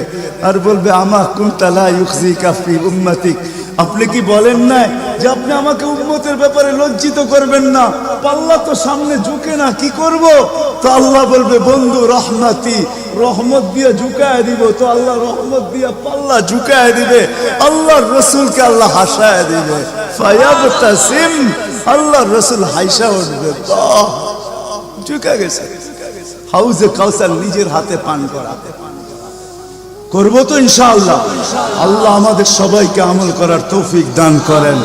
S1: আর বলবে আমা কুনতা লা ইউখজিকা ফি উম্মতিক। আপনি কি বলেন না যে আপনি আমাকে উম্মতের ব্যাপারে লজ্জিত করবেন না? পাল্লা তো সামনে ঝুঁকে না, কি করব? তো আল্লাহ বলবে বন্ধু রহমতি, রহমত দিয়ে ঝুঁকায় দিব। তো আল্লাহ রহমত দিয়ে পাল্লা ঝুঁকায় দিবে, আল্লাহর রাসূলকে আল্লাহ হাসায় দিবে। ফায়াবতাসিম, আল্লাহর রাসূল হাসা উঠবে, বাহ ঝুঁকা গেছে। হাউজে কাউসার নিজের হাতে পান করা করবো তো ইনশাআল্লাহ। আল্লাহ আমাদের সবাইকে আমল করার তৌফিক দান করেন।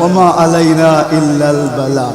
S1: ওমা আলাইনা ইল্লাল বালা।